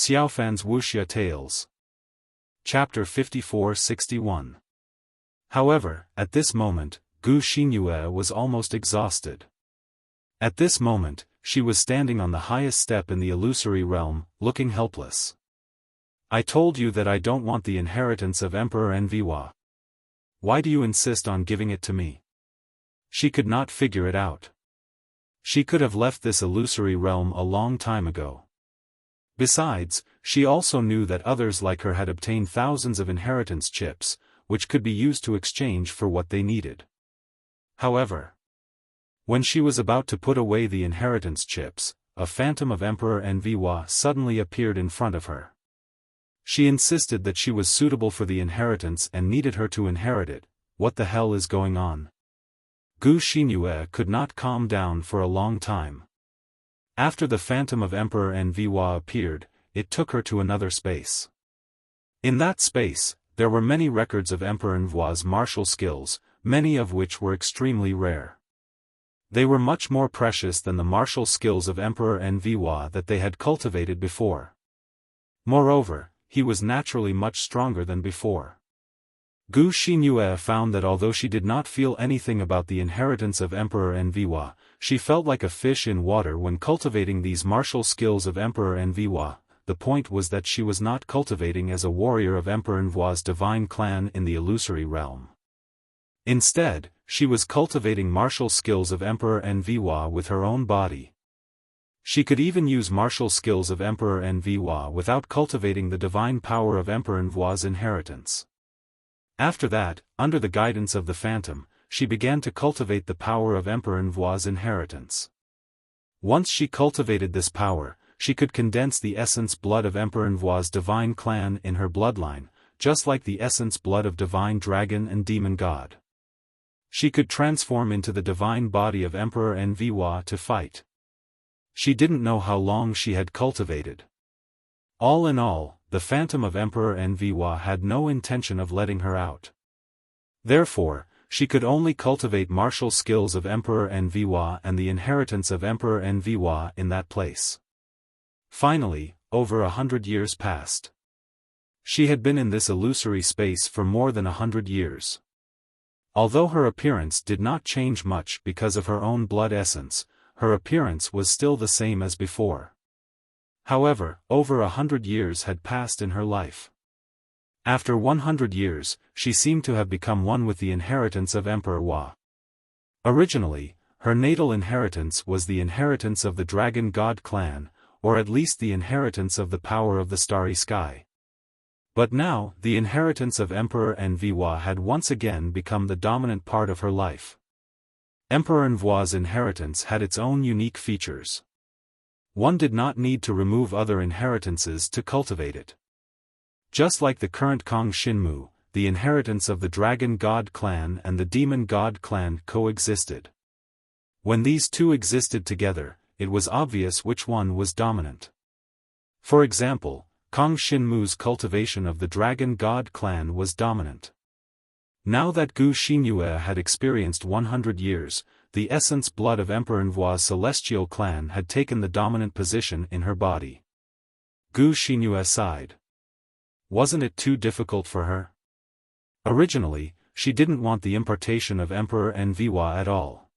Xiaofan's Wuxia Tales. Chapter 54-61. However, at this moment, Gu Xinyue was almost exhausted. At this moment, she was standing on the highest step in the illusory realm, looking helpless. I told you that I don't want the inheritance of Emperor Enviwa. Why do you insist on giving it to me? She could not figure it out. She could have left this illusory realm a long time ago. Besides, she also knew that others like her had obtained thousands of inheritance chips, which could be used to exchange for what they needed. However, when she was about to put away the inheritance chips, a phantom of Emperor Enviwa suddenly appeared in front of her. She insisted that she was suitable for the inheritance and needed her to inherit it. What the hell is going on? Gu Xinyue could not calm down for a long time. After the phantom of Emperor Enviwa appeared, it took her to another space. In that space, there were many records of Emperor Enviwa's martial skills, many of which were extremely rare. They were much more precious than the martial skills of Emperor Enviwa that they had cultivated before. Moreover, he was naturally much stronger than before. Gu Xinyue found that although she did not feel anything about the inheritance of Emperor Enviwa, she felt like a fish in water when cultivating these martial skills of Emperor Enviwa. The point was that she was not cultivating as a warrior of Emperor Enviwa's divine clan in the illusory realm. Instead, she was cultivating martial skills of Emperor Enviwa with her own body. She could even use martial skills of Emperor Enviwa without cultivating the divine power of Emperor Enviwa's inheritance. After that, under the guidance of the Phantom, she began to cultivate the power of Emperor Enviwa's inheritance. Once she cultivated this power, she could condense the essence blood of Emperor Enviwa's divine clan in her bloodline, just like the essence blood of divine dragon and demon god. She could transform into the divine body of Emperor Enviwa to fight. She didn't know how long she had cultivated. All in all, the phantom of Emperor Enviwa had no intention of letting her out. Therefore, she could only cultivate martial skills of Emperor Enviwa and the inheritance of Emperor Enviwa in that place. Finally, over 100 years passed. She had been in this illusory space for more than 100 years. Although her appearance did not change much because of her own blood essence, her appearance was still the same as before. However, over 100 years had passed in her life. After 100 years, she seemed to have become one with the inheritance of Emperor Wa. Originally, her natal inheritance was the inheritance of the Dragon God clan, or at least the inheritance of the power of the starry sky. But now, the inheritance of Emperor Enviwa had once again become the dominant part of her life. Emperor Enviwa's inheritance had its own unique features. One did not need to remove other inheritances to cultivate it. Just like the current Kong Shinmu, the inheritance of the Dragon God clan and the Demon God clan coexisted. When these two existed together, it was obvious which one was dominant. For example, Kong Shinmu's cultivation of the Dragon God clan was dominant. Now that Gu Xinyue had experienced 100 years, the essence blood of Emperor Enviwa's celestial clan had taken the dominant position in her body. Gu Xinyue sighed. Wasn't it too difficult for her? Originally, she didn't want the impartation of Emperor Enviwa at all.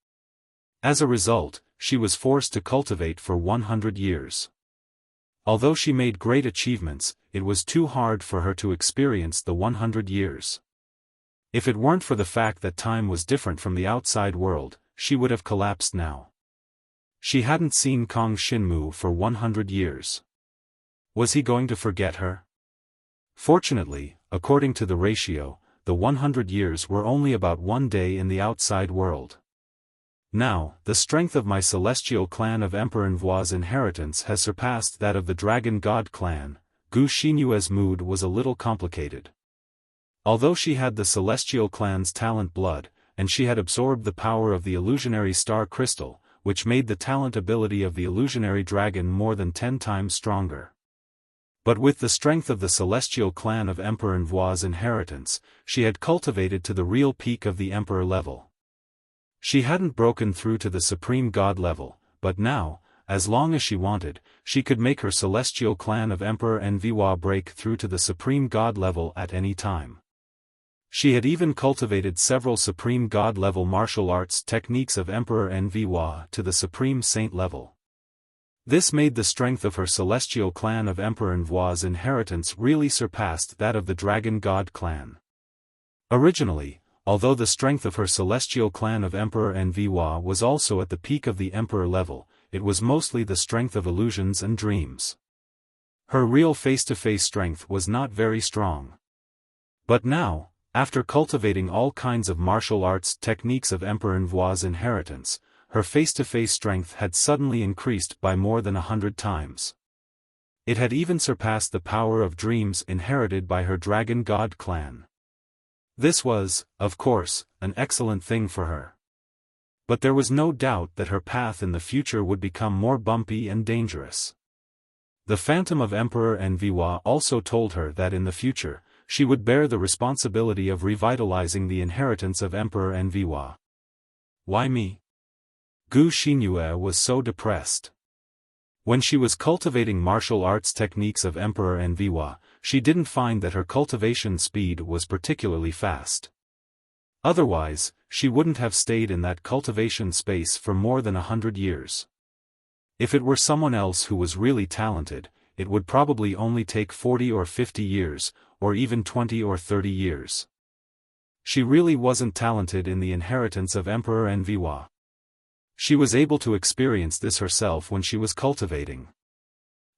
As a result, she was forced to cultivate for 100 years. Although she made great achievements, it was too hard for her to experience the 100 years. If it weren't for the fact that time was different from the outside world, she would have collapsed now. She hadn't seen Kong Shinmu for 100 years. Was he going to forget her? Fortunately, according to the ratio, the 100 years were only about one day in the outside world. Now, the strength of my celestial clan of Emperor Enviwa's inheritance has surpassed that of the Dragon God clan. Gu Xinyue's mood was a little complicated. Although she had the celestial clan's talent blood, and she had absorbed the power of the illusionary star crystal, which made the talent ability of the illusionary dragon more than 10 times stronger. But with the strength of the celestial clan of Emperor Enviwa's inheritance, she had cultivated to the real peak of the emperor level. She hadn't broken through to the supreme god level, but now, as long as she wanted, she could make her celestial clan of Emperor Enviwa break through to the Supreme God level at any time. She had even cultivated several Supreme God level martial arts techniques of Emperor Enviwa to the Supreme Saint level. This made the strength of her celestial clan of Emperor Enviwa's inheritance really surpassed that of the Dragon God clan. Originally, although the strength of her celestial clan of Emperor Enviwa was also at the peak of the Emperor level, it was mostly the strength of illusions and dreams. Her real face-to-face strength was not very strong. But now, after cultivating all kinds of martial arts techniques of Emperor Enviwa's inheritance, her face-to-face strength had suddenly increased by more than 100 times. It had even surpassed the power of dreams inherited by her Dragon God clan. This was, of course, an excellent thing for her. But there was no doubt that her path in the future would become more bumpy and dangerous. The Phantom of Emperor Enviwa also told her that in the future, she would bear the responsibility of revitalizing the inheritance of Emperor Enviwa. Why me? Gu Xinyue was so depressed. When she was cultivating martial arts techniques of Emperor Enviwa, she didn't find that her cultivation speed was particularly fast. Otherwise, she wouldn't have stayed in that cultivation space for more than 100 years. If it were someone else who was really talented, it would probably only take 40 or 50 years, or even 20 or 30 years. She really wasn't talented in the inheritance of Emperor Enviwa. She was able to experience this herself when she was cultivating.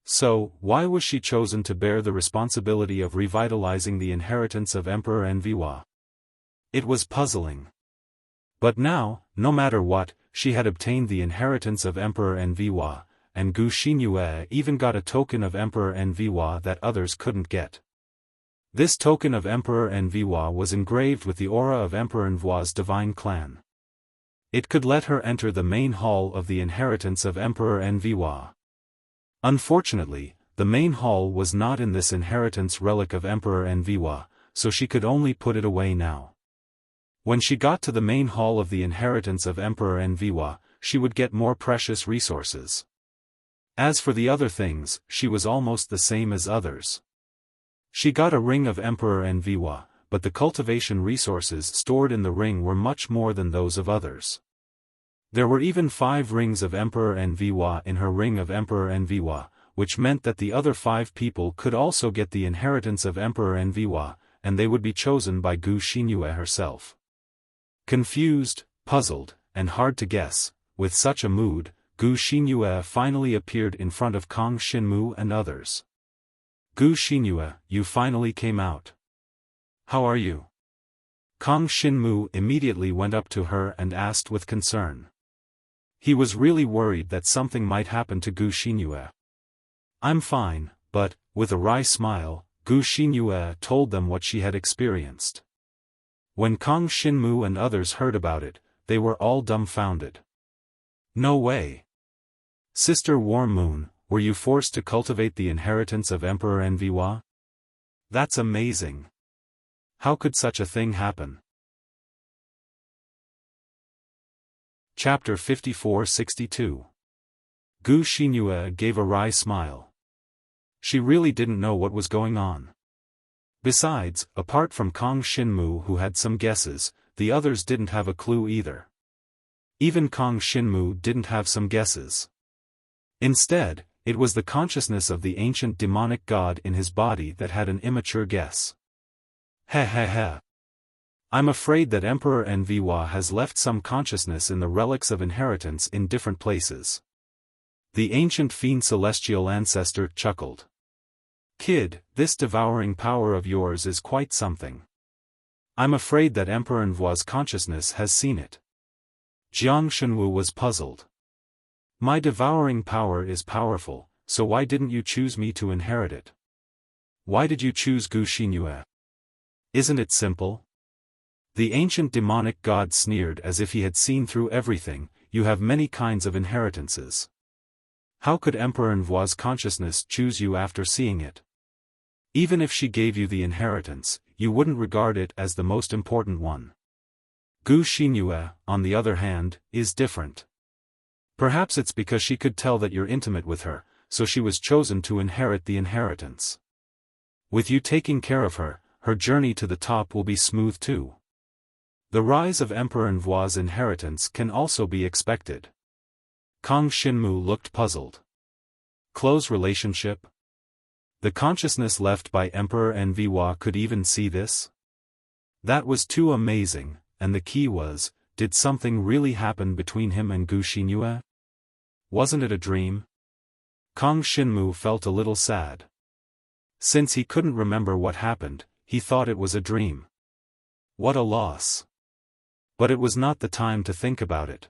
So, why was she chosen to bear the responsibility of revitalizing the inheritance of Emperor Enviwa? It was puzzling. But now, no matter what, she had obtained the inheritance of Emperor Enviwa, and Gu Xinyue even got a token of Emperor Enviwa that others couldn't get. This token of Emperor Enviwa was engraved with the aura of Emperor Enviwa's divine clan. It could let her enter the main hall of the inheritance of Emperor Enviwa. Unfortunately, the main hall was not in this inheritance relic of Emperor Enviwa, so she could only put it away now. When she got to the main hall of the inheritance of Emperor Enviwa, she would get more precious resources. As for the other things, she was almost the same as others. She got a ring of Emperor Enviwa, but the cultivation resources stored in the ring were much more than those of others. There were even 5 rings of Emperor Enviwa in her ring of Emperor Enviwa, which meant that the other 5 people could also get the inheritance of Emperor Enviwa, and they would be chosen by Gu Xinyue herself. Confused, puzzled, and hard to guess, with such a mood, Gu Xinyue finally appeared in front of Kong Xinmu and others. Gu Xinyue, you finally came out. How are you? Kong Xinmu immediately went up to her and asked with concern. He was really worried that something might happen to Gu Xinyue. I'm fine, but, with a wry smile, Gu Xinyue told them what she had experienced. When Kong Xinmu and others heard about it, they were all dumbfounded. No way. Sister Warm Moon, were you forced to cultivate the inheritance of Emperor Enviwa? That's amazing. How could such a thing happen? Chapter 5462. Gu Xinyue gave a wry smile. She really didn't know what was going on. Besides, apart from Kong Xinmu who had some guesses, the others didn't have a clue either. Even Kong Xinmu didn't have some guesses. Instead, it was the consciousness of the ancient demonic god in his body that had an immature guess. Heh. I'm afraid that Emperor Enviwa has left some consciousness in the relics of inheritance in different places. The ancient fiend celestial ancestor chuckled. Kid, this devouring power of yours is quite something. I'm afraid that Emperor Enviwa's consciousness has seen it. Jiang Shenwu was puzzled. My devouring power is powerful, so why didn't you choose me to inherit it? Why did you choose Gu Xinyue? Isn't it simple? The ancient demonic god sneered as if he had seen through everything. You have many kinds of inheritances. How could Emperor Enviwa's consciousness choose you after seeing it? Even if she gave you the inheritance, you wouldn't regard it as the most important one. Gu Xinyue, on the other hand, is different. Perhaps it's because she could tell that you're intimate with her, so she was chosen to inherit the inheritance. With you taking care of her, her journey to the top will be smooth too. The rise of Emperor Envoi's inheritance can also be expected. Kang Xinmu looked puzzled. Close relationship? The consciousness left by Emperor Envoi could even see this? That was too amazing, and the key was, did something really happen between him and Gu Xinyu? Wasn't it a dream? Kang Xinmu felt a little sad. Since he couldn't remember what happened, he thought it was a dream. What a loss. But it was not the time to think about it.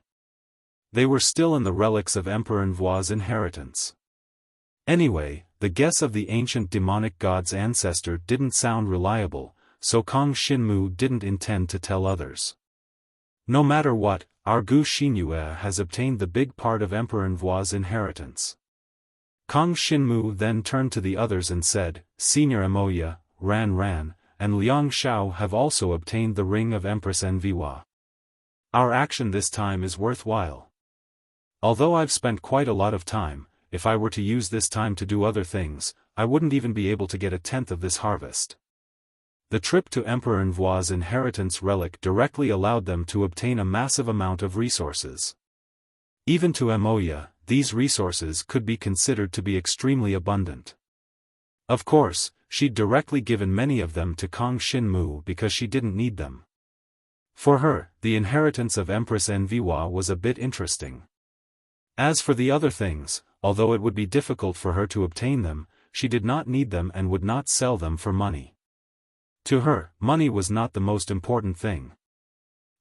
They were still in the relics of Emperor Envoi's inheritance. Anyway, the guess of the ancient demonic god's ancestor didn't sound reliable, so Kang Xinmu didn't intend to tell others. No matter what, our Gu Xinyu has obtained the big part of Emperor Envoi's inheritance. Kang Xinmu then turned to the others and said, Senior Emoya, Ran, and Liang Xiao have also obtained the ring of Empress Envoi. Our action this time is worthwhile. Although I've spent quite a lot of time, if I were to use this time to do other things, I wouldn't even be able to get a tenth of this harvest. The trip to Emperor Envoi's inheritance relic directly allowed them to obtain a massive amount of resources. Even to Emoya, these resources could be considered to be extremely abundant. Of course, she'd directly given many of them to Kang Xinmu because she didn't need them. For her, the inheritance of Empress Envoi was a bit interesting. As for the other things, although it would be difficult for her to obtain them, she did not need them and would not sell them for money. To her, money was not the most important thing.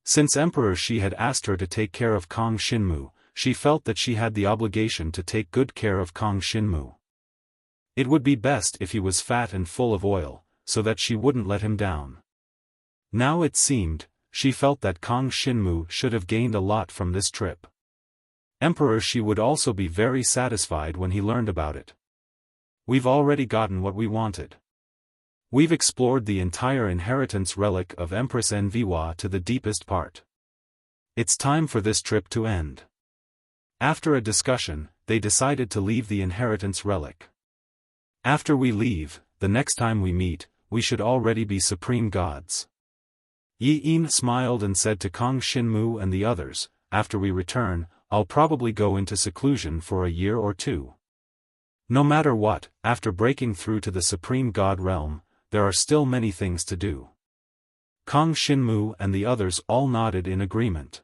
Since Emperor Shi had asked her to take care of Kang Xinmu, she felt that she had the obligation to take good care of Kang Xinmu. It would be best if he was fat and full of oil, so that she wouldn't let him down. Now it seemed, she felt that Kang Xinmu should have gained a lot from this trip. Emperor Shi would also be very satisfied when he learned about it. We've already gotten what we wanted. We've explored the entire inheritance relic of Empress Envoi to the deepest part. It's time for this trip to end. After a discussion, they decided to leave the inheritance relic. After we leave, the next time we meet, we should already be supreme gods. Yi Yin smiled and said to Kang Xinmu and the others, after we return, I'll probably go into seclusion for a year or two. No matter what, after breaking through to the supreme god realm, there are still many things to do. Kang Xinmu and the others all nodded in agreement.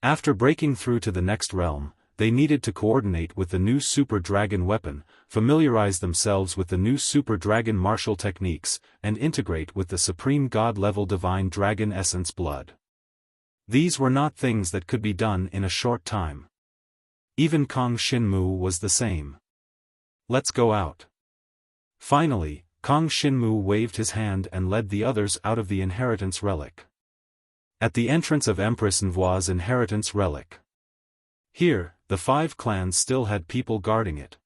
After breaking through to the next realm, they needed to coordinate with the new Super Dragon weapon, familiarize themselves with the new Super Dragon martial techniques, and integrate with the Supreme God-level Divine Dragon Essence blood. These were not things that could be done in a short time. Even Kang Xinmu was the same. Let's go out. Finally, Kang Xinmu waved his hand and led the others out of the inheritance relic. At the entrance of Empress Envoi's inheritance relic. Here, the 5 clans still had people guarding it.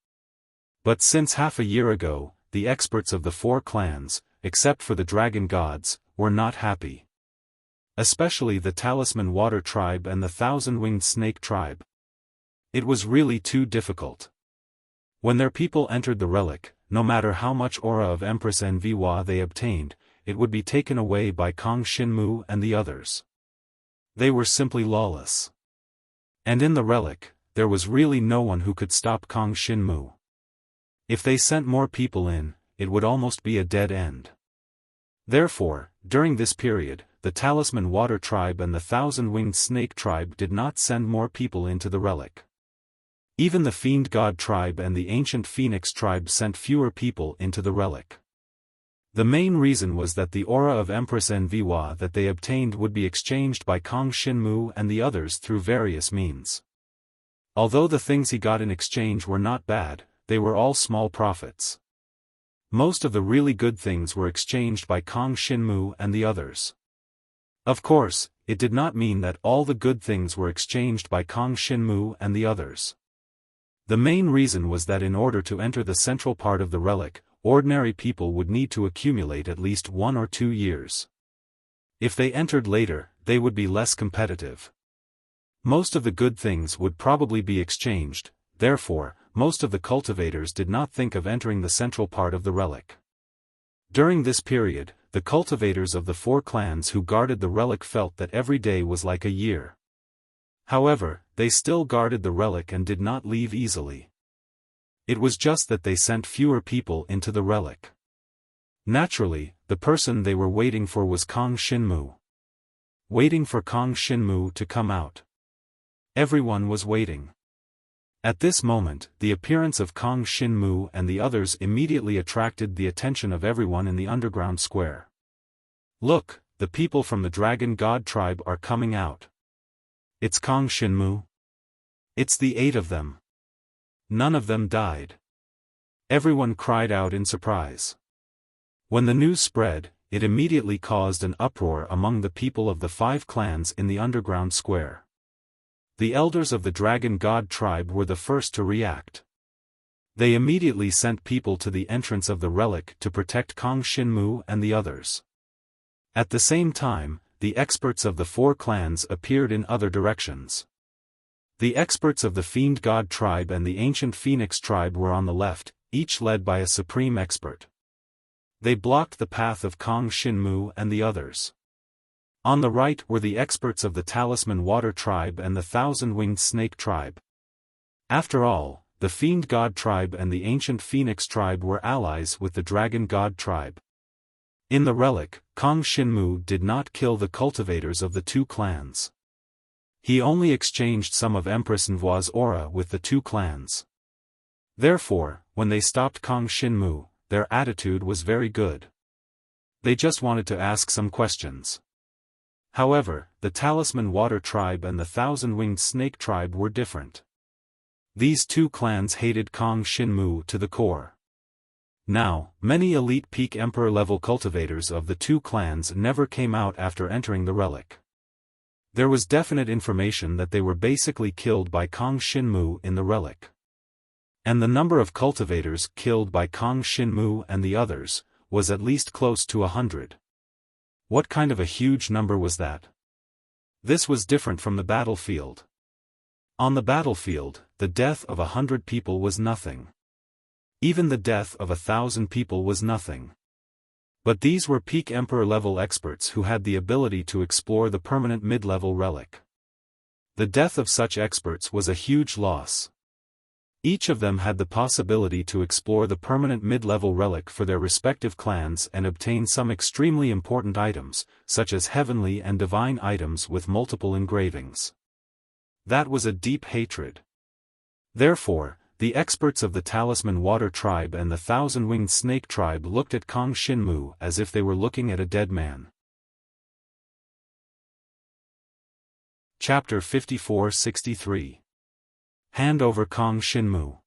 But since half a year ago, the experts of the 4 clans, except for the dragon gods, were not happy. Especially the Talisman Water tribe and the Thousand-Winged Snake tribe. It was really too difficult. When their people entered the relic, no matter how much aura of Empress Envoi they obtained, it would be taken away by Kang Xinmu and the others. They were simply lawless. And in the relic, there was really no one who could stop Kang Xinmu. If they sent more people in, it would almost be a dead end. Therefore, during this period, the Talisman Water tribe and the Thousand-Winged Snake tribe did not send more people into the relic. Even the Fiend God tribe and the Ancient Phoenix tribe sent fewer people into the relic. The main reason was that the aura of Empress Envoi that they obtained would be exchanged by Kang Xinmu and the others through various means. Although the things he got in exchange were not bad, they were all small profits. Most of the really good things were exchanged by Kang Xinmu and the others. Of course, it did not mean that all the good things were exchanged by Kang Xinmu and the others. The main reason was that in order to enter the central part of the relic, ordinary people would need to accumulate at least 1 or 2 years. If they entered later, they would be less competitive. Most of the good things would probably be exchanged, therefore, most of the cultivators did not think of entering the central part of the relic. During this period, the cultivators of the 4 clans who guarded the relic felt that every day was like a year. However, they still guarded the relic and did not leave easily. It was just that they sent fewer people into the relic. Naturally, the person they were waiting for was Kang Xinmu. Waiting for Kang Xinmu to come out. Everyone was waiting. At this moment, the appearance of Kang Xinmu and the others immediately attracted the attention of everyone in the underground square. Look, the people from the Dragon God tribe are coming out. It's Kang Xinmu. It's the 8 of them. None of them died. Everyone cried out in surprise. When the news spread, it immediately caused an uproar among the people of the 5 clans in the underground square. The elders of the Dragon God tribe were the first to react. They immediately sent people to the entrance of the relic to protect Kang Xinmu and the others. At the same time, the experts of the 4 clans appeared in other directions. The experts of the Fiend God tribe and the ancient Phoenix tribe were on the left, each led by a supreme expert. They blocked the path of Kang Xinmu and the others. On the right were the experts of the Talisman Water tribe and the Thousand-Winged Snake tribe. After all, the Fiend God tribe and the ancient Phoenix tribe were allies with the Dragon God tribe. In the relic, Kang Xinmu did not kill the cultivators of the 2 clans. He only exchanged some of Empress Nvua's aura with the 2 clans. Therefore, when they stopped Kang Xinmu, their attitude was very good. They just wanted to ask some questions. However, the Talisman Water tribe and the Thousand-Winged Snake tribe were different. These 2 clans hated Kang Xinmu to the core. Now, many elite peak emperor-level cultivators of the 2 clans never came out after entering the relic. There was definite information that they were basically killed by Kang Xinmu in the relic. And the number of cultivators killed by Kang Xinmu and the others was at least close to 100. What kind of a huge number was that? This was different from the battlefield. On the battlefield, the death of 100 people was nothing. Even the death of 1,000 people was nothing. But these were peak emperor-level experts who had the ability to explore the permanent mid-level relic. The death of such experts was a huge loss. Each of them had the possibility to explore the permanent mid-level relic for their respective clans and obtain some extremely important items, such as heavenly and divine items with multiple engravings. That was a deep hatred. Therefore, the experts of the Talisman Water tribe and the Thousand-Winged Snake tribe looked at Kang Xinmu as if they were looking at a dead man. Chapter 54-63. Hand over Kang Xinmu.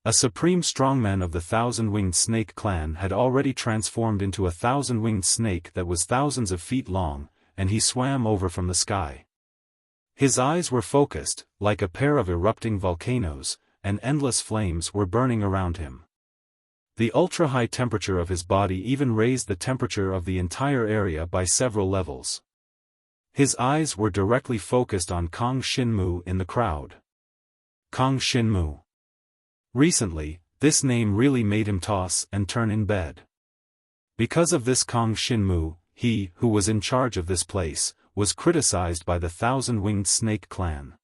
A supreme strongman of the Thousand-Winged Snake clan had already transformed into a thousand-winged snake that was thousands of feet long, and he swam over from the sky. His eyes were focused, like a pair of erupting volcanoes, and endless flames were burning around him. The ultra-high temperature of his body even raised the temperature of the entire area by several levels. His eyes were directly focused on Kang Xinmu in the crowd. Kang Xinmu. Recently, this name really made him toss and turn in bed. Because of this Kang Xinmu, he, who was in charge of this place, was criticized by the Thousand-Winged Snake clan.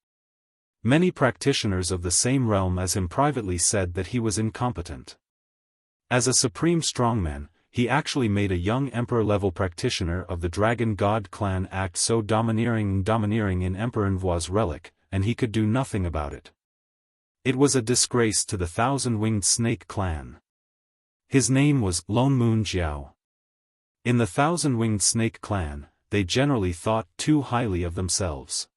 Many practitioners of the same realm as him privately said that he was incompetent. As a supreme strongman, he actually made a young emperor-level practitioner of the Dragon God clan act so domineering in Emperor Nvua's relic, and he could do nothing about it. It was a disgrace to the Thousand-Winged Snake clan. His name was Lone Moon Jiao. In the Thousand-Winged Snake clan, they generally thought too highly of themselves.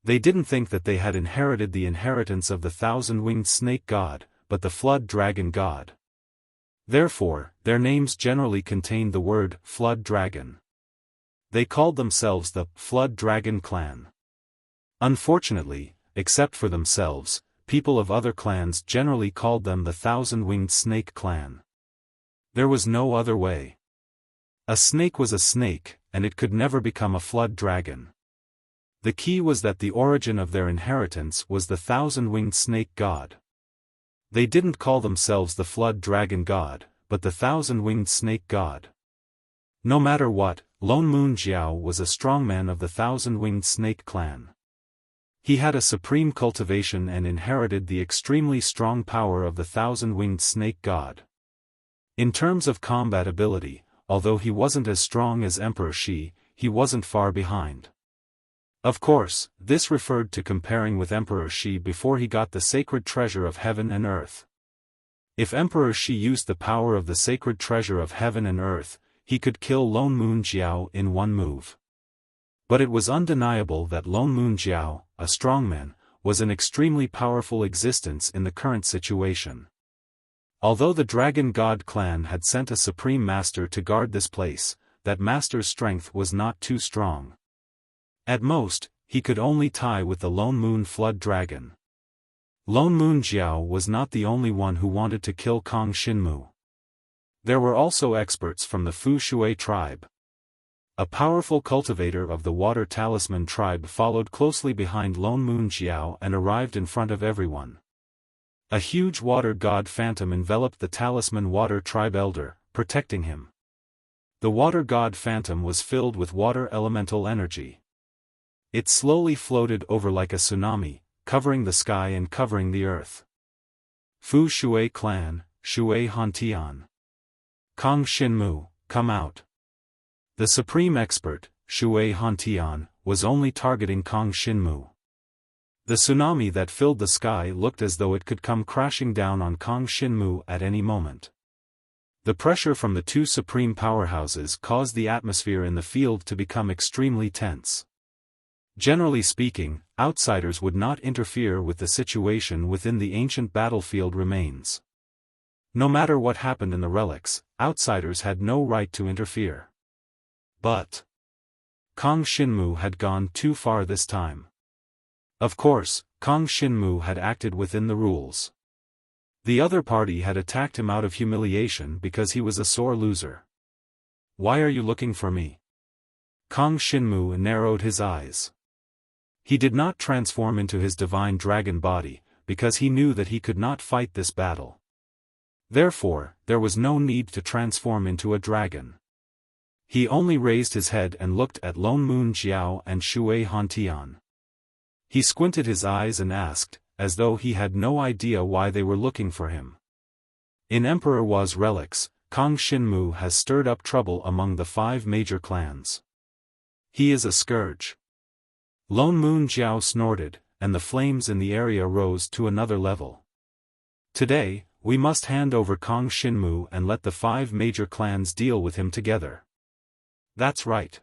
They didn't think that they had inherited the inheritance of the Thousand-Winged Snake God, but the Flood Dragon God. Therefore, their names generally contained the word Flood Dragon. They called themselves the Flood Dragon clan. Unfortunately, except for themselves, people of other clans generally called them the Thousand-Winged Snake clan. There was no other way. A snake was a snake, and it could never become a flood dragon. The key was that the origin of their inheritance was the thousand-winged snake god. They didn't call themselves the flood dragon god, but the thousand-winged snake god. No matter what, Lone Moon Jiao was a strongman of the thousand-winged snake clan. He had a supreme cultivation and inherited the extremely strong power of the thousand-winged snake god. In terms of combat ability, although he wasn't as strong as Emperor Shi, he wasn't far behind. Of course, this referred to comparing with Emperor Shi before he got the sacred treasure of heaven and earth. If Emperor Shi used the power of the sacred treasure of heaven and earth, he could kill Lone Moon Jiao in one move. But it was undeniable that Lone Moon Jiao, a strongman, was an extremely powerful existence in the current situation. Although the Dragon God clan had sent a supreme master to guard this place, that master's strength was not too strong. At most, he could only tie with the Lone Moon Flood Dragon. Lone Moon Jiao was not the only one who wanted to kill Kong Shinmu. There were also experts from the Fu Shui tribe. A powerful cultivator of the Water Talisman tribe followed closely behind Lone Moon Jiao and arrived in front of everyone. A huge water god phantom enveloped the Talisman Water tribe elder, protecting him. The water god phantom was filled with water elemental energy. It slowly floated over like a tsunami, covering the sky and covering the earth. Fu Shui clan, Shui Hantian. Kong Shinmu, come out. The supreme expert, Shui Hantian, was only targeting Kong Shinmu. The tsunami that filled the sky looked as though it could come crashing down on Kong Shinmu at any moment. The pressure from the two supreme powerhouses caused the atmosphere in the field to become extremely tense. Generally speaking, outsiders would not interfere with the situation within the ancient battlefield remains. No matter what happened in the relics, outsiders had no right to interfere. But Kong Shinmu had gone too far this time. Of course, Kong Shinmu had acted within the rules. The other party had attacked him out of humiliation because he was a sore loser. Why are you looking for me? Kong Shinmu narrowed his eyes. He did not transform into his divine dragon body, because he knew that he could not fight this battle. Therefore, there was no need to transform into a dragon. He only raised his head and looked at Lone Moon Jiao and Shui Hantian. He squinted his eyes and asked, as though he had no idea why they were looking for him. In Emperor Wa's relics, Kong Shinmu has stirred up trouble among the 5 major clans. He is a scourge. Lone Moon Jiao snorted, and the flames in the area rose to another level. Today, we must hand over Kong Shinmu and let the 5 major clans deal with him together. That's right.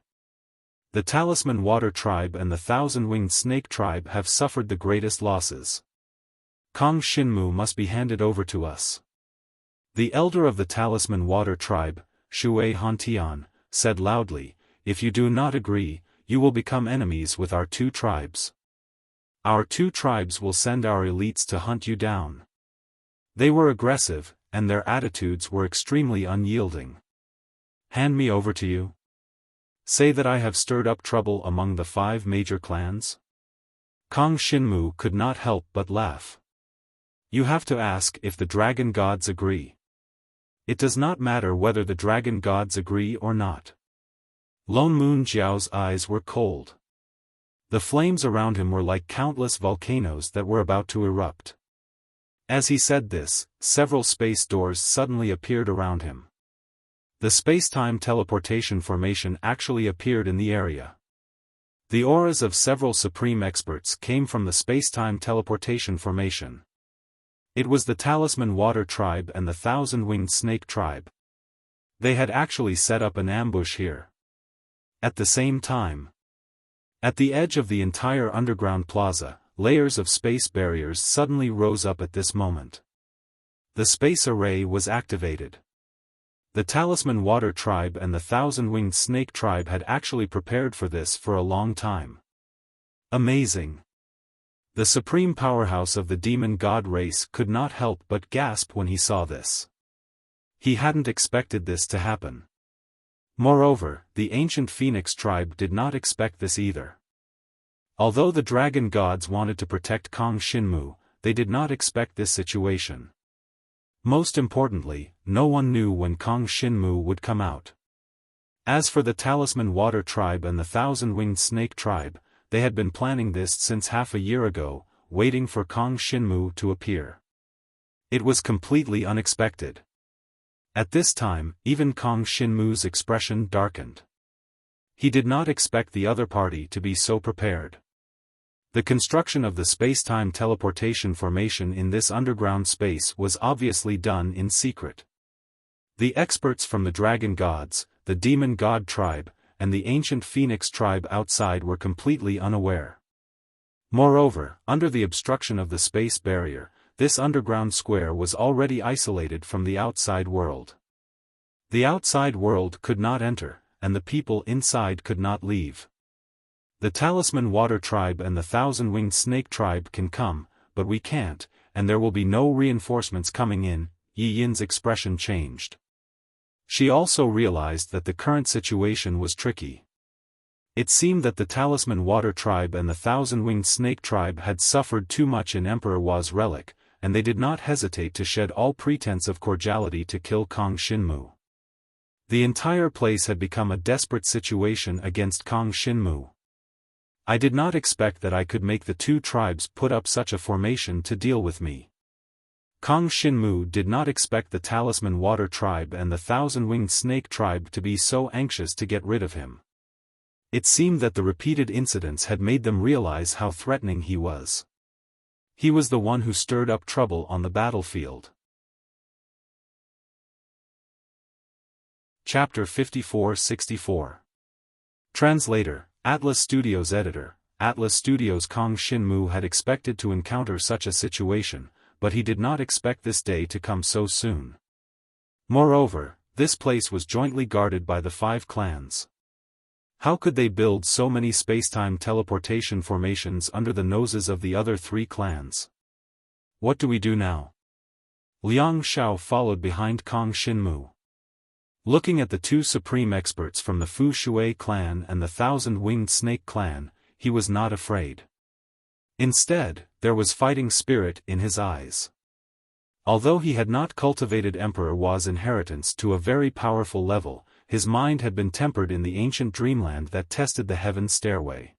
The Talisman Water Tribe and the Thousand-Winged Snake Tribe have suffered the greatest losses. Kong Shinmu must be handed over to us. The elder of the Talisman Water Tribe, Shui Hantian, said loudly, if you do not agree, you will become enemies with our 2 tribes. Our 2 tribes will send our elites to hunt you down. They were aggressive, and their attitudes were extremely unyielding. Hand me over to you? Say that I have stirred up trouble among the 5 major clans? Kong Shinmu could not help but laugh. You have to ask if the dragon gods agree. It does not matter whether the dragon gods agree or not. Lone Moon Jiao's eyes were cold. The flames around him were like countless volcanoes that were about to erupt. As he said this, several space doors suddenly appeared around him. The space-time teleportation formation actually appeared in the area. The auras of several supreme experts came from the space-time teleportation formation. It was the Talisman Water Tribe and the Thousand-Winged Snake Tribe. They had actually set up an ambush here. At the same time, at the edge of the entire underground plaza, layers of space barriers suddenly rose up at this moment. The space array was activated. The Talisman Water Tribe and the Thousand-Winged Snake Tribe had actually prepared for this for a long time. Amazing! The supreme powerhouse of the demon god race could not help but gasp when he saw this. He hadn't expected this to happen. Moreover, the ancient Phoenix tribe did not expect this either. Although the dragon gods wanted to protect Kang Shinmu, they did not expect this situation. Most importantly, no one knew when Kang Shinmu would come out. As for the Talisman Water Tribe and the Thousand-Winged Snake Tribe, they had been planning this since half a year ago, waiting for Kang Shinmu to appear. It was completely unexpected. At this time, even Kang Shinmu's expression darkened. He did not expect the other party to be so prepared. The construction of the space-time teleportation formation in this underground space was obviously done in secret. The experts from the Dragon Gods, the Demon God Tribe, and the Ancient Phoenix Tribe outside were completely unaware. Moreover, under the obstruction of the space barrier, this underground square was already isolated from the outside world. The outside world could not enter, and the people inside could not leave. The Talisman Water Tribe and the Thousand-Winged Snake Tribe can come, but we can't, and there will be no reinforcements coming in. Yi Yin's expression changed. She also realized that the current situation was tricky. It seemed that the Talisman Water Tribe and the Thousand-Winged Snake Tribe had suffered too much in Emperor Hua's relic, and they did not hesitate to shed all pretense of cordiality to kill Kang Shinmu. The entire place had become a desperate situation against Kang Shinmu. I did not expect that I could make the two tribes put up such a formation to deal with me. Kang Shinmu did not expect the Talisman Water Tribe and the Thousand-Winged Snake Tribe to be so anxious to get rid of him. It seemed that the repeated incidents had made them realize how threatening he was. He was the one who stirred up trouble on the battlefield. Chapter 54-64. Translator, Atlas Studios Editor. Atlas Studios. Kang Shinmu had expected to encounter such a situation, but he did not expect this day to come so soon. Moreover, this place was jointly guarded by the 5 clans. How could they build so many spacetime teleportation formations under the noses of the other 3 clans? What do we do now? Liang Xiao followed behind Kang Shinmu. Looking at the 2 supreme experts from the Fu Shui clan and the Thousand-Winged Snake clan, he was not afraid. Instead, there was fighting spirit in his eyes. Although he had not cultivated Emperor Hua's inheritance to a very powerful level, his mind had been tempered in the ancient dreamland that tested the heaven stairway.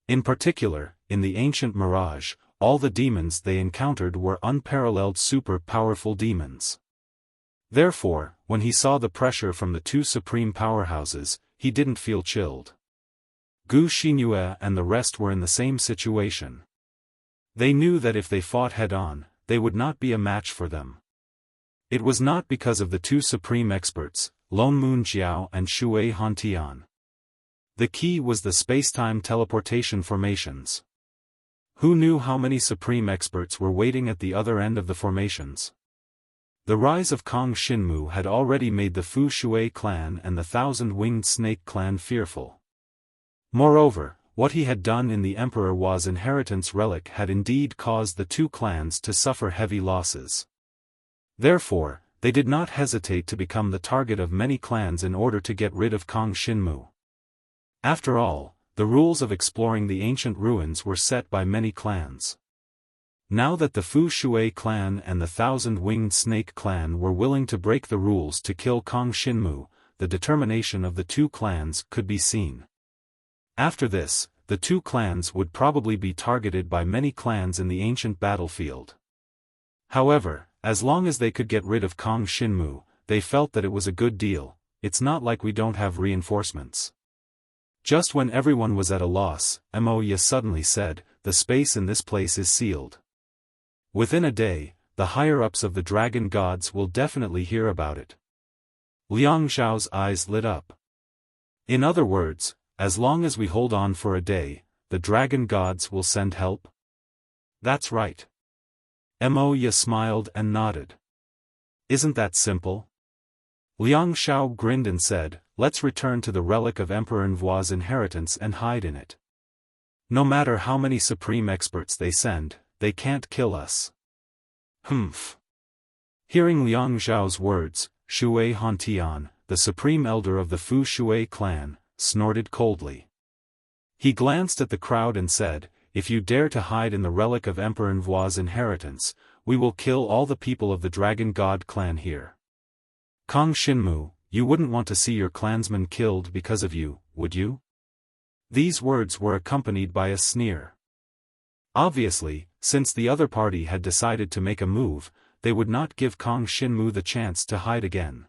In particular, in the ancient mirage, all the demons they encountered were unparalleled super-powerful demons. Therefore, when he saw the pressure from the 2 supreme powerhouses, he didn't feel chilled. Gu Xinyue and the rest were in the same situation. They knew that if they fought head-on, they would not be a match for them. It was not because of the 2 supreme experts, Lone Moon Jiao and Shui Hantian. The key was the spacetime teleportation formations. Who knew how many supreme experts were waiting at the other end of the formations? The rise of Kang Shinmu had already made the Fu Shui clan and the Thousand-Winged Snake clan fearful. Moreover, what he had done in the Emperor Hua's inheritance relic had indeed caused the 2 clans to suffer heavy losses. Therefore, they did not hesitate to become the target of many clans in order to get rid of Kang Shinmu. After all, the rules of exploring the ancient ruins were set by many clans. Now that the Fu Shui clan and the Thousand-Winged Snake clan were willing to break the rules to kill Kang Shinmu, the determination of the 2 clans could be seen. After this, the 2 clans would probably be targeted by many clans in the ancient battlefield. However, as long as they could get rid of Kang Shinmu, they felt that it was a good deal. It's not like we don't have reinforcements. Just when everyone was at a loss, Moya suddenly said, "The space in this place is sealed. Within a day, the higher-ups of the Dragon Gods will definitely hear about it." Liang Xiao's eyes lit up. In other words, as long as we hold on for a day, the Dragon Gods will send help? That's right. Moya smiled and nodded. Isn't that simple? Liang Xiao grinned and said, "Let's return to the relic of Emperor Hua's inheritance and hide in it. No matter how many supreme experts they send, they can't kill us." Humph. Hearing Liang Xiao's words, Shui Hantian, the supreme elder of the Fu Shui clan, snorted coldly. He glanced at the crowd and said, "If you dare to hide in the relic of Emperor Nvua's inheritance, we will kill all the people of the Dragon God clan here. Kong Shinmu, you wouldn't want to see your clansmen killed because of you, would you?" These words were accompanied by a sneer. Obviously, since the other party had decided to make a move, they would not give Kong Shinmu the chance to hide again.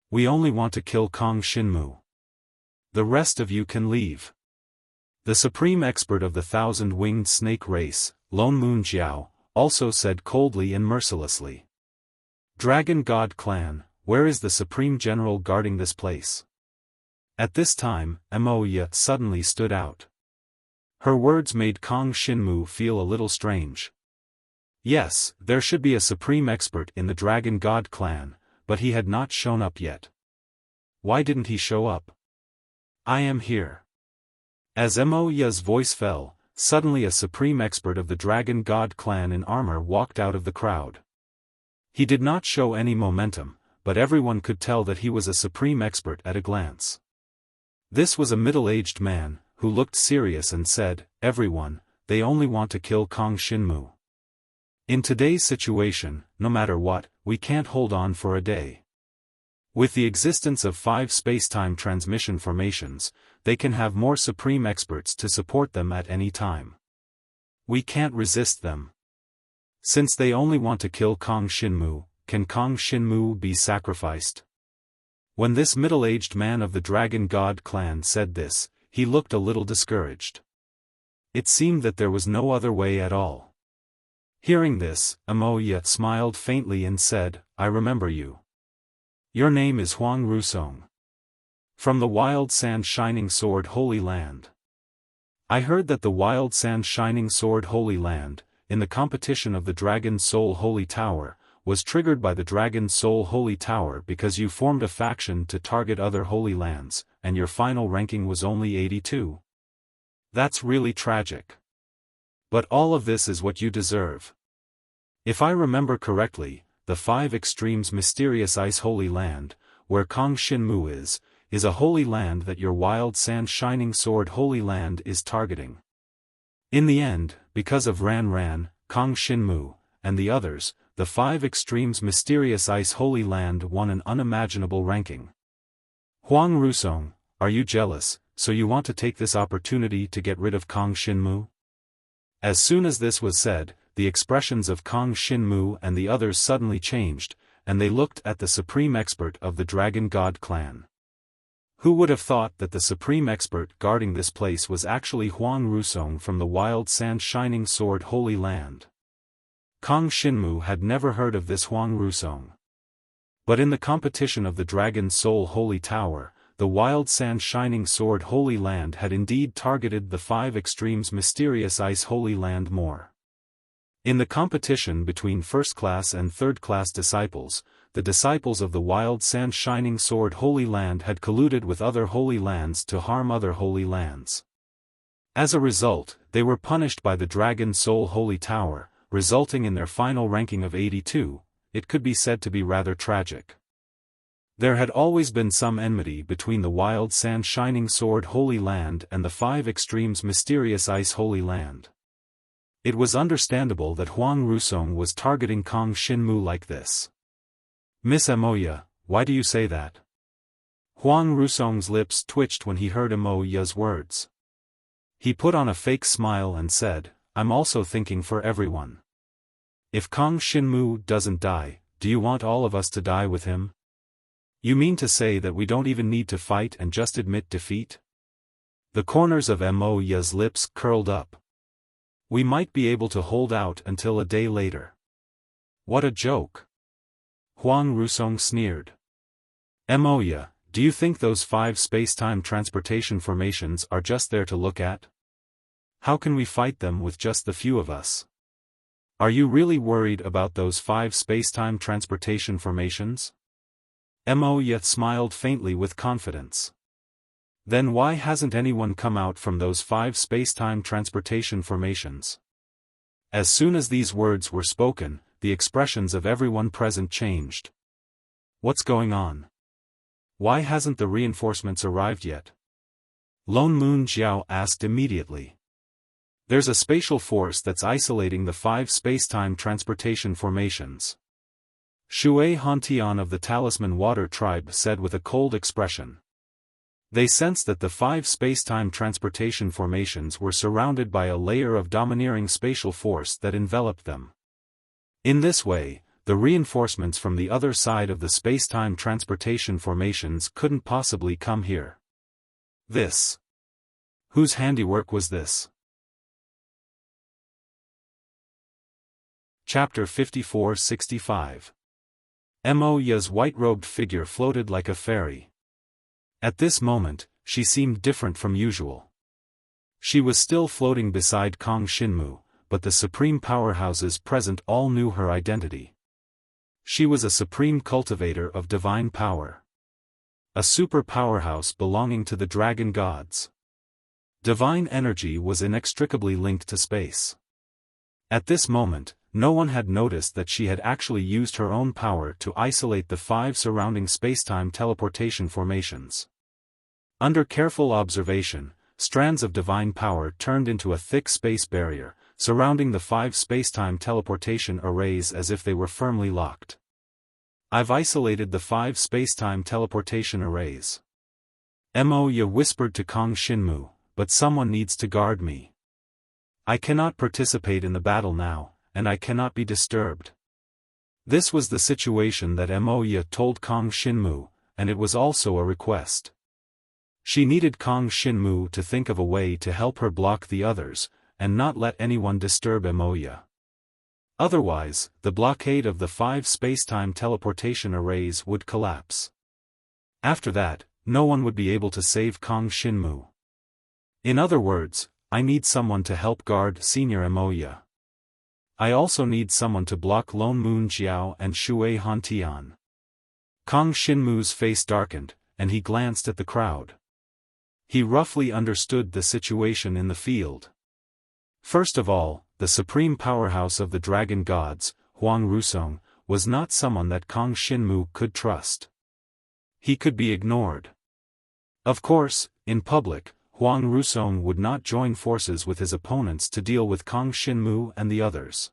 "We only want to kill Kong Shinmu. The rest of you can leave." The supreme expert of the thousand-winged snake race, Lone Moon Jiao, also said coldly and mercilessly. "Dragon God clan, where is the supreme general guarding this place?" At this time, Moya suddenly stood out. Her words made Kong Shinmu feel a little strange. Yes, there should be a supreme expert in the Dragon God clan, but he had not shown up yet. Why didn't he show up? "I am here." As Moya's voice fell, suddenly a supreme expert of the Dragon God clan in armor walked out of the crowd. He did not show any momentum, but everyone could tell that he was a supreme expert at a glance. This was a middle-aged man, who looked serious and said, "Everyone, they only want to kill Kong Shinmu. In today's situation, no matter what, we can't hold on for a day. With the existence of 5 space-time transmission formations, they can have more supreme experts to support them at any time. We can't resist them. Since they only want to kill Kong Shinmu, can Kong Shinmu be sacrificed?" When this middle-aged man of the Dragon God clan said this, he looked a little discouraged. It seemed that there was no other way at all. Hearing this, Moya smiled faintly and said, "I remember you. Your name is Huang Rusong. From the Wild Sand Shining Sword Holy Land. I heard that the Wild Sand Shining Sword Holy Land, in the competition of the Dragon Soul Holy Tower, was triggered by the Dragon Soul Holy Tower because you formed a faction to target other holy lands, and your final ranking was only 82. That's really tragic. But all of this is what you deserve. If I remember correctly, the 5 Extremes Mysterious Ice Holy Land, where Kong Shinmu is a holy land that your Wild Sand Shining Sword Holy Land is targeting. In the end, because of Ran, Kong Shinmu, and the others, the 5 Extremes Mysterious Ice Holy Land won an unimaginable ranking. Huang Rusong, are you jealous, so you want to take this opportunity to get rid of Kong Shinmu?" As soon as this was said, the expressions of Kong Shinmu and the others suddenly changed, and they looked at the supreme expert of the Dragon God clan. Who would have thought that the supreme expert guarding this place was actually Huang Rusong from the Wild Sand Shining Sword Holy Land? Kong Shinmu had never heard of this Huang Rusong. But in the competition of the Dragon Soul Holy Tower, the Wild Sand Shining Sword Holy Land had indeed targeted the 5 Extremes Mysterious Ice Holy Land more. In the competition between first-class and third-class disciples, the disciples of the Wild Sand Shining Sword Holy Land had colluded with other holy lands to harm other holy lands. As a result, they were punished by the Dragon Soul Holy Tower, resulting in their final ranking of 82. It could be said to be rather tragic. There had always been some enmity between the Wild Sand Shining Sword Holy Land and the 5 Extremes Mysterious Ice Holy Land. It was understandable that Huang Rusong was targeting Kong Shinmu like this. "Miss Moya, why do you say that?" Huang Rusong's lips twitched when he heard Moya's words. He put on a fake smile and said, "I'm also thinking for everyone. If Kong Shinmu doesn't die, do you want all of us to die with him? You mean to say that we don't even need to fight and just admit defeat?" The corners of Moya's lips curled up. "We might be able to hold out until a day later." "What a joke!" Huang Rusong sneered. "Moya, do you think those 5 space-time transportation formations are just there to look at? How can we fight them with just the few of us? Are you really worried about those 5 space-time transportation formations?" Moya smiled faintly with confidence. "Then why hasn't anyone come out from those 5 space-time transportation formations?" As soon as these words were spoken, the expressions of everyone present changed. "What's going on? Why hasn't the reinforcements arrived yet? Lone Moon Jiao asked immediately. There's a spatial force that's isolating the 5 spacetime transportation formations. Shui Hantian of the Talisman Water Tribe said with a cold expression. They sensed that the 5 spacetime transportation formations were surrounded by a layer of domineering spatial force that enveloped them. In this way, the reinforcements from the other side of the spacetime transportation formations couldn't possibly come here. This. Whose handiwork was this? Chapter 54-65. Moya's white-robed figure floated like a fairy. At this moment, she seemed different from usual. She was still floating beside Kong Shinmu, but the supreme powerhouses present all knew her identity. She was a supreme cultivator of divine power. A super powerhouse belonging to the dragon gods. Divine energy was inextricably linked to space. At this moment, no one had noticed that she had actually used her own power to isolate the 5 surrounding spacetime teleportation formations. Under careful observation, strands of divine power turned into a thick space barrier, surrounding the 5 spacetime teleportation arrays as if they were firmly locked. I've isolated the 5 spacetime teleportation arrays. Moya whispered to Kong Shinmu, but someone needs to guard me. I cannot participate in the battle now, and I cannot be disturbed. This was the situation that Moya told Kong Shinmu, and it was also a request. She needed Kong Shinmu to think of a way to help her block the others, and not let anyone disturb Moya. Otherwise, the blockade of the 5 spacetime teleportation arrays would collapse. After that, no one would be able to save Kong Shinmu. In other words, I need someone to help guard Senior Moya. I also need someone to block Lone Moon Jiao and Shui Hantian. Kong Shinmu's face darkened, and he glanced at the crowd. He roughly understood the situation in the field. First of all, the supreme powerhouse of the dragon gods, Huang Rusong, was not someone that Kong Shinmu could trust. He could be ignored. Of course, in public, Huang Rusong would not join forces with his opponents to deal with Kong Shinmu and the others.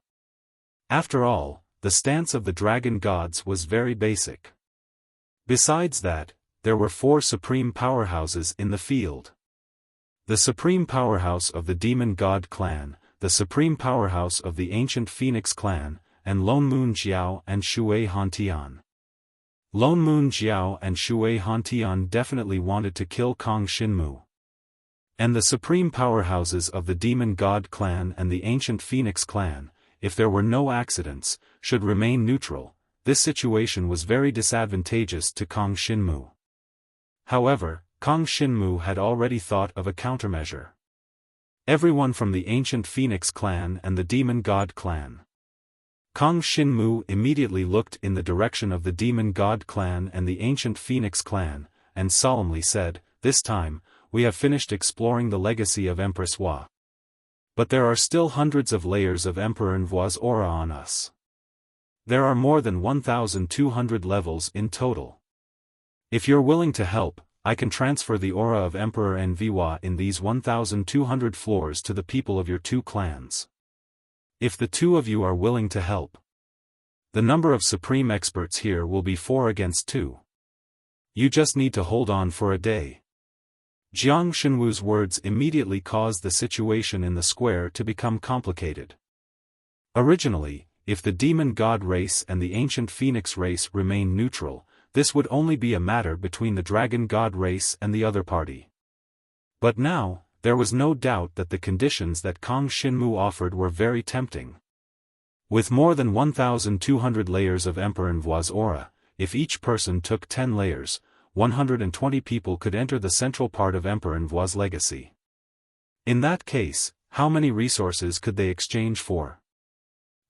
After all, the stance of the dragon gods was very basic. Besides that, there were 4 supreme powerhouses in the field. The supreme powerhouse of the demon god clan, the supreme powerhouse of the ancient phoenix clan, and Lone Moon Jiao and Shui Hantian. Lone Moon Jiao and Shui Hantian definitely wanted to kill Kong Shinmu. And the supreme powerhouses of the demon god clan and the ancient phoenix clan, if there were no accidents, should remain neutral. This situation was very disadvantageous to Kong Shinmu. However, Kong Shinmu had already thought of a countermeasure. Everyone from the ancient phoenix clan and the demon god clan. Kong Shinmu immediately looked in the direction of the demon god clan and the ancient phoenix clan, and solemnly said, "This time, we have finished exploring the legacy of Empress Hua. But there are still hundreds of layers of Emperor Nvua's aura on us. There are more than 1,200 levels in total. If you're willing to help, I can transfer the aura of Emperor Nvua in these 1,200 floors to the people of your 2 clans. If the 2 of you are willing to help, the number of supreme experts here will be 4 against 2. You just need to hold on for a day." Jiang Shenwu's words immediately caused the situation in the square to become complicated. Originally, if the demon god race and the ancient phoenix race remained neutral, this would only be a matter between the dragon god race and the other party. But now, there was no doubt that the conditions that Kong Shinmu offered were very tempting. With more than 1,200 layers of Emperor Nvua's aura, if each person took 10 layers, 120 people could enter the central part of Emperor Nvua's legacy. In that case, how many resources could they exchange for?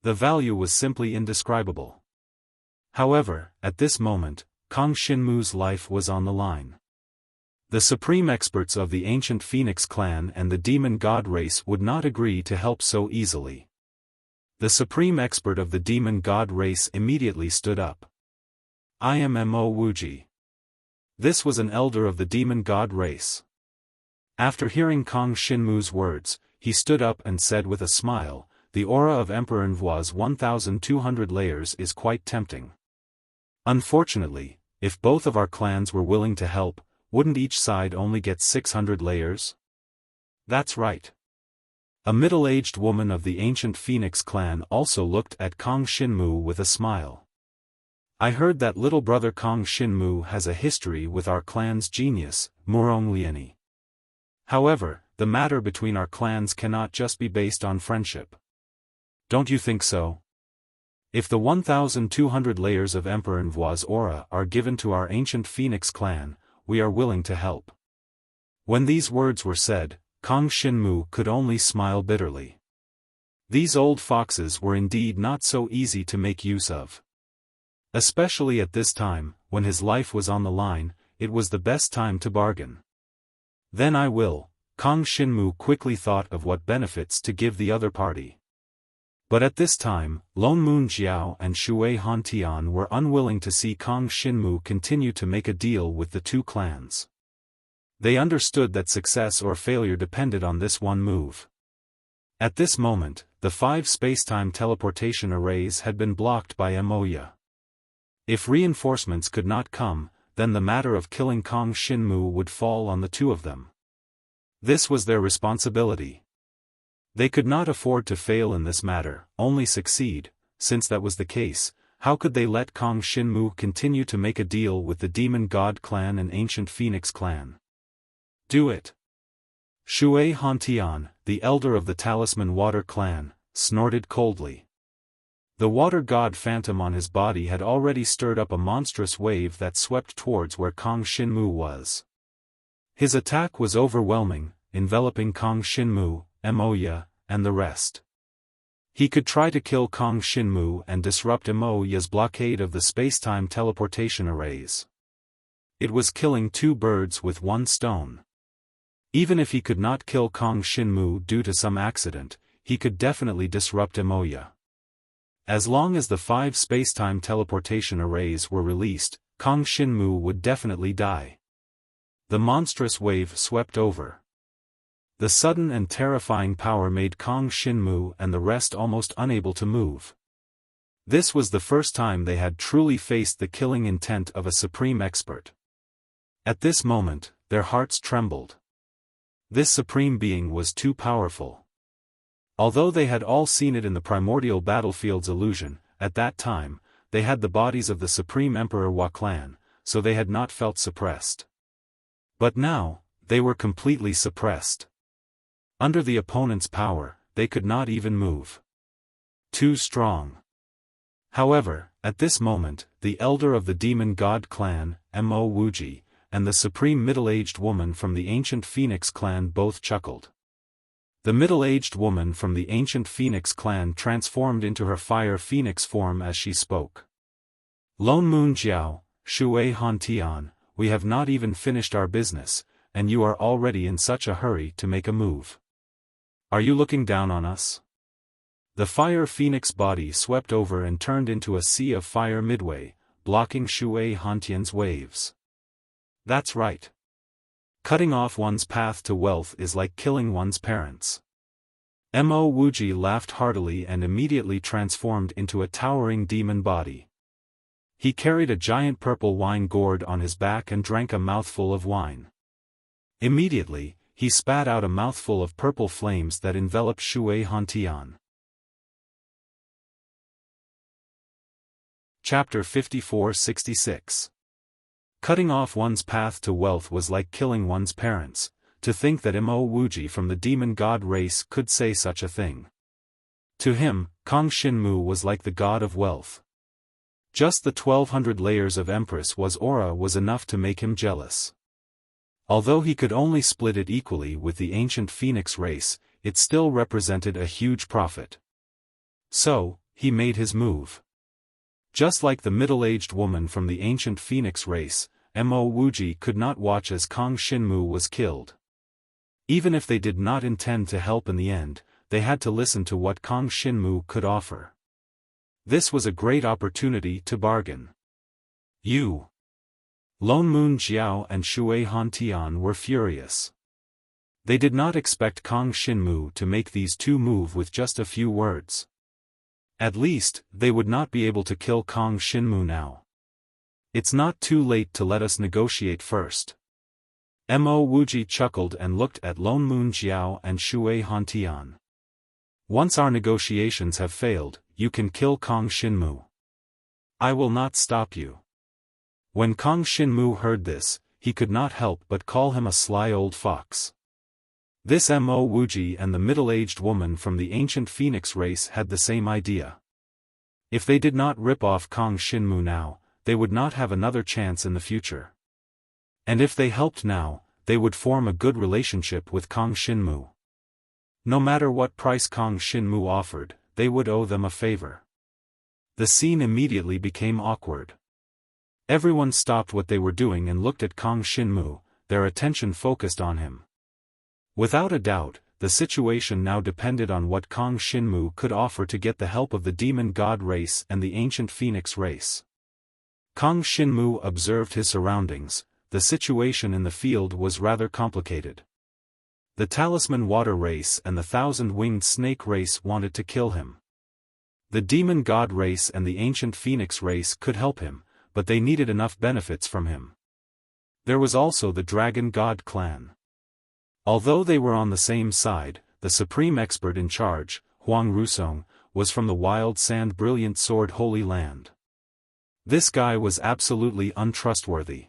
The value was simply indescribable. However, at this moment, Kong Shinmu's life was on the line. The supreme experts of the ancient Phoenix clan and the demon god race would not agree to help so easily. The supreme expert of the demon god race immediately stood up. "I am Mo Wuji." This was an elder of the demon god race. After hearing Kang Shinmu's words, he stood up and said with a smile, "The aura of Emperor Nvua's 1,200 layers is quite tempting. Unfortunately, if both of our clans were willing to help, wouldn't each side only get 600 layers?" "That's right." A middle-aged woman of the ancient Phoenix clan also looked at Kang Shinmu with a smile. "I heard that little brother Kang Shinmu has a history with our clan's genius, Murong Liani. However, the matter between our clans cannot just be based on friendship. Don't you think so? If the 1,200 layers of Emperor Nvua's aura are given to our ancient Phoenix clan, we are willing to help." When these words were said, Kang Shinmu could only smile bitterly. These old foxes were indeed not so easy to make use of. Especially at this time, when his life was on the line, it was the best time to bargain. "Then I will." Kang Shinmu quickly thought of what benefits to give the other party. But at this time, Lone Moon Jiao and Shui Hantian were unwilling to see Kang Shinmu continue to make a deal with the two clans. They understood that success or failure depended on this one move. At this moment, the 5 spacetime teleportation arrays had been blocked by Emoya. If reinforcements could not come, then the matter of killing Kang Shinmu would fall on the two of them. This was their responsibility. They could not afford to fail in this matter, only succeed. Since that was the case, how could they let Kang Shinmu continue to make a deal with the Demon God clan and Ancient Phoenix clan? "Do it." Shui Hantian, the elder of the Talisman Water clan, snorted coldly. The water god phantom on his body had already stirred up a monstrous wave that swept towards where Kang Shinmu was. His attack was overwhelming, enveloping Kang Shinmu, Emoya, and the rest. He could try to kill Kang Shinmu and disrupt Emoya's blockade of the spacetime teleportation arrays. It was killing 2 birds with 1 stone. Even if he could not kill Kang Shinmu due to some accident, he could definitely disrupt Emoya. As long as the 5 spacetime teleportation arrays were released, Kang Shinmu would definitely die. The monstrous wave swept over. The sudden and terrifying power made Kang Shinmu and the rest almost unable to move. This was the first time they had truly faced the killing intent of a supreme expert. At this moment, their hearts trembled. This supreme being was too powerful. Although they had all seen it in the primordial battlefield's illusion, at that time, they had the bodies of the Supreme Emperor Wa clan, so they had not felt suppressed. But now, they were completely suppressed. Under the opponent's power, they could not even move. Too strong. However, at this moment, the elder of the Demon God clan, Mo Wuji, and the supreme middle-aged woman from the ancient Phoenix clan both chuckled. The middle-aged woman from the ancient Phoenix clan transformed into her fire phoenix form as she spoke. "Lone Moon Jiao, Shui Hantian, we have not even finished our business, and you are already in such a hurry to make a move. Are you looking down on us?" The fire phoenix body swept over and turned into a sea of fire midway, blocking Shui Hantian's waves. "That's right. Cutting off one's path to wealth is like killing one's parents." Mo Wuji laughed heartily and immediately transformed into a towering demon body. He carried a giant purple wine gourd on his back and drank a mouthful of wine. Immediately, he spat out a mouthful of purple flames that enveloped Shui Hantian. Chapter 54-66. Cutting off one's path to wealth was like killing one's parents. To think that Mo Wuji from the demon god race could say such a thing. To him, Kang Shinmu was like the god of wealth. Just the 1,200 layers of Empress was aura was enough to make him jealous. Although he could only split it equally with the ancient Phoenix race, it still represented a huge profit. So, he made his move. Just like the middle-aged woman from the ancient Phoenix race, Mo Wuji could not watch as Kang Shinmu was killed. Even if they did not intend to help in the end, they had to listen to what Kang Shinmu could offer. This was a great opportunity to bargain. Lone Moon Jiao and Shui Hantian were furious. They did not expect Kang Xinmu to make these two move with just a few words. At least, they would not be able to kill Kang Xinmu now. It's not too late to let us negotiate first. Mo Wuji chuckled and looked at Lone Moon Jiao and Shui Hantian. Once our negotiations have failed, you can kill Kang Xinmu. I will not stop you. When Kang Xinmu heard this, he could not help but call him a sly old fox. This Mo Wuji and the middle-aged woman from the ancient phoenix race had the same idea. If they did not rip off Kang Xinmu now, they would not have another chance in the future. And if they helped now, they would form a good relationship with Kang Xinmu. No matter what price Kang Xinmu offered, they would owe them a favor. The scene immediately became awkward. Everyone stopped what they were doing and looked at Kang Xinmu, their attention focused on him. Without a doubt, the situation now depended on what Kang Xinmu could offer to get the help of the demon god race and the ancient phoenix race. Kang Xinmu observed his surroundings. The situation in the field was rather complicated. The talisman water race and the thousand-winged snake race wanted to kill him. The demon god race and the ancient phoenix race could help him, but they needed enough benefits from him. There was also the dragon god clan. Although they were on the same side, the supreme expert in charge, Huang Rusong, was from the wild sand brilliant sword holy land. This guy was absolutely untrustworthy.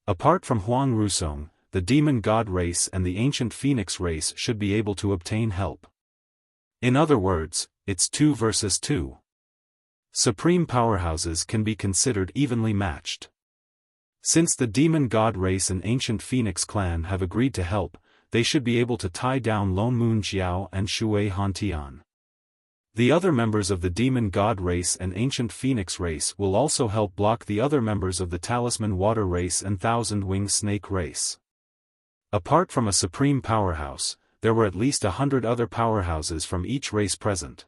Apart from Huang Rusong, the demon god race and the ancient phoenix race should be able to obtain help. In other words, it's 2 versus 2. Supreme powerhouses can be considered evenly matched. Since the demon god race and ancient phoenix clan have agreed to help, they should be able to tie down Lone Moon Jiao and Shui Hantian. The other members of the demon god race and ancient phoenix race will also help block the other members of the talisman water race and thousand-winged snake race. Apart from a supreme powerhouse, there were at least 100 other powerhouses from each race present.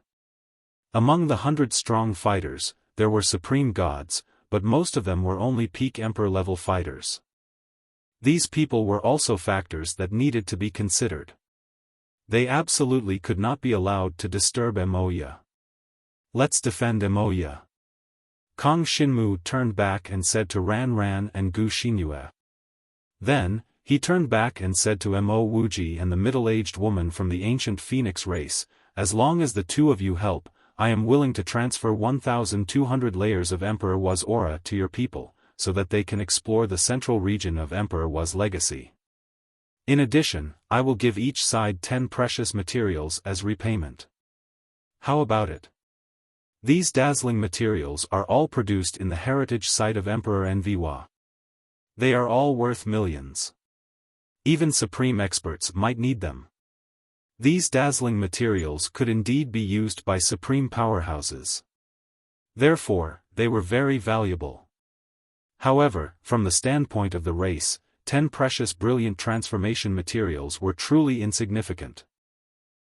Among the 100 strong fighters, there were supreme gods, but most of them were only peak emperor-level fighters. These people were also factors that needed to be considered. They absolutely could not be allowed to disturb Emoya. Let's defend Emoya. Kang Xinmu turned back and said to Ran Ran and Gu Xinyue. Then, he turned back and said to Mo Wuji and the middle-aged woman from the ancient phoenix race, as long as the two of you help, I am willing to transfer 1,200 layers of Emperor Wa's aura to your people, so that they can explore the central region of Emperor Wa's legacy. In addition, I will give each side 10 precious materials as repayment. How about it? These dazzling materials are all produced in the heritage site of Emperor Enviwa. They are all worth millions. Even supreme experts might need them. These dazzling materials could indeed be used by supreme powerhouses. Therefore, they were very valuable. However, from the standpoint of the race, 10 precious brilliant transformation materials were truly insignificant.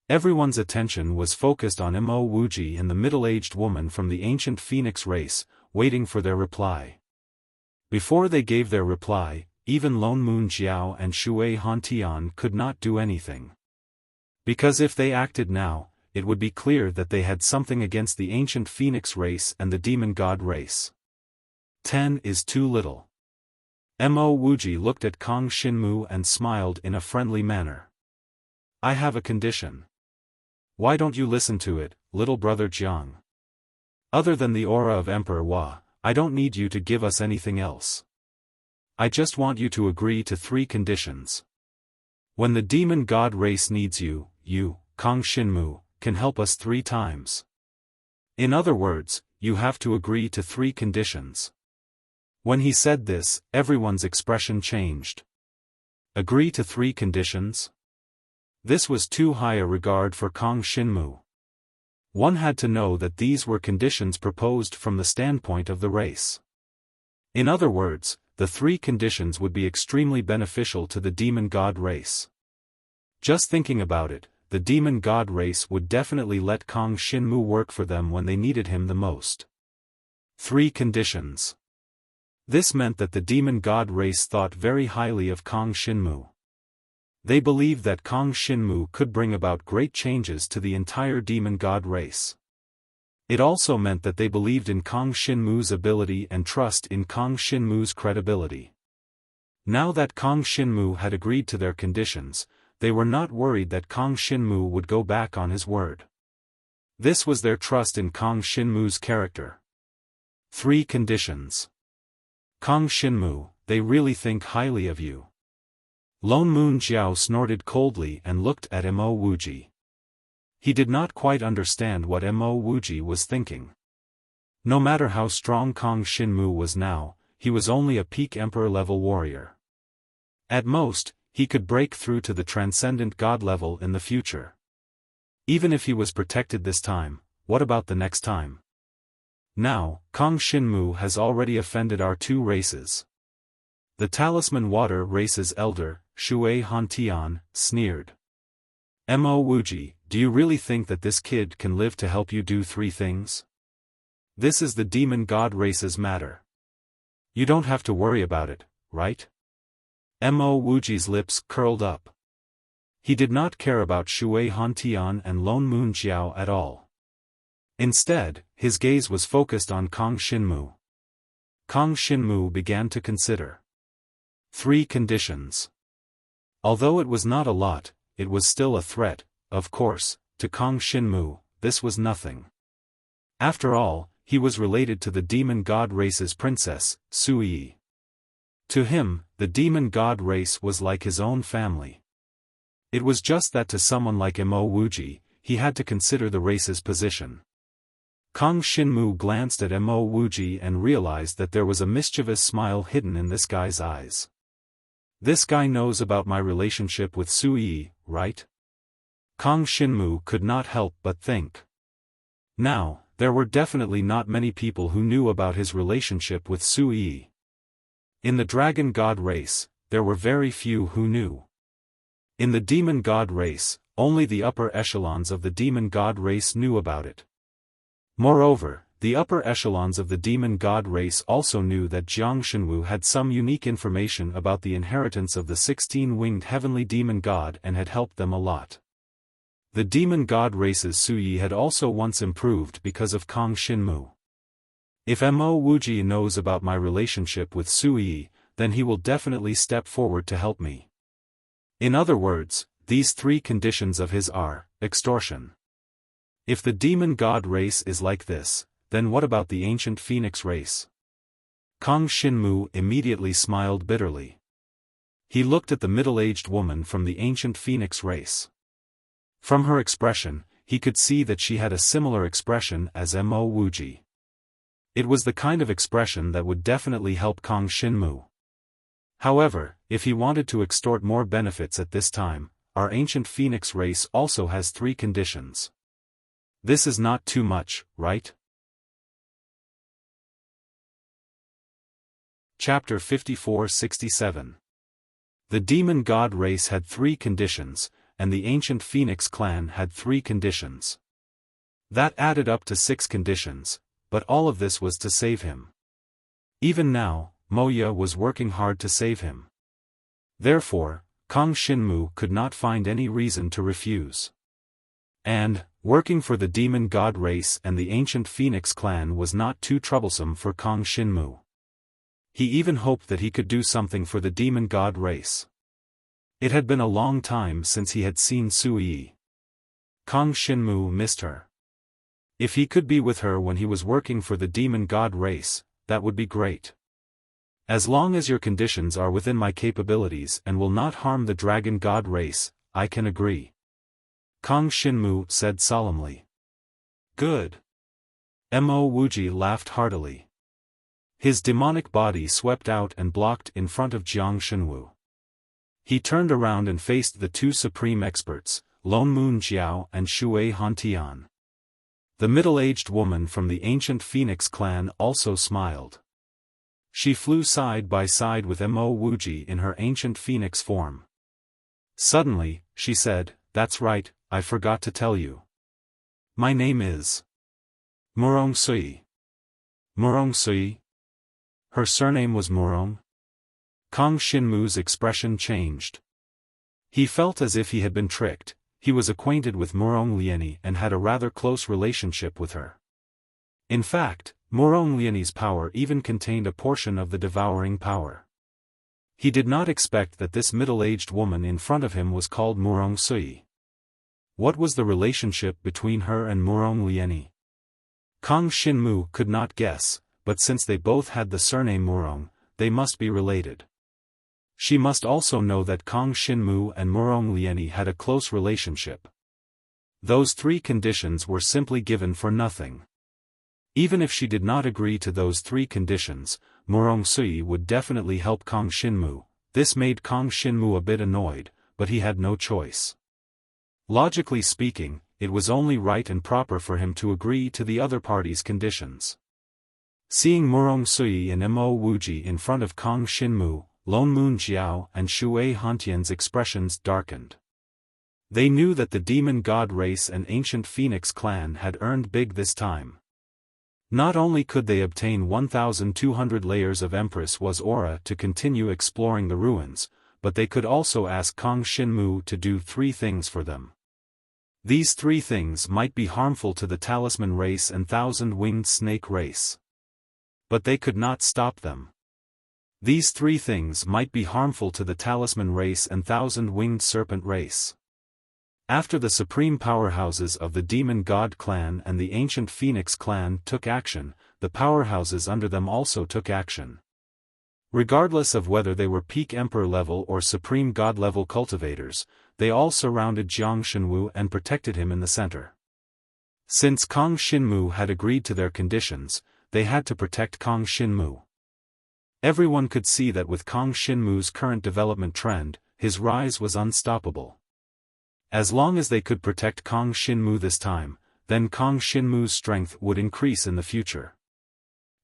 Everyone's attention was focused on Mo Wuji and the middle-aged woman from the ancient phoenix race, waiting for their reply. Before they gave their reply, even Lone Moon Jiao and Shui Hantian could not do anything. Because if they acted now, it would be clear that they had something against the ancient phoenix race and the demon god race. 10 is too little. Mo Wuji looked at Kang Xinmu and smiled in a friendly manner. I have a condition. Why don't you listen to it, little brother Jiang? Other than the aura of Emperor Wa, I don't need you to give us anything else. I just want you to agree to 3 conditions. When the demon god race needs you, you, Kang Xinmu, can help us 3 times. In other words, you have to agree to 3 conditions. When he said this, everyone's expression changed. Agree to 3 conditions? This was too high a regard for Kang Xinmu. One had to know that these were conditions proposed from the standpoint of the race. In other words, the 3 conditions would be extremely beneficial to the demon god race. Just thinking about it, the demon god race would definitely let Kang Xinmu work for them when they needed him the most. 3 conditions. This meant that the demon god race thought very highly of Kang Xinmu. They believed that Kang Shinmu could bring about great changes to the entire demon god race. It also meant that they believed in Kang Shinmu's ability and trust in Kang Shinmu's credibility. Now that Kang Shinmu had agreed to their conditions, they were not worried that Kang Shinmu would go back on his word. This was their trust in Kang Shinmu's character. 3 conditions. Kang Shinmu, they really think highly of you. Lone Moon Jiao snorted coldly and looked at Mo Wuji. He did not quite understand what Mo Wuji was thinking. No matter how strong Kang Shinmu was now, he was only a peak emperor-level warrior. At most, he could break through to the transcendent god level in the future. Even if he was protected this time, what about the next time? Now, Kang Shinmu has already offended our 2 races. The Talisman Water race's elder, Shui Hantian, sneered. Mo Wuji, do you really think that this kid can live to help you do 3 things? This is the demon god race's matter. You don't have to worry about it, right? Mo Wuji's lips curled up. He did not care about Shui Hantian and Lone Moon Jiao at all. Instead, his gaze was focused on Kang Shinmu. Kang Shinmu began to consider 3 conditions. Although it was not a lot, it was still a threat, of course. To Kang Shinmu, this was nothing. After all, he was related to the demon god race's princess, Sui. To him, the demon god race was like his own family. It was just that to someone like Mo Wuji, he had to consider the race's position. Kang Shinmu glanced at Mo Wuji and realized that there was a mischievous smile hidden in this guy's eyes. This guy knows about my relationship with Sui, right? Kang Shinmu could not help but think. Now, there were definitely not many people who knew about his relationship with Sui. In the dragon god race, there were very few who knew. In the demon god race, only the upper echelons of the demon god race knew about it. Moreover, the upper echelons of the demon god race also knew that Jiang Shenwu had some unique information about the inheritance of the 16-winged heavenly demon god and had helped them a lot. The demon god race's Suyi had also once improved because of Kang Shinmu. If Mo Wuji knows about my relationship with Sui, then he will definitely step forward to help me. In other words, these 3 conditions of his are extortion. If the demon god race is like this, then what about the ancient phoenix race? Kang Shinmu immediately smiled bitterly. He looked at the middle-aged woman from the ancient phoenix race. From her expression, he could see that she had a similar expression as Mo Wuji. It was the kind of expression that would definitely help Kang Shinmu. However, if he wanted to extort more benefits at this time, our ancient phoenix race also has 3 conditions. This is not too much, right? Chapter 54-67. The demon god race had 3 conditions, and the ancient phoenix clan had 3 conditions. That added up to 6 conditions, but all of this was to save him. Even now, Moya was working hard to save him. Therefore, Kang Shinmu could not find any reason to refuse. And, working for the demon god race and the ancient phoenix clan was not too troublesome for Kang Shinmu. He even hoped that he could do something for the demon god race. It had been a long time since he had seen Sui. Kang Shinmu missed her. If he could be with her when he was working for the demon god race, that would be great. As long as your conditions are within my capabilities and will not harm the dragon god race, I can agree. Kang Shinmu said solemnly. Good. Mo Wuji laughed heartily. His demonic body swept out and blocked in front of Jiang Shenwu. He turned around and faced the 2 supreme experts, Lone Moon Jiao and Shui Hantian. The middle-aged woman from the ancient phoenix clan also smiled. She flew side by side with Mo Wuji in her ancient phoenix form. Suddenly, she said, "That's right, I forgot to tell you. My name is Murong Sui." Murong Sui? Her surname was Murong? Kang Shinmu's expression changed. He felt as if he had been tricked. He was acquainted with Murong Lieni and had a rather close relationship with her. In fact, Murong Lieni's power even contained a portion of the devouring power. He did not expect that this middle-aged woman in front of him was called Murong Sui. What was the relationship between her and Murong Lieni? Kang Xinmu could not guess, but since they both had the surname Murong, they must be related. She must also know that Kang Xinmu and Murong Lieni had a close relationship. Those three conditions were simply given for nothing. Even if she did not agree to those three conditions, Murong Sui would definitely help Kang Xinmu. This made Kang Xinmu a bit annoyed, but he had no choice. Logically speaking, it was only right and proper for him to agree to the other party's conditions. Seeing Murong Sui and Mo Wuji in front of Kang Xinmu, Lone Moon Jiao and Shui Hantian's expressions darkened. They knew that the demon god race and ancient phoenix clan had earned big this time. Not only could they obtain 1,200 layers of Empress was aura to continue exploring the ruins, but they could also ask Kang Xinmu to do 3 things for them. These 3 things might be harmful to the talisman race and thousand-winged snake race. But they could not stop them. These 3 things might be harmful to the talisman race and thousand-winged serpent race. After the supreme powerhouses of the demon god clan and the ancient phoenix clan took action, the powerhouses under them also took action. Regardless of whether they were peak emperor level or supreme god level cultivators, they all surrounded Jiang Shenwu and protected him in the center. Since Kang Xinmu had agreed to their conditions, they had to protect Kang Xinmu. Everyone could see that with Kang Xinmu's current development trend, his rise was unstoppable. As long as they could protect Kang Xinmu this time, then Kang Xinmu's strength would increase in the future.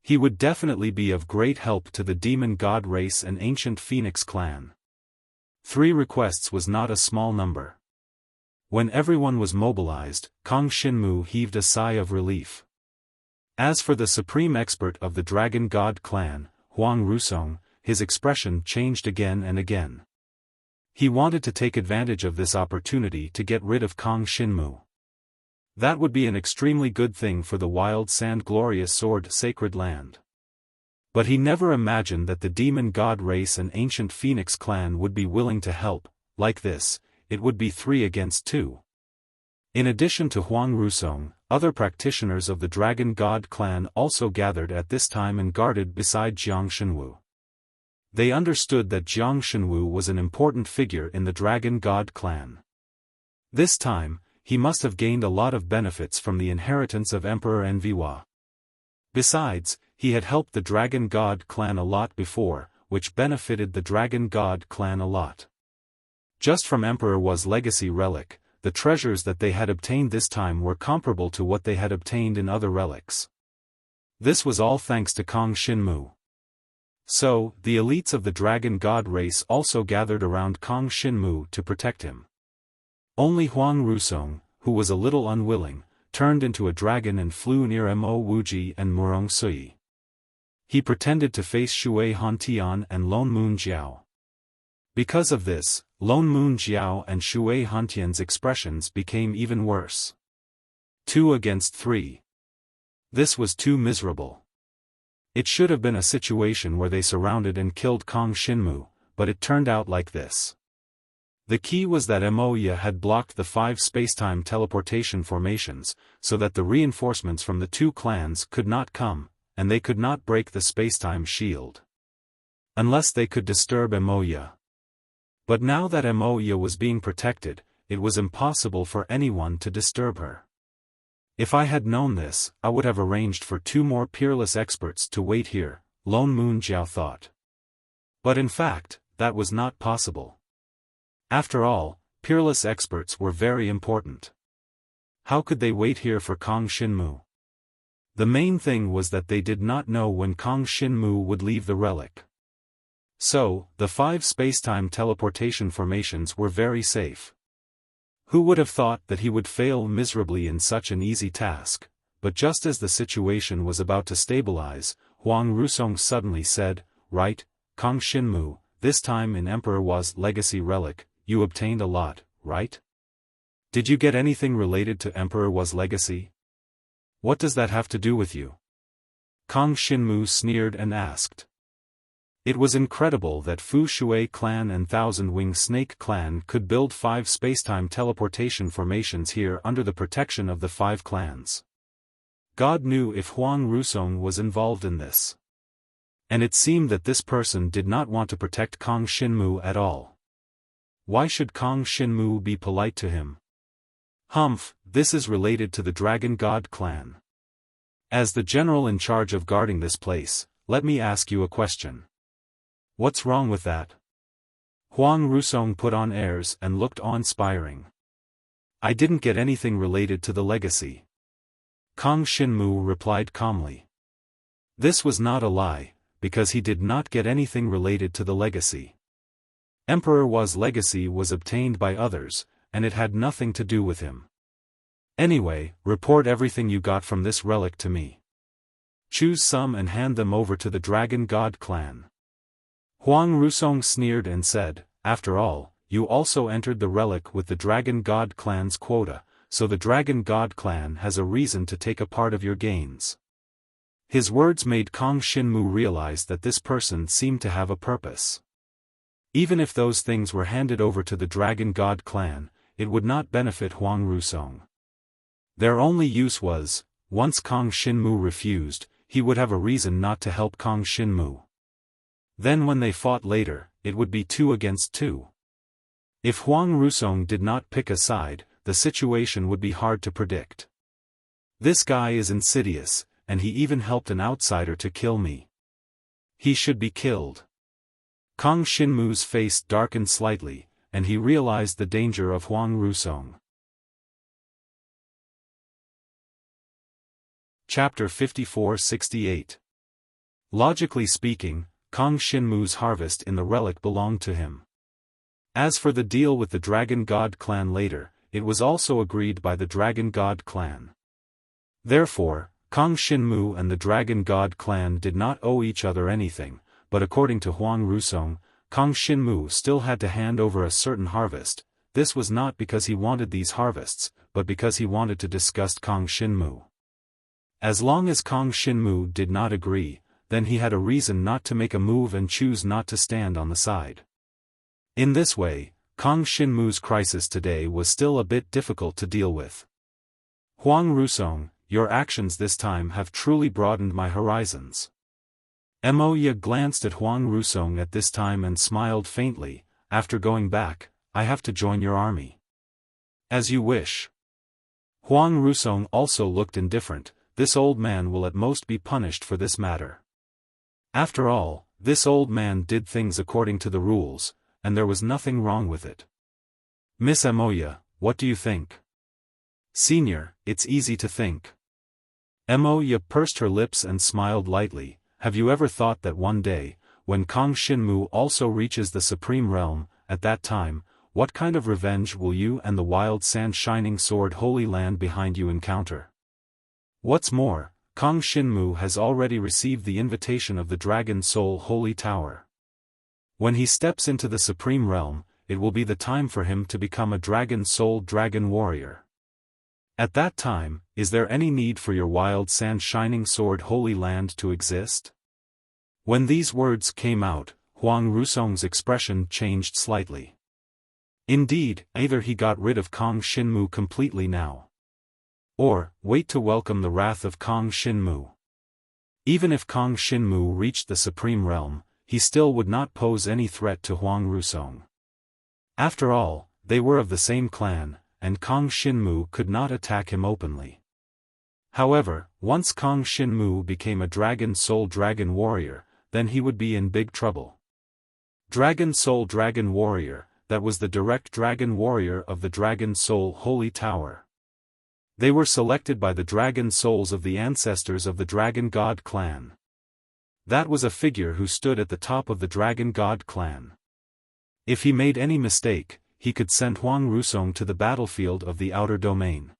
He would definitely be of great help to the demon god race and ancient phoenix clan. 3 requests was not a small number. When everyone was mobilized, Kang Xinmu heaved a sigh of relief. As for the supreme expert of the dragon god clan, Huang Rusong, his expression changed again and again. He wanted to take advantage of this opportunity to get rid of Kang Xinmu. That would be an extremely good thing for the Wild Sand Glorious Sword Sacred Land. But he never imagined that the demon god race and ancient phoenix clan would be willing to help. Like this, it would be 3 against 2. In addition to Huang Rusong, other practitioners of the dragon god clan also gathered at this time and guarded beside Jiang Shenwu. They understood that Jiang Shenwu was an important figure in the dragon god clan. This time, he must have gained a lot of benefits from the inheritance of Emperor Enviwa. Besides, he had helped the dragon god clan a lot before, which benefited the dragon god clan a lot. Just from Emperor Wa's legacy relic, the treasures that they had obtained this time were comparable to what they had obtained in other relics. This was all thanks to Kang Xinmu. So, the elites of the dragon god race also gathered around Kang Xinmu to protect him. Only Huang Rusong, who was a little unwilling, turned into a dragon and flew near Mo Wuji and Murong Sui. He pretended to face Shui Hantian and Lone Moon Jiao. Because of this, Lone Moon Jiao and Shui Hantian's expressions became even worse. 2 against 3. This was too miserable. It should have been a situation where they surrounded and killed Kang Xinmu, but it turned out like this. The key was that Moya had blocked the 5 spacetime teleportation formations, so that the reinforcements from the 2 clans could not come, and they could not break the spacetime shield. Unless they could disturb Moya. But now that Moya was being protected, it was impossible for anyone to disturb her. If I had known this, I would have arranged for 2 more peerless experts to wait here, Lone Moon Jiao thought. But in fact, that was not possible. After all, peerless experts were very important. How could they wait here for Kang Xinmu? The main thing was that they did not know when Kang Xinmu would leave the relic. So, the 5 spacetime teleportation formations were very safe. Who would have thought that he would fail miserably in such an easy task? But just as the situation was about to stabilize, Huang Rusong suddenly said, "Right, Kang Xinmu, this time in Emperor Wa's legacy relic, you obtained a lot, right? Did you get anything related to Emperor Wu's legacy? What does that have to do with you? Kang Xinmu sneered and asked. It was incredible that Fu Shui clan and Thousand Wing Snake clan could build 5 spacetime teleportation formations here under the protection of the 5 clans. God knew if Huang Rusong was involved in this. And it seemed that this person did not want to protect Kang Xinmu at all. Why should Kang Xinmu be polite to him? Humph, this is related to the Dragon God clan. As the general in charge of guarding this place, let me ask you a question. What's wrong with that? Huang Rusong put on airs and looked awe-inspiring. I didn't get anything related to the legacy. Kang Xinmu replied calmly. This was not a lie, because he did not get anything related to the legacy. Emperor Wu's legacy was obtained by others, and it had nothing to do with him. Anyway, report everything you got from this relic to me. Choose some and hand them over to the Dragon God clan. Huang Rusong sneered and said, after all, you also entered the relic with the Dragon God clan's quota, so the Dragon God clan has a reason to take a part of your gains. His words made Kang Xinmu realize that this person seemed to have a purpose. Even if those things were handed over to the Dragon God clan, it would not benefit Huang Rusong. Their only use was, once Kang Xinmu refused, he would have a reason not to help Kang Xinmu. Then when they fought later, it would be 2 against 2. If Huang Rusong did not pick a side, the situation would be hard to predict. This guy is insidious, and he even helped an outsider to kill me. He should be killed. Kang Xinmu's face darkened slightly, and he realized the danger of Huang Rusong. Chapter 5468. Logically speaking, Kang Xinmu's harvest in the relic belonged to him. As for the deal with the Dragon God clan later, it was also agreed by the Dragon God clan. Therefore, Kang Xinmu and the Dragon God clan did not owe each other anything, but according to Huang Rusong, Kang Xinmu still had to hand over a certain harvest. This was not because he wanted these harvests, but because he wanted to disgust Kang Xinmu. As long as Kang Xinmu did not agree, then he had a reason not to make a move and choose not to stand on the side. In this way, Kang Xinmu's crisis today was still a bit difficult to deal with. Huang Rusong, your actions this time have truly broadened my horizons. Moya glanced at Huang Rusong at this time and smiled faintly. After going back, I have to join your army. As you wish. Huang Rusong also looked indifferent. This old man will at most be punished for this matter. After all, this old man did things according to the rules, and there was nothing wrong with it. Miss Moya, what do you think? Senior, it's easy to think. Moya pursed her lips and smiled lightly. Have you ever thought that one day, when Kang Xinmu also reaches the Supreme Realm, at that time, what kind of revenge will you and the Wild Sand Shining Sword Holy Land behind you encounter? What's more, Kang Xinmu has already received the invitation of the Dragon Soul Holy Tower. When he steps into the Supreme Realm, it will be the time for him to become a Dragon Soul Dragon Warrior. At that time, is there any need for your Wild Sand Shining Sword Holy Land to exist? When these words came out, Huang Rusong's expression changed slightly. Indeed, either he got rid of Kang Xinmu completely now, or wait to welcome the wrath of Kang Xinmu. Even if Kang Xinmu reached the Supreme Realm, he still would not pose any threat to Huang Rusong. After all, they were of the same clan, and Kang Xinmu could not attack him openly. However, once Kang Xinmu became a Dragon Soul Dragon Warrior, then he would be in big trouble. Dragon Soul Dragon Warrior, that was the direct Dragon Warrior of the Dragon Soul Holy Tower. They were selected by the Dragon Souls of the ancestors of the Dragon God clan. That was a figure who stood at the top of the Dragon God clan. If he made any mistake, he could send Huang Rusong to the battlefield of the outer domain.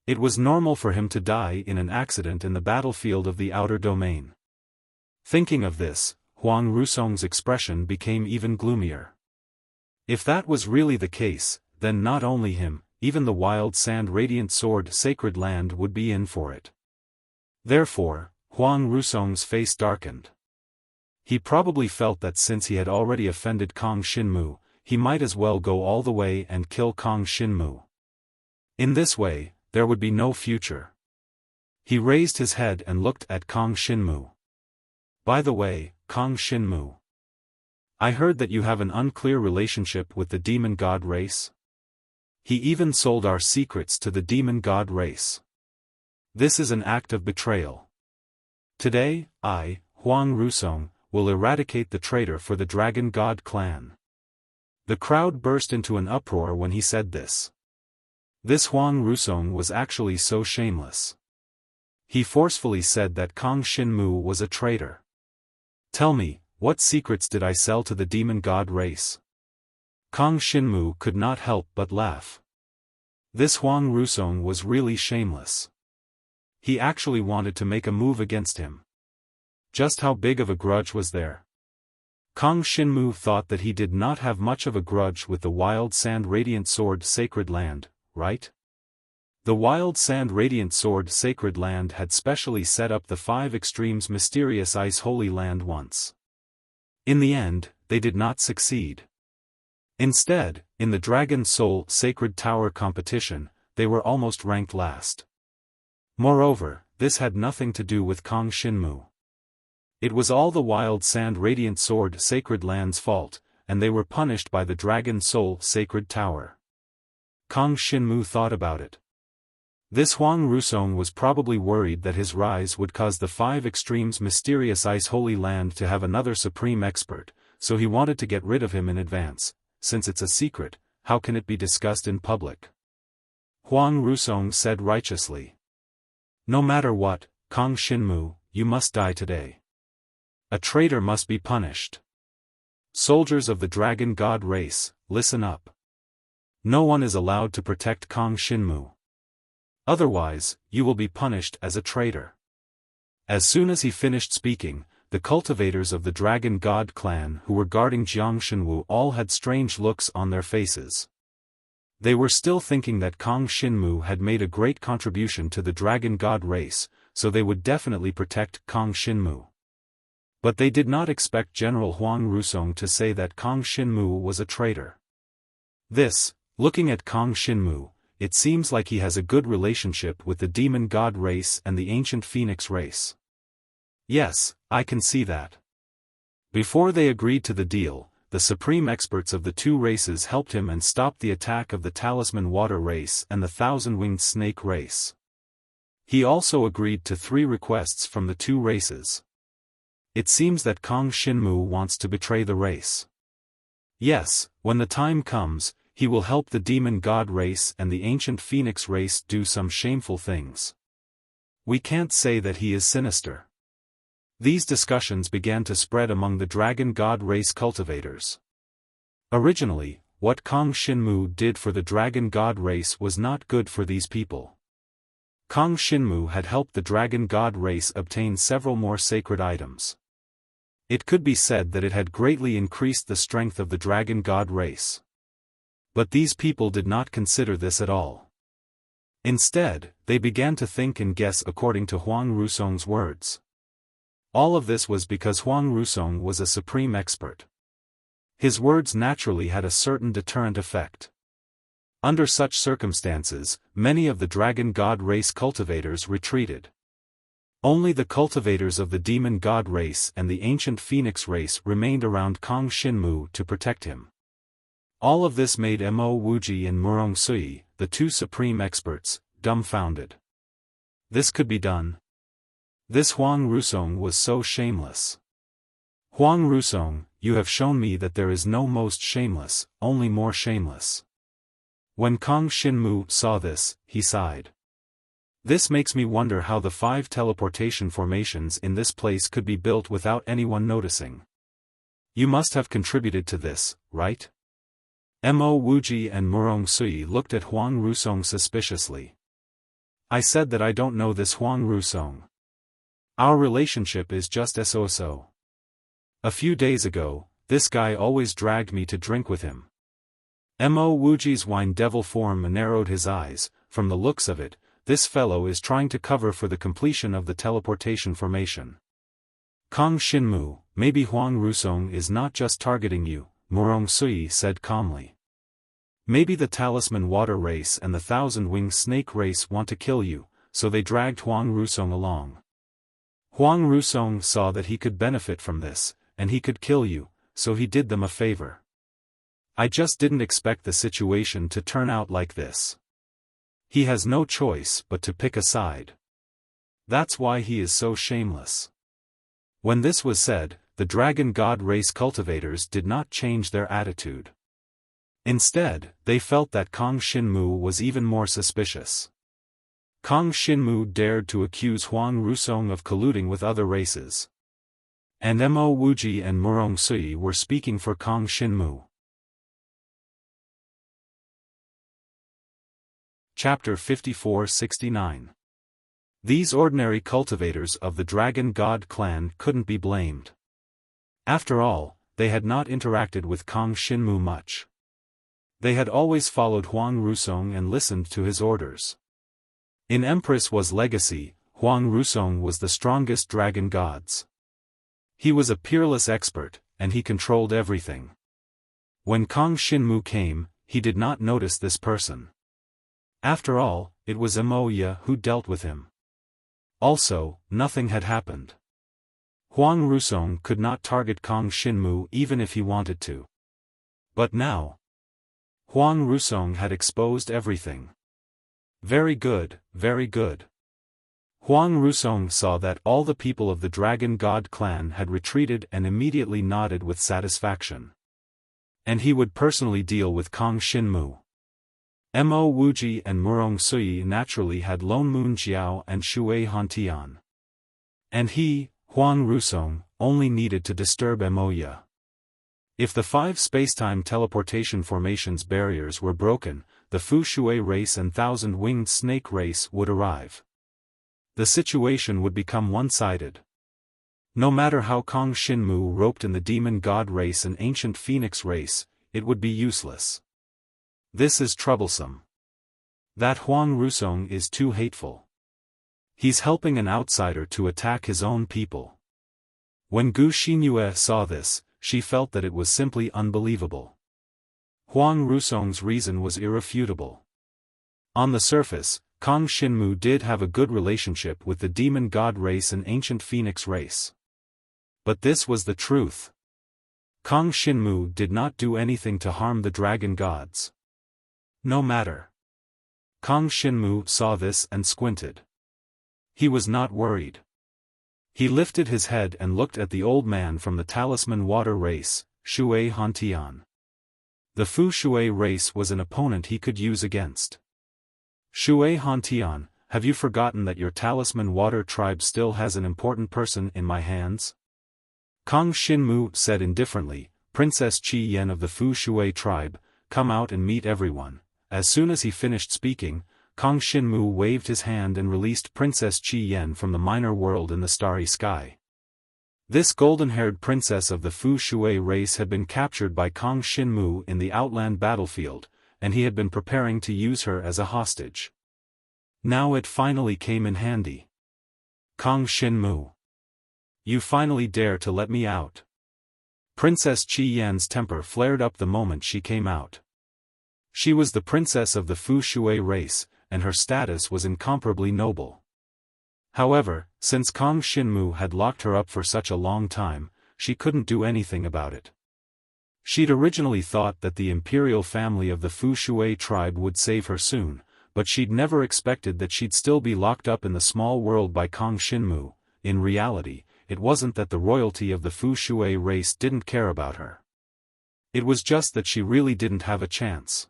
It was normal for him to die in an accident in the battlefield of the outer domain. Thinking of this, Huang Rusong's expression became even gloomier. If that was really the case, then not only him, even the wild sand radiant sword sacred land would be in for it. Therefore, Huang Rusong's face darkened. He probably felt that since he had already offended Kong Shinmu, he might as well go all the way and kill Kong Shinmu. In this way, there would be no future. He raised his head and looked at Kong Shinmu. By the way, Kong Shinmu, I heard that you have an unclear relationship with the demon god race. He even sold our secrets to the demon god race. This is an act of betrayal. Today, I, Huang Rusong, will eradicate the traitor for the Dragon God clan. The crowd burst into an uproar when he said this. This Huang Rusong was actually so shameless. He forcefully said that Kong Shinmu was a traitor. Tell me, what secrets did I sell to the demon god race? Kong Shinmu could not help but laugh. This Huang Rusong was really shameless. He actually wanted to make a move against him. Just how big of a grudge was there? Kong Shinmu thought that he did not have much of a grudge with the Wild Sand Radiant Sword Sacred Land, right? The Wild Sand Radiant Sword Sacred Land had specially set up the 5 Extremes Mysterious Ice Holy Land once. In the end, they did not succeed. Instead, in the Dragon Soul Sacred Tower competition, they were almost ranked last. Moreover, this had nothing to do with Kong Shinmu. It was all the Wild Sand Radiant Sword Sacred Land's fault, and they were punished by the Dragon Soul Sacred Tower. Kong Shinmu thought about it. This Huang Rusong was probably worried that his rise would cause the 5 Extremes Mysterious Ice Holy Land to have another supreme expert, so he wanted to get rid of him in advance. Since it's a secret, how can it be discussed in public? Huang Rusong said righteously. No matter what, Kong Shinmu, you must die today. A traitor must be punished. Soldiers of the Dragon God race, listen up. No one is allowed to protect Kong Shinmu. Otherwise, you will be punished as a traitor. As soon as he finished speaking, the cultivators of the Dragon God clan who were guarding Jiang Shenwu all had strange looks on their faces. They were still thinking that Kong Shinmu had made a great contribution to the Dragon God race, so they would definitely protect Kong Shinmu. But they did not expect General Huang Rusong to say that Kong Shinmu was a traitor. Looking at Kong Shinmu, it seems like he has a good relationship with the Demon God race and the Ancient Phoenix race. Yes, I can see that. Before they agreed to the deal, the supreme experts of the 2 races helped him and stopped the attack of the Talisman Water race and the Thousand-Winged Snake race. He also agreed to 3 requests from the 2 races. It seems that Kong Shinmu wants to betray the race. Yes, when the time comes, he will help the Demon God race and the Ancient Phoenix race do some shameful things. We can't say that he is sinister. These discussions began to spread among the Dragon God race cultivators. Originally, what Kong Shinmu did for the Dragon God race was not good for these people. Kong Shinmu had helped the Dragon God race obtain several more sacred items. It could be said that it had greatly increased the strength of the Dragon God race. But these people did not consider this at all. Instead, they began to think and guess according to Huang Rusong's words. All of this was because Huang Rusong was a supreme expert. His words naturally had a certain deterrent effect. Under such circumstances, many of the Dragon God race cultivators retreated. Only the cultivators of the Demon God race and the Ancient Phoenix race remained around Kong Shinmu to protect him. All of this made Mo Wuji and Murong Sui, the 2 supreme experts, dumbfounded. This could be done. This Huang Rusong was so shameless. Huang Rusong, you have shown me that there is no most shameless, only more shameless. When Kong Shinmu saw this, he sighed. This makes me wonder how the 5 teleportation formations in this place could be built without anyone noticing. You must have contributed to this, right? Mo Wuji and Murong Sui looked at Huang Rusong suspiciously. I said that I don't know this Huang Rusong. Our relationship is just so-so. A few days ago, this guy always dragged me to drink with him. Mo Wuji's wine devil form narrowed his eyes. From the looks of it, this fellow is trying to cover for the completion of the teleportation formation. Kong Shinmu, maybe Huang Rusong is not just targeting you, Murong Sui said calmly. Maybe the Talisman Water Race and the Thousand-Winged Snake Race want to kill you, so they dragged Huang Rusong along. Huang Rusong saw that he could benefit from this, and he could kill you, so he did them a favor. I just didn't expect the situation to turn out like this. He has no choice but to pick a side. That's why he is so shameless. When this was said, the Dragon God race cultivators did not change their attitude. Instead, they felt that Kong Shinmu was even more suspicious. Kong Shinmu dared to accuse Huang Rusong of colluding with other races. And Mo Wuji and Murong Sui were speaking for Kong Shinmu. Chapter 54-69. These ordinary cultivators of the Dragon God clan couldn't be blamed. After all, they had not interacted with Kong Shinmu much. They had always followed Huang Rusong and listened to his orders. In Empress was legacy, Huang Rusong was the strongest dragon gods. He was a peerless expert, and he controlled everything. When Kong Shinmu came, he did not notice this person. After all, it was Emoya who dealt with him. Also, nothing had happened. Huang Rusong could not target Kong Shinmu even if he wanted to. But now, Huang Rusong had exposed everything. Very good, very good. Huang Rusong saw that all the people of the Dragon God clan had retreated and immediately nodded with satisfaction. And he would personally deal with Kong Shinmu. Mo Wuji and Murong Sui naturally had Lone Moon Jiao and Shui Hantian. And he, Huang Rusong, only needed to disturb Emoya. If the 5 spacetime teleportation formations barriers were broken, the Fu Shui race and Thousand-Winged Snake race would arrive. The situation would become one-sided. No matter how Kong Shinmu roped in the Demon God race and Ancient Phoenix race, it would be useless. This is troublesome. That Huang Rusong is too hateful. He's helping an outsider to attack his own people. When Gu Xinyue saw this, she felt that it was simply unbelievable. Huang Rusong's reason was irrefutable. On the surface, Kong Shinmu did have a good relationship with the Demon God race and Ancient Phoenix race. But this was the truth. Kong Shinmu did not do anything to harm the Dragon Gods. No matter. Kong Shinmu saw this and squinted. He was not worried. He lifted his head and looked at the old man from the Talisman Water race, Shui Hantian. The Fu Shui race was an opponent he could use against. Shui Hantian, have you forgotten that your Talisman Water tribe still has an important person in my hands? Kong Shinmu said indifferently, Princess Qi Yen of the Fu Shui tribe, come out and meet everyone. As soon as he finished speaking, Kong Shinmu waved his hand and released Princess Qi Yen from the minor world in the starry sky. This golden-haired princess of the Fu Shui race had been captured by Kong Shinmu in the Outland battlefield, and he had been preparing to use her as a hostage. Now it finally came in handy. Kong Shinmu. You finally dare to let me out. Princess Qi Yan's temper flared up the moment she came out. She was the princess of the Fu Shui race, and her status was incomparably noble. However, since Kong Shinmu had locked her up for such a long time, she couldn't do anything about it. She'd originally thought that the imperial family of the Fu Shui tribe would save her soon, but she'd never expected that she'd still be locked up in the small world by Kong Shinmu. In reality, it wasn't that the royalty of the Fu Shui race didn't care about her. It was just that she really didn't have a chance.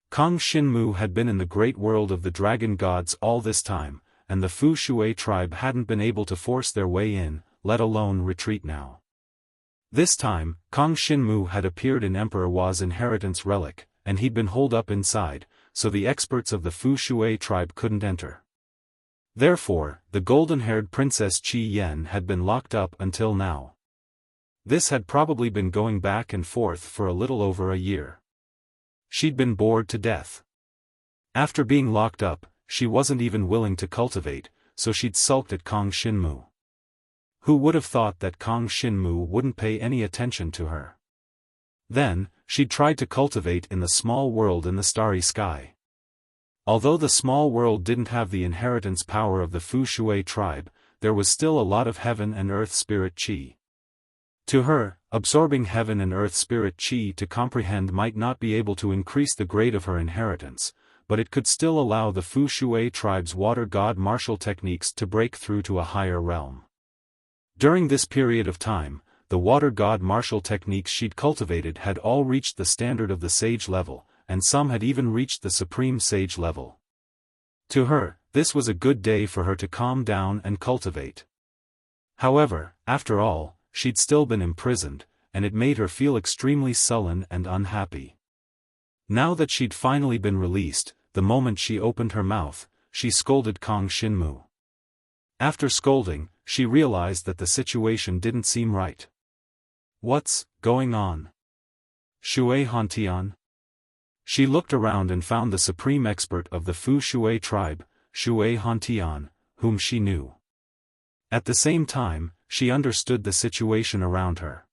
Kong Shinmu had been in the great world of the dragon gods all this time, and the Fu Shui tribe hadn't been able to force their way in, let alone retreat now. This time, Kong Shinmu had appeared in Emperor Hua's inheritance relic, and he'd been holed up inside, so the experts of the Fu Shui tribe couldn't enter. Therefore, the golden-haired Princess Qi Yen had been locked up until now. This had probably been going back and forth for a little over a year. She'd been bored to death. After being locked up, she wasn't even willing to cultivate, so she'd sulked at Kong Shinmu. Who would have thought that Kong Shinmu wouldn't pay any attention to her? Then, she'd tried to cultivate in the small world in the starry sky. Although the small world didn't have the inheritance power of the Fu Shui tribe, there was still a lot of heaven and earth spirit qi. To her, absorbing heaven and earth spirit qi to comprehend might not be able to increase the grade of her inheritance, but it could still allow the Fu Shui tribe's water god martial techniques to break through to a higher realm. During this period of time, the water god martial techniques she'd cultivated had all reached the standard of the sage level, and some had even reached the supreme sage level. To her, this was a good day for her to calm down and cultivate. However, after all, she'd still been imprisoned, and it made her feel extremely sullen and unhappy. Now that she'd finally been released, the moment she opened her mouth, she scolded Kong Shinmu. After scolding, she realized that the situation didn't seem right. What's going on? Shui Hantian? She looked around and found the supreme expert of the Fu Shui tribe, Shui Hantian, whom she knew. At the same time, she understood the situation around her.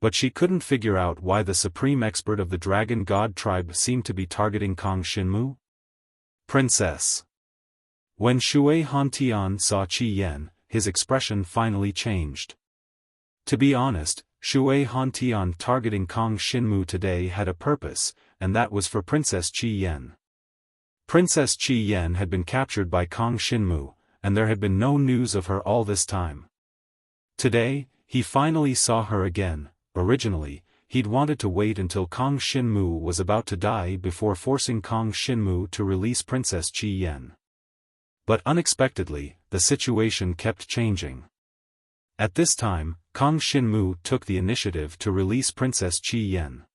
But she couldn't figure out why the supreme expert of the dragon god tribe seemed to be targeting Kong Shinmu. Princess. When Shui Hantian saw Qi Yan, his expression finally changed. To be honest, Shui Hantian targeting Kong Shinmu today had a purpose, and that was for Princess Qi Yan. Princess Qi Yan had been captured by Kong Shinmu, and there had been no news of her all this time. Today, he finally saw her again. Originally, he'd wanted to wait until Kong Shinmu was about to die before forcing Kong Shinmu to release Princess Qi Yan. But unexpectedly, the situation kept changing. At this time, Kong Shinmu took the initiative to release Princess Qi Yan.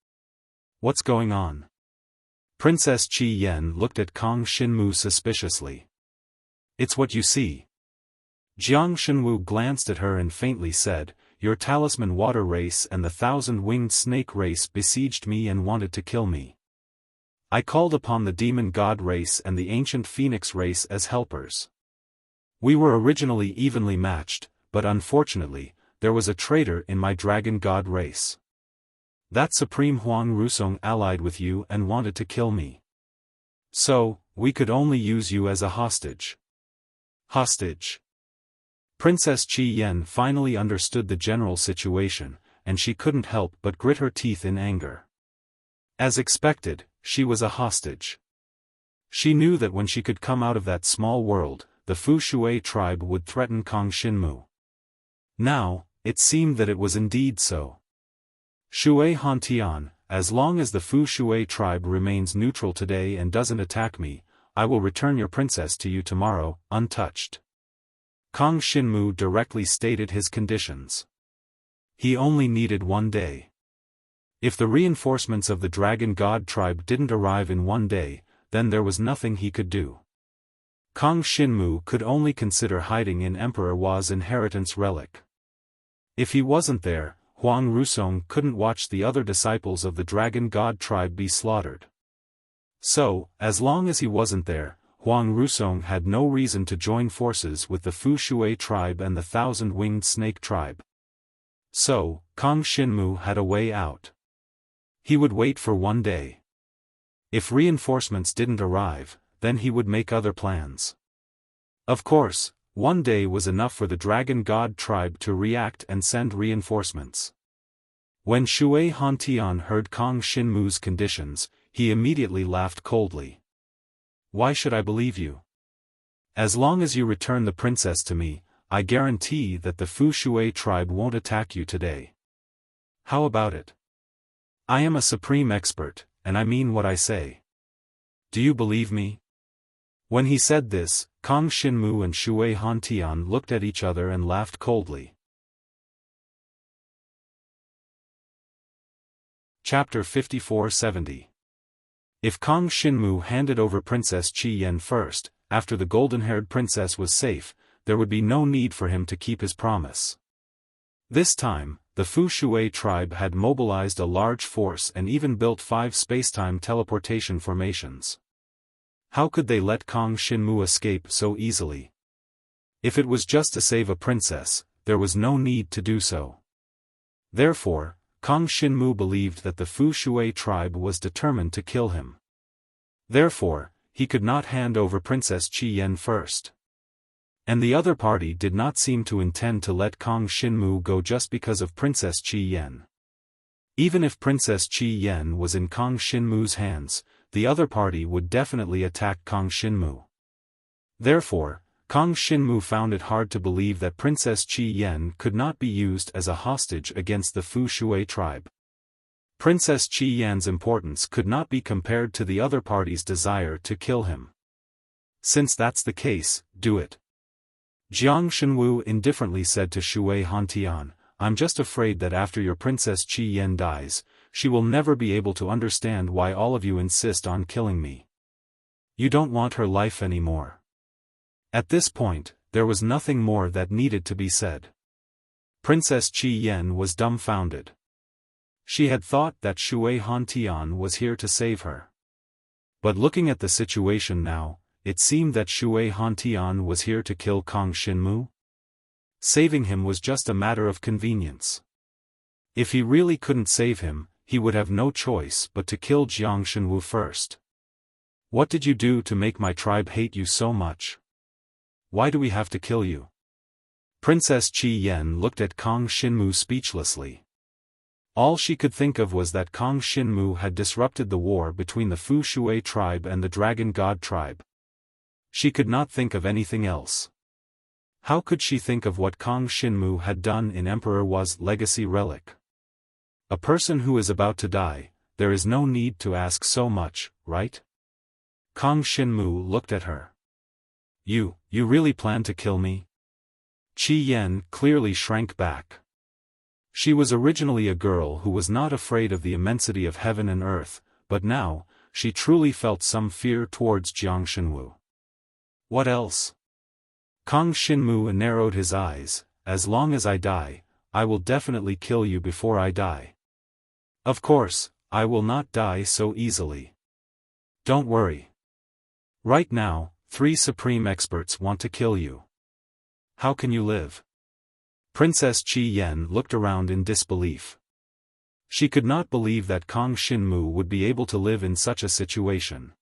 What's going on? Princess Qi Yan looked at Kong Shinmu suspiciously. It's what you see. Jiang Shenwu glanced at her and faintly said, Your talisman water race and the thousand-winged snake race besieged me and wanted to kill me. I called upon the demon god race and the ancient phoenix race as helpers. We were originally evenly matched, but unfortunately, there was a traitor in my dragon god race. That Supreme Huang Rusong allied with you and wanted to kill me. So, we could only use you as a hostage. Hostage. Princess Qi Yan finally understood the general situation, and she couldn't help but grit her teeth in anger. As expected, she was a hostage. She knew that when she could come out of that small world, the Fu Shui tribe would threaten Kong Shinmu. Now, it seemed that it was indeed so. Shui Hantian, as long as the Fu Shui tribe remains neutral today and doesn't attack me, I will return your princess to you tomorrow, untouched. Kong Shinmu directly stated his conditions. He only needed 1 day. If the reinforcements of the Dragon God tribe didn't arrive in 1 day, then there was nothing he could do. Kong Shinmu could only consider hiding in Emperor Hua's inheritance relic. If he wasn't there, Huang Rusong couldn't watch the other disciples of the Dragon God tribe be slaughtered. So, as long as he wasn't there, Huang Rusong had no reason to join forces with the Fu Shui tribe and the thousand-winged snake tribe. So, Kong Shinmu had a way out. He would wait for 1 day. If reinforcements didn't arrive, then he would make other plans. Of course, 1 day was enough for the Dragon God tribe to react and send reinforcements. When Shui Hantian heard Kong Shinmu's conditions, he immediately laughed coldly. Why should I believe you? As long as you return the princess to me, I guarantee that the Fu Shui tribe won't attack you today. How about it? I am a supreme expert, and I mean what I say. Do you believe me? When he said this, Kong Shinmu and Shui Hantian looked at each other and laughed coldly. Chapter 5470. If Kong Shinmu handed over Princess Qi Yan first, after the golden-haired princess was safe, there would be no need for him to keep his promise. This time, the Fu Shui tribe had mobilized a large force and even built 5 spacetime teleportation formations. How could they let Kang Xinmu escape so easily? If it was just to save a princess, there was no need to do so. Therefore, Kang Xinmu believed that the Fu Shui tribe was determined to kill him. Therefore, he could not hand over Princess Qi Yan first. And the other party did not seem to intend to let Kang Xinmu go just because of Princess Qi Yan. Even if Princess Qi Yan was in Kang Xinmu's hands, the other party would definitely attack Kang Xinmu. Therefore, Kang Xinmu found it hard to believe that Princess Qi Yan could not be used as a hostage against the Fu Shui tribe. Princess Qi Yan's importance could not be compared to the other party's desire to kill him. Since that's the case, do it. Jiang Shenwu indifferently said to Shui Hantian, I'm just afraid that after your Princess Qi Yan dies, she will never be able to understand why all of you insist on killing me. You don't want her life anymore. At this point, there was nothing more that needed to be said. Princess Qi Yan was dumbfounded. She had thought that Shui Hantian was here to save her. But looking at the situation now, it seemed that Shui Hantian was here to kill Kang Xinmu. Saving him was just a matter of convenience. If he really couldn't save him, he would have no choice but to kill Jiang Shenwu first. What did you do to make my tribe hate you so much? Why do we have to kill you? Princess Qi Yan looked at Kang Xinmu speechlessly. All she could think of was that Kang Xinmu had disrupted the war between the Fu Shui tribe and the Dragon God tribe. She could not think of anything else. How could she think of what Kang Xinmu had done in Emperor Wa's legacy relic? A person who is about to die, there is no need to ask so much, right? Kang Xinmu looked at her. You really plan to kill me? Qi Yan clearly shrank back. She was originally a girl who was not afraid of the immensity of heaven and earth, but now, she truly felt some fear towards Jiang Shenwu. What else? Kang Xinmu narrowed his eyes. As long as I die, I will definitely kill you before I die. Of course, I will not die so easily. Don't worry. Right now, 3 supreme experts want to kill you. How can you live? Princess Qi Yan looked around in disbelief. She could not believe that Kang Xinmu would be able to live in such a situation.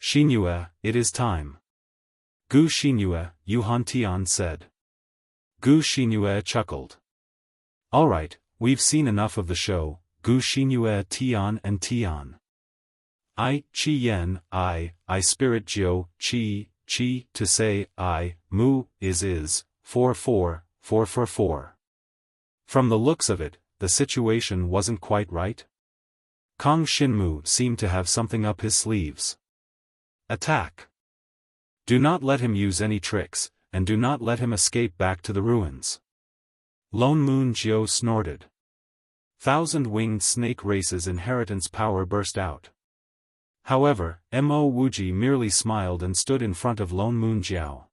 Xinyue, it is time. Gu Xinyue, Yu Hantian said. Gu Xinyue chuckled. Alright, we've seen enough of the show, Gu Xinyue Tian and Tian. Qi Yan, I spirit Jiu, Qi, to say, Mu, is, 4. From the looks of it, the situation wasn't quite right. Kang Xinmu seemed to have something up his sleeves. Attack. Do not let him use any tricks, and do not let him escape back to the ruins. Lone Moon Jiu snorted. 1,000-winged snake race's inheritance power burst out. However, Mo Wuji merely smiled and stood in front of Lone Moon Jiao.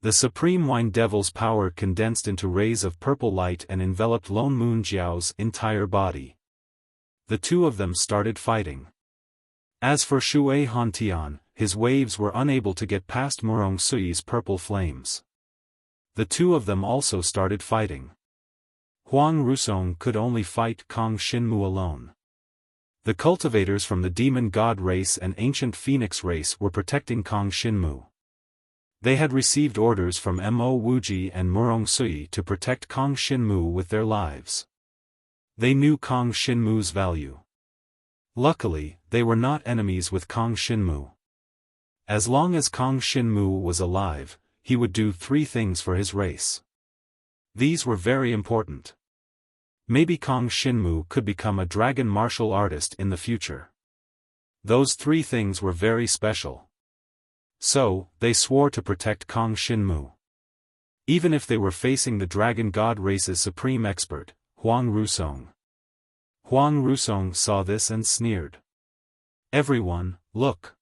The Supreme Wine Devil's power condensed into rays of purple light and enveloped Lone Moon Jiao's entire body. The two of them started fighting. As for Shui Hantian, his waves were unable to get past Murong Sui's purple flames. The two of them also started fighting. Huang Rusong could only fight Kang Xinmu alone. The cultivators from the Demon God race and Ancient Phoenix race were protecting Kang Xinmu. They had received orders from Mo Wuji and Murong Sui to protect Kang Xinmu with their lives. They knew Kang Xinmu's value. Luckily, they were not enemies with Kang Xinmu. As long as Kang Xinmu was alive, he would do 3 things for his race. These were very important. Maybe Kang Xinmu could become a dragon martial artist in the future. Those 3 things were very special. So, they swore to protect Kang Xinmu. Even if they were facing the Dragon God race's supreme expert, Huang Rusong. Huang Rusong saw this and sneered. Everyone, look.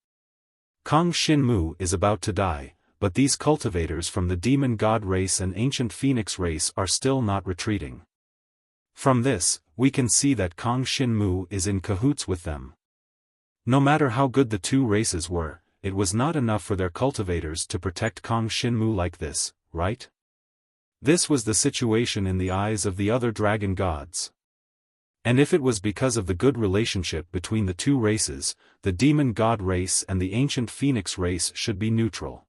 Kang Xinmu is about to die, but these cultivators from the Demon God race and Ancient Phoenix race are still not retreating. From this, we can see that Kang Shinmu is in cahoots with them. No matter how good the two races were, it was not enough for their cultivators to protect Kang Shinmu like this, right? This was the situation in the eyes of the other dragon gods. And if it was because of the good relationship between the two races, the demon god race and the ancient phoenix race should be neutral.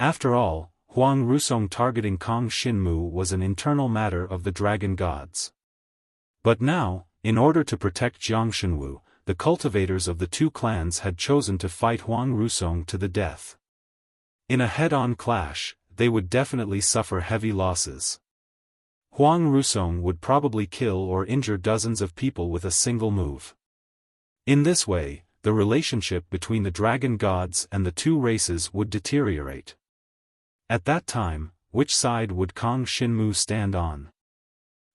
After all, Huang Rusong targeting Kang Shinmu was an internal matter of the dragon gods. But now, in order to protect Jiang Shenwu, the cultivators of the two clans had chosen to fight Huang Rusong to the death. In a head-on clash, they would definitely suffer heavy losses. Huang Rusong would probably kill or injure dozens of people with a single move. In this way, the relationship between the dragon gods and the two races would deteriorate. At that time, which side would Kang Shinmu stand on?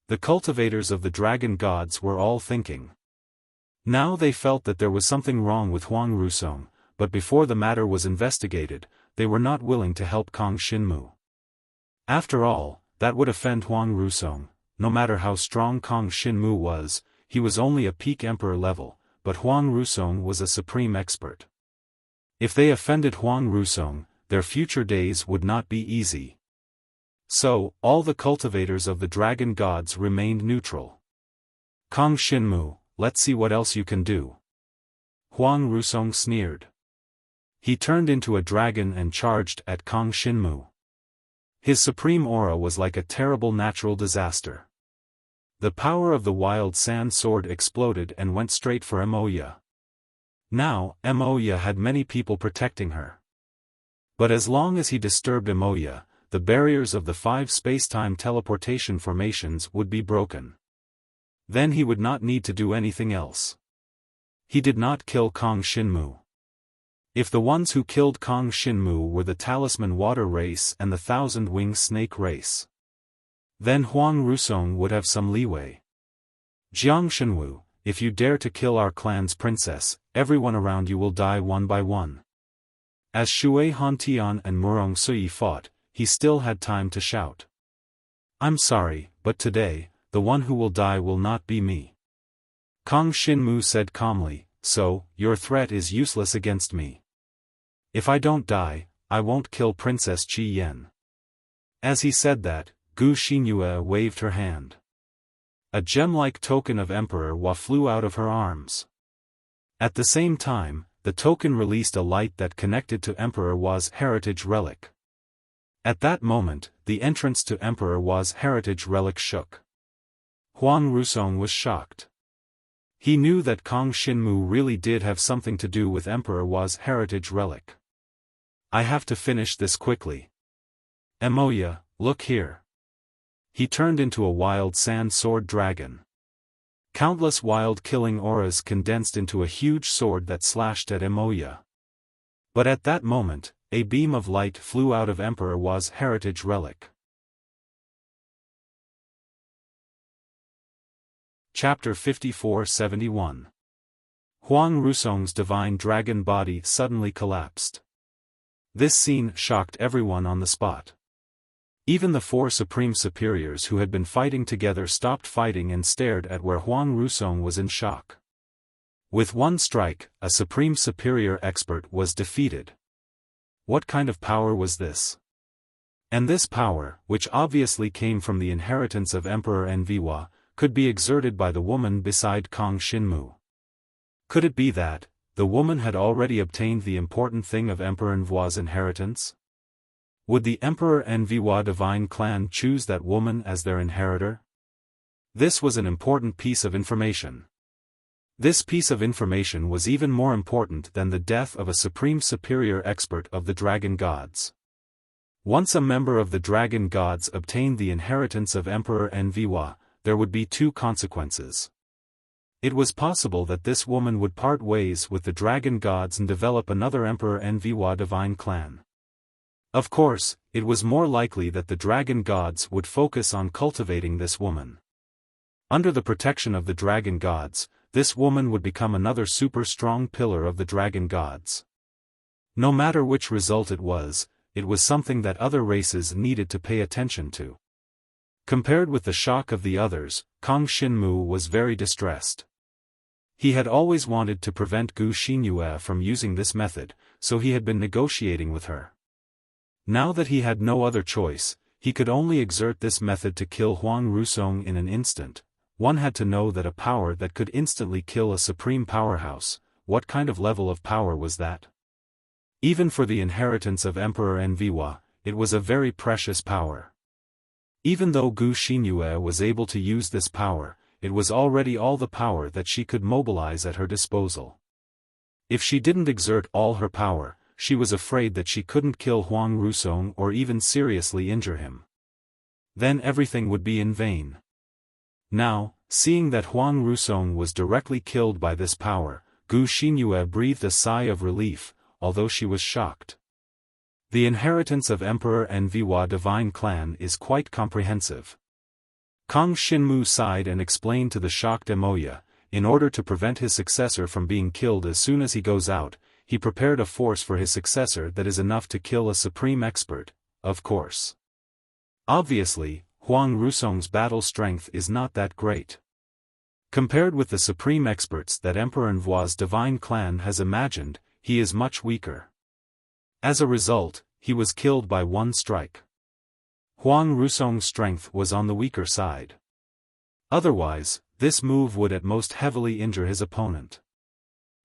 The cultivators of the dragon gods were all thinking. Now they felt that there was something wrong with Huang Rusong, but before the matter was investigated, they were not willing to help Kang Shinmu. After all, that would offend Huang Rusong. No matter how strong Kang Shinmu was, he was only a peak emperor level, but Huang Rusong was a supreme expert. If they offended Huang Rusong, their future days would not be easy. So, all the cultivators of the dragon gods remained neutral. Kang Shinmu, let's see what else you can do. Huang Rusong sneered. He turned into a dragon and charged at Kang Shinmu. His supreme aura was like a terrible natural disaster. The power of the wild sand sword exploded and went straight for Emoya. Now, Emoya had many people protecting her. But as long as he disturbed Emoya, the barriers of the 5 space-time teleportation formations would be broken. Then he would not need to do anything else. He did not kill Kang Shinmu. If the ones who killed Kang Shinmu were the Talisman Water race and the 1,000-Wing Snake race, then Huang Rusong would have some leeway. Jiang Shenwu, if you dare to kill our clan's princess, everyone around you will die one by one. As Shui Hantian and Murong Sui fought, he still had time to shout. I'm sorry, but today, the one who will die will not be me. Kang Shinmu said calmly, so, your threat is useless against me. If I don't die, I won't kill Princess Qi Yen. As he said that, Gu Xinyue waved her hand. A gem-like token of Emperor Hua flew out of her arms. At the same time, the token released a light that connected to Emperor Hua's heritage relic. At that moment, the entrance to Emperor Hua's heritage relic shook. Huang Rusong was shocked. He knew that Kang Shinmu really did have something to do with Emperor Hua's heritage relic. I have to finish this quickly. Emoya, look here. He turned into a wild sand sword dragon. Countless wild killing auras condensed into a huge sword that slashed at Emoya. But at that moment, a beam of light flew out of Emperor Hua's heritage relic. Chapter 54-71. Huang Rusong's divine dragon body suddenly collapsed. This scene shocked everyone on the spot. Even the 4 supreme superiors who had been fighting together stopped fighting and stared at where Huang Rusong was in shock. With one strike, a supreme superior expert was defeated. What kind of power was this? And this power, which obviously came from the inheritance of Emperor Enviwa, could be exerted by the woman beside Kang Shinmu. Could it be that, the woman had already obtained the important thing of Emperor Enviwa's inheritance? Would the Emperor Enviwa divine clan choose that woman as their inheritor? This was an important piece of information. This piece of information was even more important than the death of a supreme superior expert of the dragon gods. Once a member of the dragon gods obtained the inheritance of Emperor Enviwa, there would be 2 consequences. It was possible that this woman would part ways with the dragon gods and develop another Emperor Enviwa divine clan. Of course, it was more likely that the dragon gods would focus on cultivating this woman. Under the protection of the dragon gods, this woman would become another super strong pillar of the dragon gods. No matter which result it was something that other races needed to pay attention to. Compared with the shock of the others, Kang Xinmu was very distressed. He had always wanted to prevent Gu Xinyue from using this method, so he had been negotiating with her. Now that he had no other choice, he could only exert this method to kill Huang Rusong in an instant. One had to know that a power that could instantly kill a supreme powerhouse, what kind of level of power was that? Even for the inheritance of Emperor Enviwa, it was a very precious power. Even though Gu Xinyue was able to use this power, it was already all the power that she could mobilize at her disposal. If she didn't exert all her power, she was afraid that she couldn't kill Huang Rusong or even seriously injure him. Then everything would be in vain. Now, seeing that Huang Rusong was directly killed by this power, Gu Xinyue breathed a sigh of relief, although she was shocked. The inheritance of Emperor Enviwa divine clan is quite comprehensive. Kang Xinmu sighed and explained to the shocked Emoya, in order to prevent his successor from being killed as soon as he goes out, he prepared a force for his successor that is enough to kill a supreme expert, of course. Obviously, Huang Rusong's battle strength is not that great. Compared with the supreme experts that Emperor Enviwa's divine clan has imagined, he is much weaker. As a result, he was killed by one strike. Huang Rusong's strength was on the weaker side. Otherwise, this move would at most heavily injure his opponent.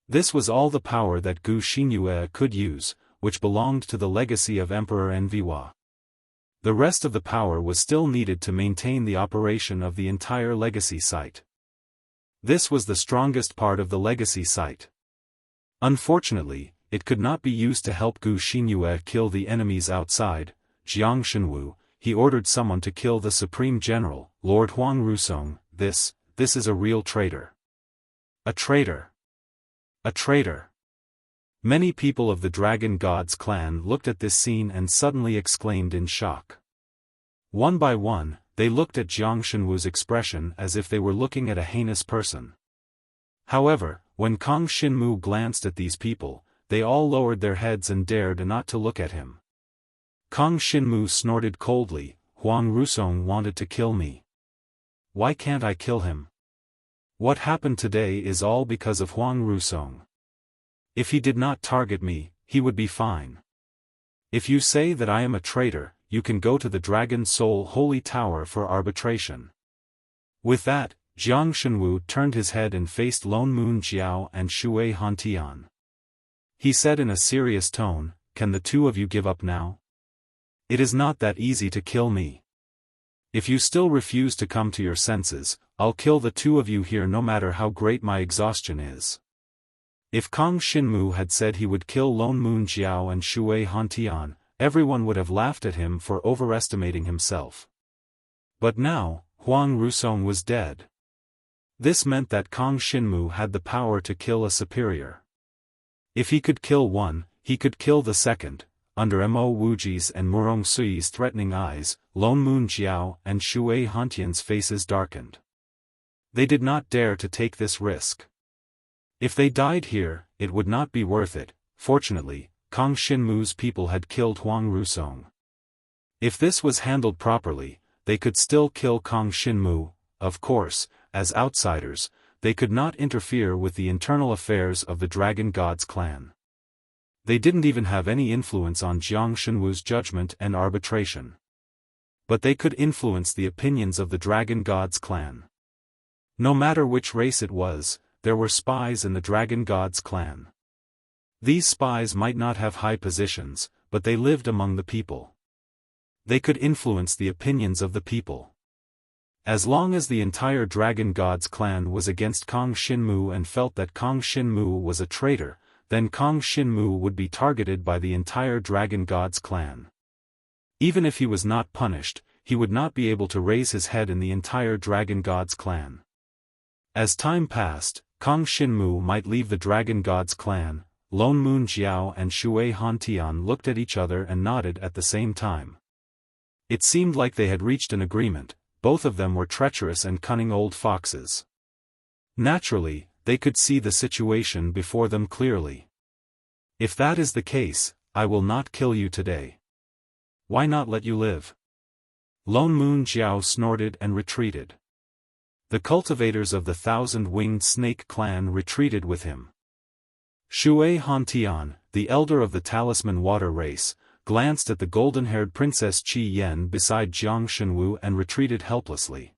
This was all the power that Gu Xinyue could use, which belonged to the legacy of Emperor Enviwa. The rest of the power was still needed to maintain the operation of the entire legacy site. This was the strongest part of the legacy site. Unfortunately, it could not be used to help Gu Xinyue kill the enemies outside. Jiang Shenwu, he ordered someone to kill the Supreme General, Lord Huang Rusong. This is a real traitor. A traitor. A traitor. Many people of the Dragon God's clan looked at this scene and suddenly exclaimed in shock. One by one, they looked at Jiang Shenwu's expression as if they were looking at a heinous person. However, when Kang Xinmu glanced at these people, they all lowered their heads and dared not to look at him. Kang Xinmu snorted coldly, Huang Rusong wanted to kill me. Why can't I kill him? What happened today is all because of Huang Rusong. If he did not target me, he would be fine. If you say that I am a traitor, you can go to the Dragon Soul Holy Tower for arbitration. With that, Jiang Shenwu turned his head and faced Lone Moon Jiao and Shui Hantian. He said in a serious tone, "Can the two of you give up now? It is not that easy to kill me. If you still refuse to come to your senses, I'll kill the two of you here no matter how great my exhaustion is." If Kang Xinmu had said he would kill Lone Moon Jiao and Shui Hantian, everyone would have laughed at him for overestimating himself. But now, Huang Rusong was dead. This meant that Kang Xinmu had the power to kill a superior. If he could kill one, he could kill the second. Under Mo Wuji's and Murong Sui's threatening eyes, Lone Moon Jiao and Shui Hantian's faces darkened. They did not dare to take this risk. If they died here, it would not be worth it. Fortunately, Kang Xinmu's people had killed Huang Rusong. If this was handled properly, they could still kill Kang Xinmu. Of course, as outsiders, they could not interfere with the internal affairs of the Dragon God's clan. They didn't even have any influence on Jiang Shenwu's judgment and arbitration. But they could influence the opinions of the Dragon God's clan. No matter which race it was, there were spies in the Dragon God's clan. These spies might not have high positions, but they lived among the people. They could influence the opinions of the people. As long as the entire Dragon God's clan was against Kang Xinmu and felt that Kang Xinmu was a traitor, then Kang Xinmu would be targeted by the entire Dragon God's clan. Even if he was not punished, he would not be able to raise his head in the entire Dragon God's clan. As time passed, Kang Xinmu might leave the Dragon God's clan. Lone Moon Jiao and Shui Hantian looked at each other and nodded at the same time. It seemed like they had reached an agreement. Both of them were treacherous and cunning old foxes. Naturally, they could see the situation before them clearly. If that is the case, I will not kill you today. Why not let you live? Lone Moon Jiao snorted and retreated. The cultivators of the thousand-winged snake clan retreated with him. Shui Hantian, the elder of the talisman water race, glanced at the golden-haired Princess Qi Yen beside Jiang Shenwu and retreated helplessly.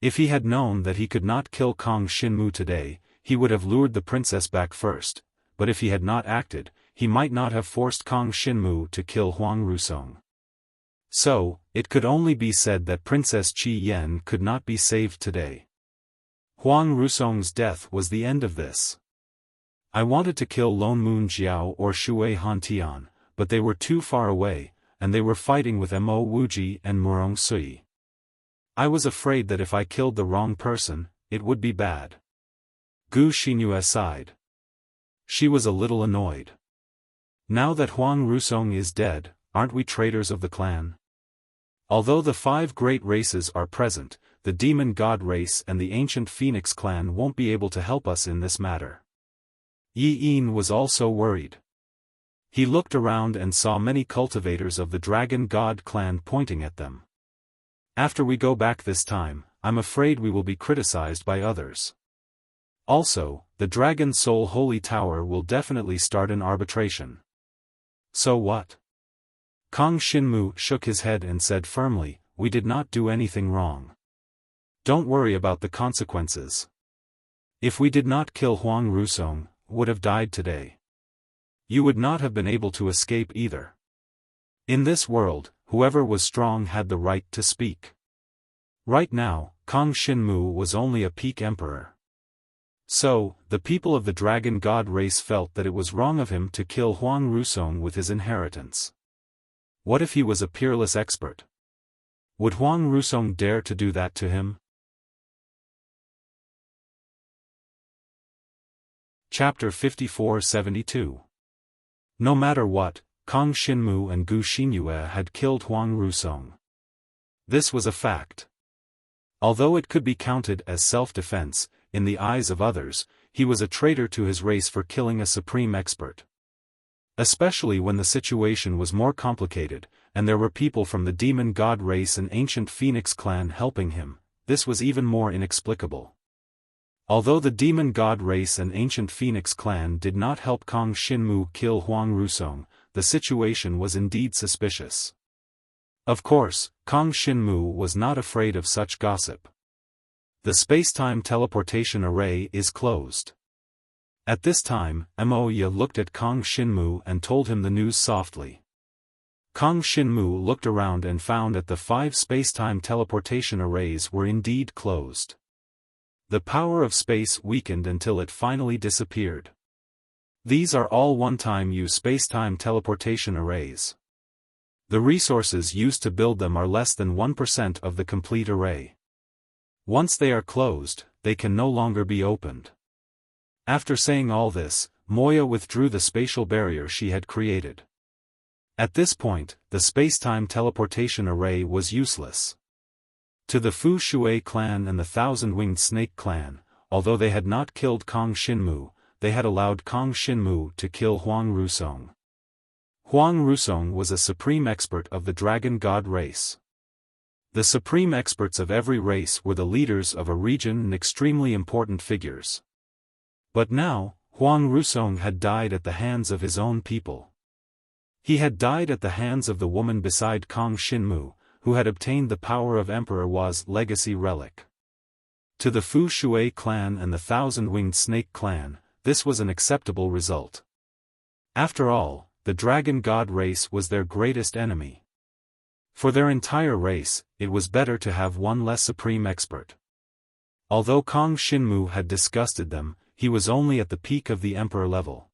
If he had known that he could not kill Kang Shinmu today, he would have lured the princess back first, but if he had not acted, he might not have forced Kang Shinmu to kill Huang Rusong. So, it could only be said that Princess Qi Yen could not be saved today. Huang Rusong's death was the end of this. I wanted to kill Lone Moon Jiao or Shui Hantian, but they were too far away, and they were fighting with Mo Wuji and Murong Sui. I was afraid that if I killed the wrong person, it would be bad. Gu Xinyu sighed. She was a little annoyed. Now that Huang Rusong is dead, aren't we traitors of the clan? Although the 5 great races are present, the demon god race and the ancient phoenix clan won't be able to help us in this matter. Yi Yin was also worried. He looked around and saw many cultivators of the dragon god clan pointing at them. After we go back this time, I'm afraid we will be criticized by others. Also, the Dragon Soul Holy Tower will definitely start an arbitration. So what? Kang Shinmu shook his head and said firmly, we did not do anything wrong. Don't worry about the consequences. If we did not kill Huang Rusong, would have died today. You would not have been able to escape either. In this world, whoever was strong had the right to speak. Right now, Kang Shinmu was only a peak emperor. So, the people of the dragon god race felt that it was wrong of him to kill Huang Rusong with his inheritance. What if he was a peerless expert? Would Huang Rusong dare to do that to him? Chapter 54-72. No matter what, Kang Shinmu and Gu Xinyue had killed Huang Rusong. This was a fact. Although it could be counted as self-defense, in the eyes of others, he was a traitor to his race for killing a supreme expert. Especially when the situation was more complicated, and there were people from the demon god race and ancient phoenix clan helping him, this was even more inexplicable. Although the demon god race and ancient phoenix clan did not help Kang Shinmu kill Huang Rusong, the situation was indeed suspicious. Of course, Kang Shinmu was not afraid of such gossip. The space-time teleportation array is closed. At this time, Moya looked at Kang Shinmu and told him the news softly. Kang Shinmu looked around and found that the 5 space-time teleportation arrays were indeed closed. The power of space weakened until it finally disappeared. These are all one-time use space-time teleportation arrays. The resources used to build them are less than 1% of the complete array. Once they are closed, they can no longer be opened. After saying all this, Moya withdrew the spatial barrier she had created. At this point, the space-time teleportation array was useless. To the Fu Shui clan and the Thousand-Winged Snake clan, although they had not killed Kang Shinmu, they had allowed Kang Shinmu to kill Huang Rusong. Huang Rusong was a supreme expert of the dragon god race. The supreme experts of every race were the leaders of a region and extremely important figures. But now, Huang Rusong had died at the hands of his own people. He had died at the hands of the woman beside Kang Shinmu, who had obtained the power of Emperor Wa's legacy relic. To the Fu Shui clan and the Thousand-Winged Snake clan, this was an acceptable result. After all, the dragon god race was their greatest enemy. For their entire race, it was better to have one less supreme expert. Although Kang Shinmu had disgusted them, he was only at the peak of the emperor level.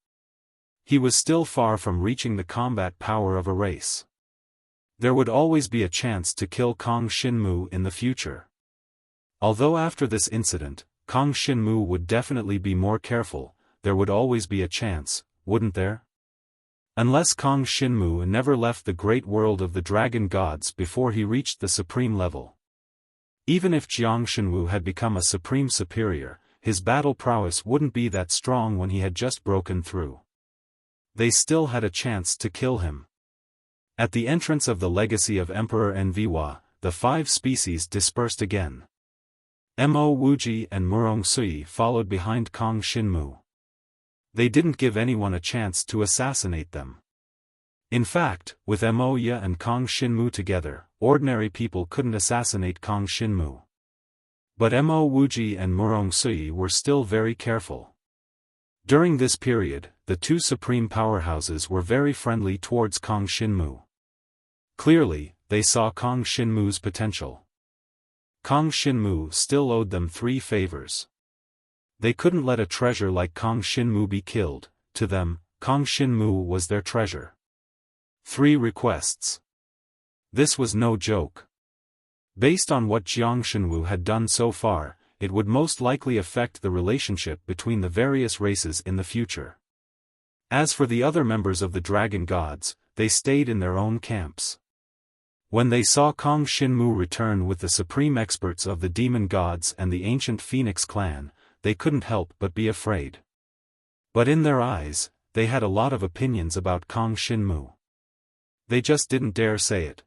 He was still far from reaching the combat power of a race. There would always be a chance to kill Kang Shinmu in the future. Although after this incident, Kang Shinmu would definitely be more careful, there would always be a chance, wouldn't there? Unless Kang Shinmu never left the great world of the dragon gods before he reached the supreme level. Even if Jiang Shenwu had become a supreme superior, his battle prowess wouldn't be that strong when he had just broken through. They still had a chance to kill him. At the entrance of the legacy of Emperor Enviwa, the 5 species dispersed again. Mo Wuji and Murong Sui followed behind Kong Shinmu. They didn't give anyone a chance to assassinate them. In fact, with Mo Ya and Kong Shinmu together, ordinary people couldn't assassinate Kong Shinmu. But Mo Wuji and Murong Sui were still very careful. During this period, the 2 supreme powerhouses were very friendly towards Kong Shinmu. Clearly, they saw Kong Shinmu's potential. Kong Shinmu still owed them 3 favors. They couldn't let a treasure like Kong Shinmu be killed. To them, Kong Shinmu was their treasure. 3 requests. This was no joke. Based on what Jiang Shenwu had done so far, it would most likely affect the relationship between the various races in the future. As for the other members of the dragon gods, they stayed in their own camps. When they saw Kong Shinmu return with the supreme experts of the demon gods and the ancient Phoenix clan, they couldn't help but be afraid. But in their eyes, they had a lot of opinions about Kong Shinmu. They just didn't dare say it.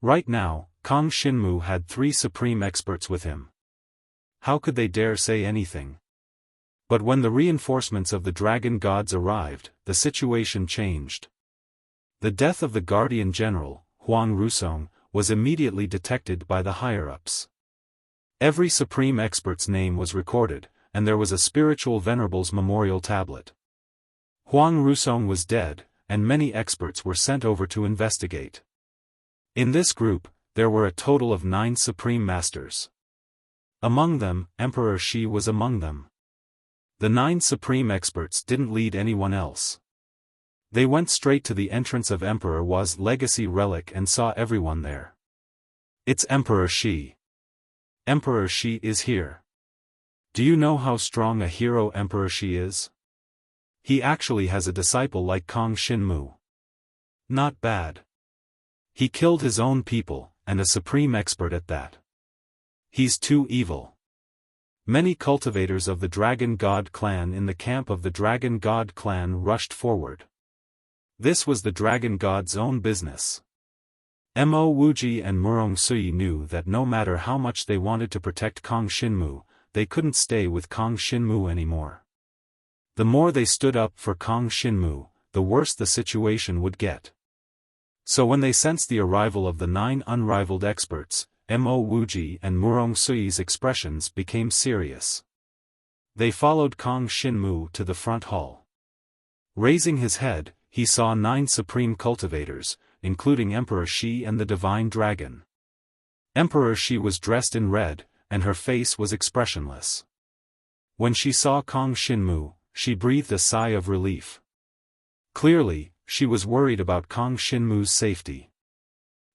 Right now, Kong Shinmu had 3 supreme experts with him. How could they dare say anything? But when the reinforcements of the dragon gods arrived, the situation changed. The death of the guardian general, Huang Rusong, was immediately detected by the higher-ups. Every supreme expert's name was recorded, and there was a spiritual venerables memorial tablet. Huang Rusong was dead, and many experts were sent over to investigate. In this group, there were a total of 9 supreme masters. Among them, Emperor Shi was among them. The 9 supreme experts didn't lead anyone else. They went straight to the entrance of Emperor Wa's legacy relic and saw everyone there. It's Emperor Shi. Emperor Shi is here. Do you know how strong a hero Emperor Shi is? He actually has a disciple like Kong Shinmu. Not bad. He killed his own people, and a supreme expert at that. He's too evil. Many cultivators of the Dragon God clan in the camp of the Dragon God clan rushed forward. This was the Dragon God's own business. Mo Wuji and Murong Sui knew that no matter how much they wanted to protect Kong Shinmu, they couldn't stay with Kong Shinmu anymore. The more they stood up for Kong Shinmu, the worse the situation would get. So when they sensed the arrival of the 9 unrivaled experts, Mo Wuji and Murong Sui's expressions became serious. They followed Kong Shinmu to the front hall. Raising his head, he saw 9 supreme cultivators, including Emperor Shi and the Divine Dragon. Emperor Shi was dressed in red, and her face was expressionless. When she saw Kong Shinmu, she breathed a sigh of relief. Clearly, she was worried about Kong Shinmu's safety.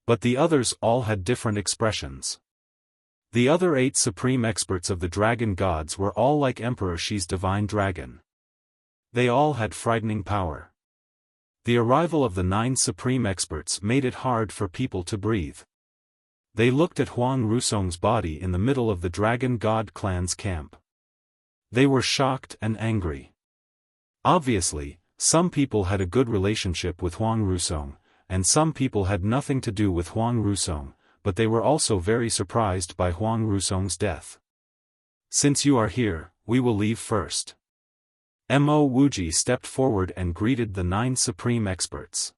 But the others all had different expressions. The other 8 supreme experts of the dragon gods were all like Emperor Shi's divine dragon. They all had frightening power. The arrival of the 9 supreme experts made it hard for people to breathe. They looked at Huang Rusong's body in the middle of the dragon god clan's camp. They were shocked and angry. Obviously, some people had a good relationship with Huang Rusong, and some people had nothing to do with Huang Rusong, but they were also very surprised by Huang Rusong's death. Since you are here, we will leave first. Mo Wuji stepped forward and greeted the 9 supreme experts.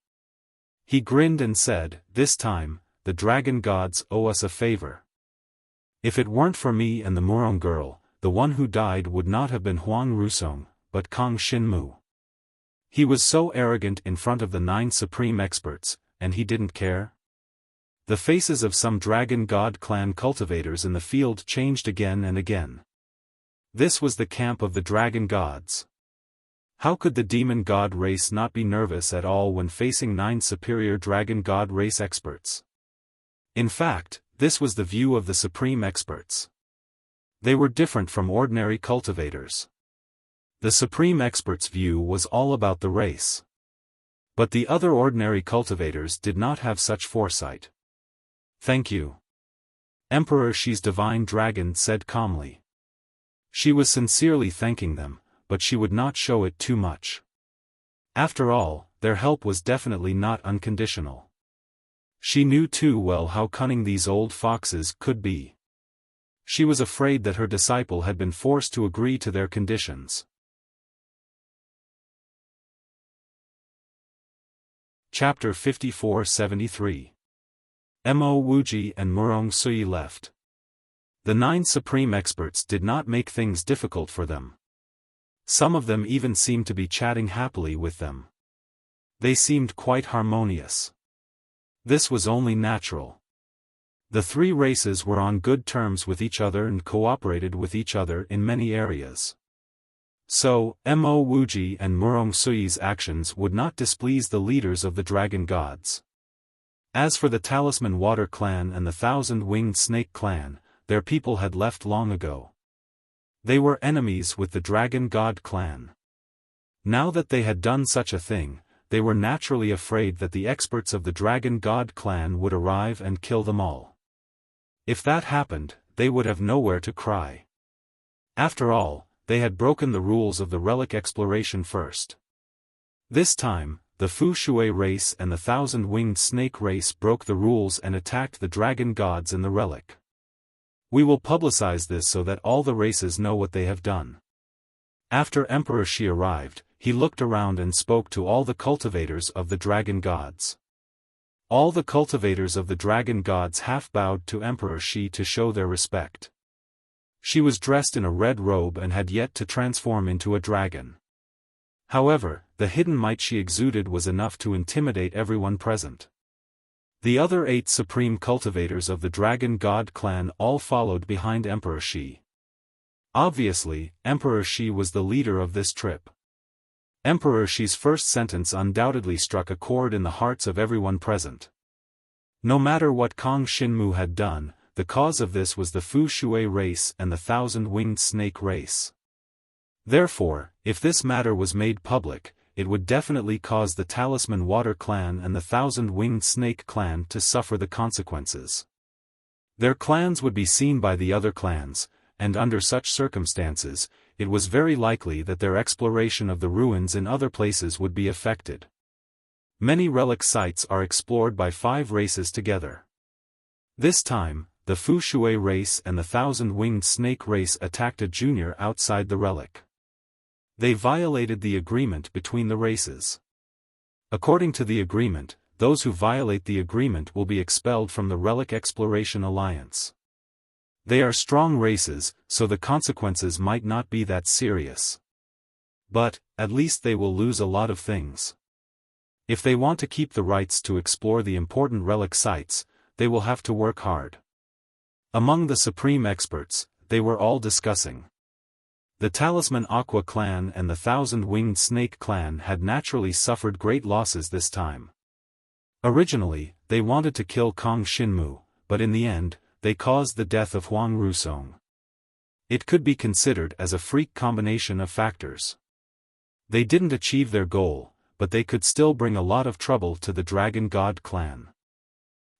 He grinned and said, "This time, the dragon gods owe us a favor. If it weren't for me and the Murong girl, the one who died would not have been Huang Rusong, but Kong Shinmu." He was so arrogant in front of the 9 supreme experts, and he didn't care. The faces of some dragon god clan cultivators in the field changed again and again. This was the camp of the dragon gods. How could the demon god race not be nervous at all when facing 9 superior dragon god race experts? In fact, this was the view of the supreme experts. They were different from ordinary cultivators. The supreme experts' view was all about the race. But the other ordinary cultivators did not have such foresight. "Thank you." Emperor Shi's divine dragon said calmly. She was sincerely thanking them, but she would not show it too much. After all, their help was definitely not unconditional. She knew too well how cunning these old foxes could be. She was afraid that her disciple had been forced to agree to their conditions. Chapter 54-73. Mo Wuji and Murong Sui left. The 9 supreme experts did not make things difficult for them. Some of them even seemed to be chatting happily with them. They seemed quite harmonious. This was only natural. The 3 races were on good terms with each other and cooperated with each other in many areas. So, Mo Wuji and Murong Sui's actions would not displease the leaders of the dragon gods. As for the Talisman Water Clan and the Thousand-Winged Snake Clan, their people had left long ago. They were enemies with the Dragon God Clan. Now that they had done such a thing, they were naturally afraid that the experts of the Dragon God Clan would arrive and kill them all. If that happened, they would have nowhere to cry. After all, they had broken the rules of the relic exploration first. This time, the Fu Shui race and the Thousand-Winged Snake race broke the rules and attacked the dragon gods in the relic. We will publicize this so that all the races know what they have done. After Emperor Shi arrived, he looked around and spoke to all the cultivators of the dragon gods. All the cultivators of the dragon gods half bowed to Emperor Shi to show their respect. She was dressed in a red robe and had yet to transform into a dragon. However, the hidden might she exuded was enough to intimidate everyone present. The other 8 supreme cultivators of the Dragon God Clan all followed behind Emperor Shi. Obviously, Emperor Shi was the leader of this trip. Emperor Shi's first sentence undoubtedly struck a chord in the hearts of everyone present. No matter what Kong Shinmu had done, the cause of this was the Fu Shui race and the Thousand-Winged Snake race. Therefore, if this matter was made public, it would definitely cause the Talisman Water Clan and the Thousand-Winged Snake Clan to suffer the consequences. Their clans would be seen by the other clans, and under such circumstances, it was very likely that their exploration of the ruins in other places would be affected. Many relic sites are explored by 5 races together. This time, the Fu Shui race and the Thousand-Winged Snake race attacked a junior outside the relic. They violated the agreement between the races. According to the agreement, those who violate the agreement will be expelled from the Relic Exploration Alliance. They are strong races, so the consequences might not be that serious. But, at least they will lose a lot of things. If they want to keep the rights to explore the important relic sites, they will have to work hard. Among the supreme experts, they were all discussing. The Talisman Aqua Clan and the Thousand-Winged Snake Clan had naturally suffered great losses this time. Originally, they wanted to kill Kong Shinmu, but in the end, they caused the death of Huang Rusong. It could be considered as a freak combination of factors. They didn't achieve their goal, but they could still bring a lot of trouble to the Dragon God Clan.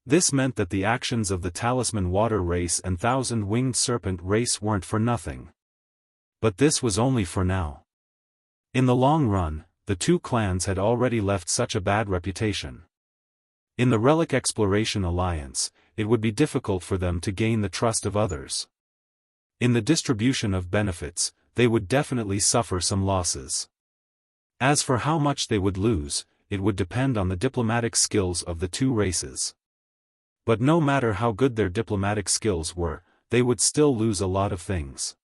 This meant that the actions of the Talisman Water race and Thousand-Winged Serpent race weren't for nothing. But this was only for now. In the long run, the 2 clans had already left such a bad reputation. In the Relic Exploration Alliance, it would be difficult for them to gain the trust of others. In the distribution of benefits, they would definitely suffer some losses. As for how much they would lose, it would depend on the diplomatic skills of the 2 races. But no matter how good their diplomatic skills were, they would still lose a lot of things.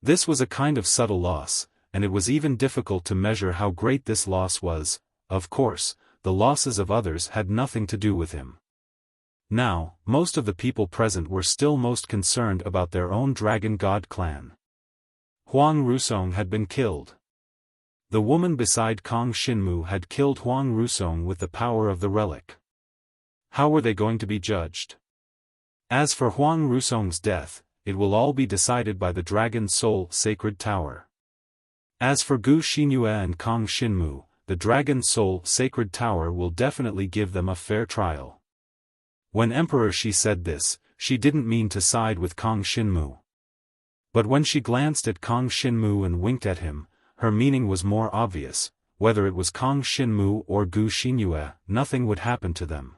This was a kind of subtle loss, and it was even difficult to measure how great this loss was. Of course, the losses of others had nothing to do with him. Now, most of the people present were still most concerned about their own Dragon God Clan. Huang Rusong had been killed. The woman beside Kong Shinmu had killed Huang Rusong with the power of the relic. How were they going to be judged? As for Huang Rusong's death, it will all be decided by the Dragon Soul Sacred Tower. As for Gu Xinyue and Kong Shinmu, the Dragon Soul Sacred Tower will definitely give them a fair trial. When Emperor Shi said this, she didn't mean to side with Kong Shinmu. But when she glanced at Kong Shinmu and winked at him, her meaning was more obvious. Whether it was Kong Shinmu or Gu Xinyue, nothing would happen to them.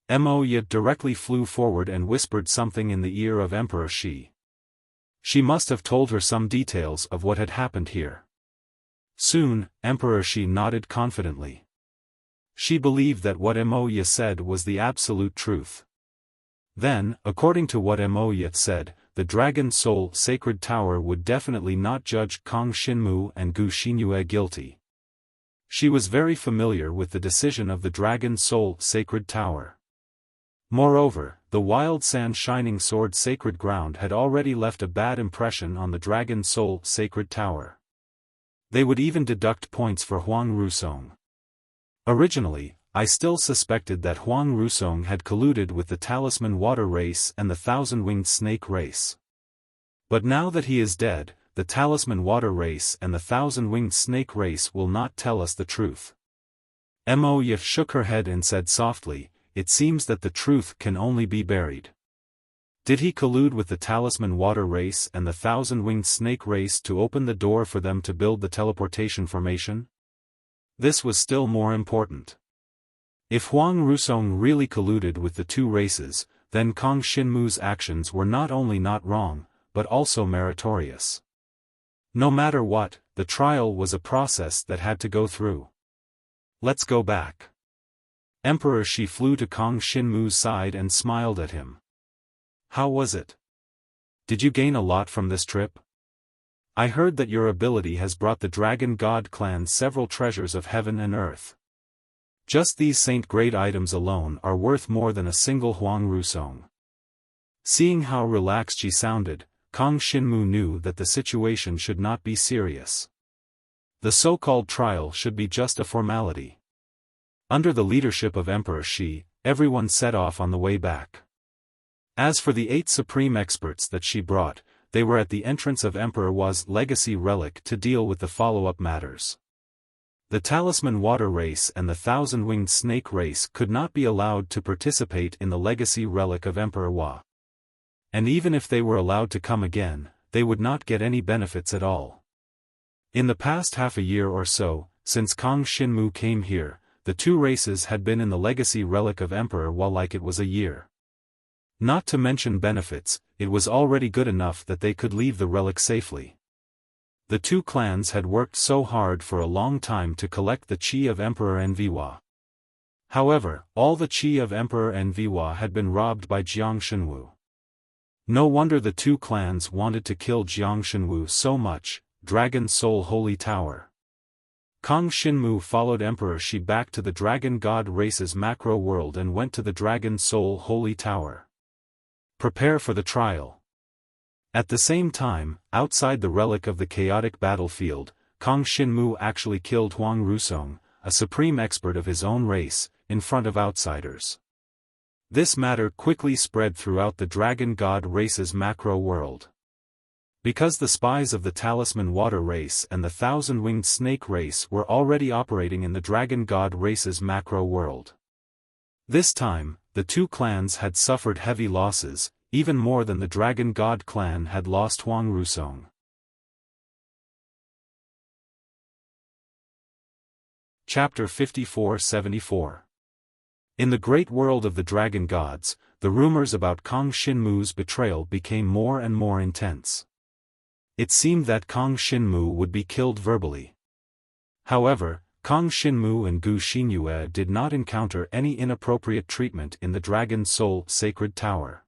Mo Yi directly flew forward and whispered something in the ear of Emperor Shi. She must have told her some details of what had happened here. Soon, Emperor Shi nodded confidently. She believed that what Mo Yi said was the absolute truth. Then, according to what Mo Yi said, the Dragon Soul Sacred Tower would definitely not judge Kang Xinmu and Gu Xinyue guilty. She was very familiar with the decision of the Dragon Soul Sacred Tower. Moreover, the Wild Sand Shining Sword Sacred Ground had already left a bad impression on the Dragon Soul Sacred Tower. They would even deduct points for Huang Rusong. Originally, I still suspected that Huang Rusong had colluded with the Talisman Water race and the Thousand-Winged Snake race. But now that he is dead, the Talisman Water race and the Thousand-Winged Snake race will not tell us the truth. Mo Yi shook her head and said softly, "It seems that the truth can only be buried. Did he collude with the Talisman Water race and the Thousand-Winged Snake race to open the door for them to build the teleportation formation? This was still more important. If Huang Rusong really colluded with the two races, then Kang Xinmu's actions were not only not wrong, but also meritorious. No matter what, the trial was a process that had to go through. Let's go back." Emperor Shi flew to Kang Xinmu's side and smiled at him. "How was it? Did you gain a lot from this trip? I heard that your ability has brought the Dragon God clan several treasures of heaven and earth. Just these saint-grade items alone are worth more than a single Huang Rusong." Seeing how relaxed she sounded, Kang Xinmu knew that the situation should not be serious. The so-called trial should be just a formality. Under the leadership of Emperor Shi, everyone set off on the way back. As for the 8 supreme experts that she brought, they were at the entrance of Emperor Wa's legacy relic to deal with the follow-up matters. The Talisman Water race and the Thousand-Winged Snake race could not be allowed to participate in the legacy relic of Emperor Wa. And even if they were allowed to come again, they would not get any benefits at all. In the past half a year or so, since Kang Xinmu came here, the two races had been in the legacy relic of Emperor Wa like it was a year. Not to mention benefits, it was already good enough that they could leave the relic safely. The two clans had worked so hard for a long time to collect the Qi of Emperor Enviwa. However, all the Qi of Emperor Enviwa had been robbed by Jiang Shenwu. No wonder the two clans wanted to kill Jiang Shenwu so much. Dragon Soul Holy Tower. Kang Xinmu followed Emperor Shi back to the Dragon God race's macro world and went to the Dragon Soul Holy Tower. Prepare for the trial. At the same time, outside the relic of the chaotic battlefield, Kang Xinmu actually killed Huang Rusong, a supreme expert of his own race, in front of outsiders. This matter quickly spread throughout the Dragon God race's macro world. Because the spies of the Talisman Water race and the Thousand-Winged Snake race were already operating in the Dragon God race's macro world. This time, the two clans had suffered heavy losses, even more than the Dragon God clan had lost Huang Rusong. Chapter 54-74. In the great world of the Dragon Gods, the rumors about Kang Xinmu's betrayal became more and more intense. It seemed that Kang Xinmu would be killed verbally. However, Kang Xinmu and Gu Xinyue did not encounter any inappropriate treatment in the Dragon Soul Sacred Tower.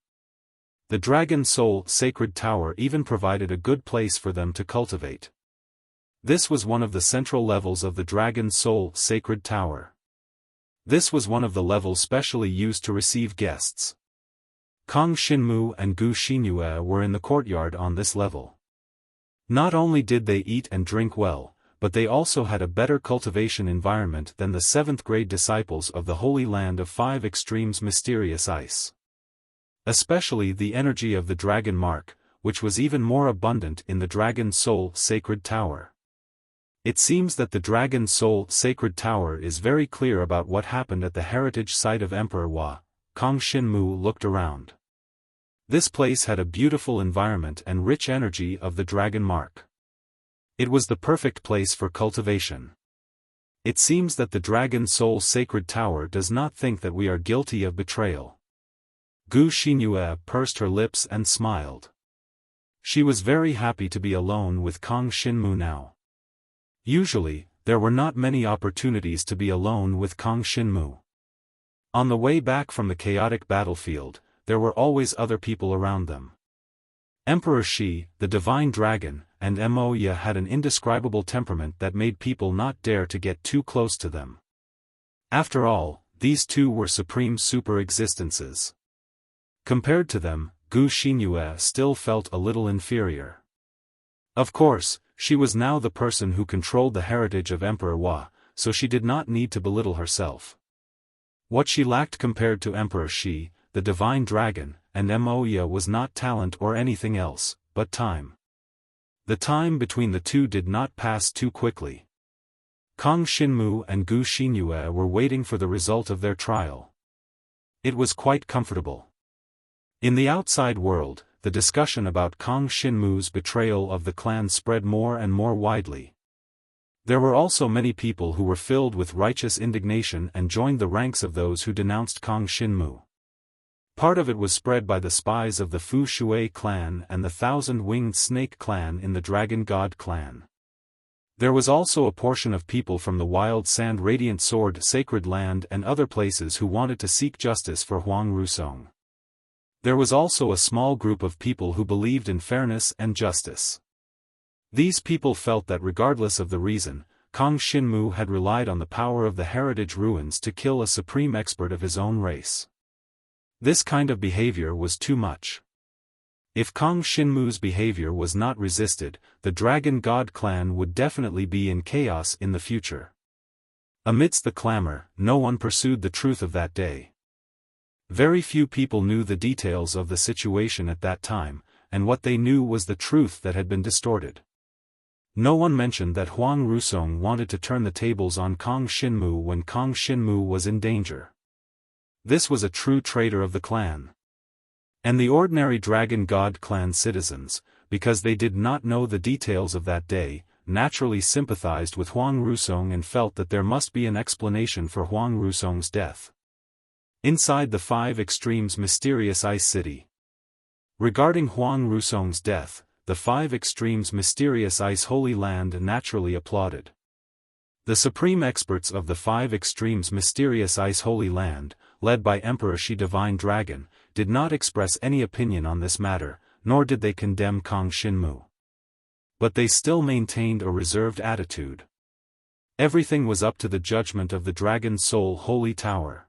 The Dragon Soul Sacred Tower even provided a good place for them to cultivate. This was one of the central levels of the Dragon Soul Sacred Tower. This was one of the levels specially used to receive guests. Kang Xinmu and Gu Xinyue were in the courtyard on this level. Not only did they eat and drink well, but they also had a better cultivation environment than the 7th grade disciples of the Holy Land of 5 Extremes Mysterious Ice. Especially the energy of the Dragon Mark, which was even more abundant in the Dragon Soul Sacred Tower. It seems that the Dragon Soul Sacred Tower is very clear about what happened at the heritage site of Emperor Wa. Kang Xinmu looked around. This place had a beautiful environment and rich energy of the Dragon Mark. It was the perfect place for cultivation. It seems that the Dragon Soul Sacred Tower does not think that we are guilty of betrayal. Gu Xinyue pursed her lips and smiled. She was very happy to be alone with Kang Xinmu now. Usually, there were not many opportunities to be alone with Kang Xinmu. On the way back from the chaotic battlefield, there were always other people around them. Emperor Shi, the divine dragon, and Moya had an indescribable temperament that made people not dare to get too close to them. After all, these two were supreme super-existences. Compared to them, Gu Xinyue still felt a little inferior. Of course, she was now the person who controlled the heritage of Emperor Hua, so she did not need to belittle herself. What she lacked compared to Emperor Shi, the divine dragon, and Moya was not talent or anything else, but time. The time between the two did not pass too quickly. Kang Xinmu and Gu Xinyue were waiting for the result of their trial. It was quite comfortable. In the outside world, the discussion about Kang Xinmu's betrayal of the clan spread more and more widely. There were also many people who were filled with righteous indignation and joined the ranks of those who denounced Kang Xinmu. Part of it was spread by the spies of the Fu Shui clan and the Thousand-Winged Snake clan in the Dragon God clan. There was also a portion of people from the Wild Sand Radiant Sword Sacred Land and other places who wanted to seek justice for Huang Rusong. There was also a small group of people who believed in fairness and justice. These people felt that regardless of the reason, Kang Xinmu had relied on the power of the heritage ruins to kill a supreme expert of his own race. This kind of behavior was too much. If Kang Xinmu's behavior was not resisted, the Dragon God clan would definitely be in chaos in the future. Amidst the clamor, no one pursued the truth of that day. Very few people knew the details of the situation at that time, and what they knew was the truth that had been distorted. No one mentioned that Huang Rusong wanted to turn the tables on Kang Xinmu when Kang Xinmu was in danger. This was a true traitor of the clan. And the ordinary Dragon God clan citizens, because they did not know the details of that day, naturally sympathized with Huang Rusong and felt that there must be an explanation for Huang Rusong's death. Inside the Five Extremes Mysterious Ice City. Regarding Huang Rusong's death, the Five Extremes Mysterious Ice Holy Land naturally applauded. The supreme experts of the Five Extremes Mysterious Ice Holy Land, led by Emperor Shi Divine Dragon, did not express any opinion on this matter, nor did they condemn Kang Xinmu. But they still maintained a reserved attitude. Everything was up to the judgment of the Dragon Soul Holy Tower.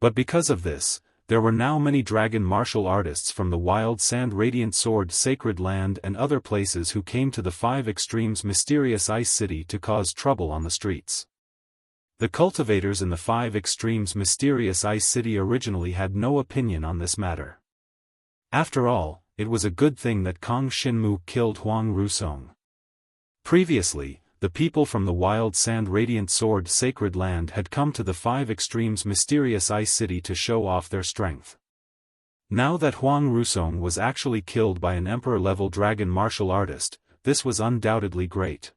But because of this, there were now many dragon martial artists from the Wild Sand Radiant Sword Sacred Land and other places who came to the Five Extremes Mysterious Ice City to cause trouble on the streets. The cultivators in the Five Extremes Mysterious Ice City originally had no opinion on this matter. After all, it was a good thing that Kang Xinmu killed Huang Rusong. Previously, the people from the Wild Sand Radiant Sword Sacred Land had come to the Five Extremes Mysterious Ice City to show off their strength. Now that Huang Rusong was actually killed by an emperor-level dragon martial artist, this was undoubtedly great.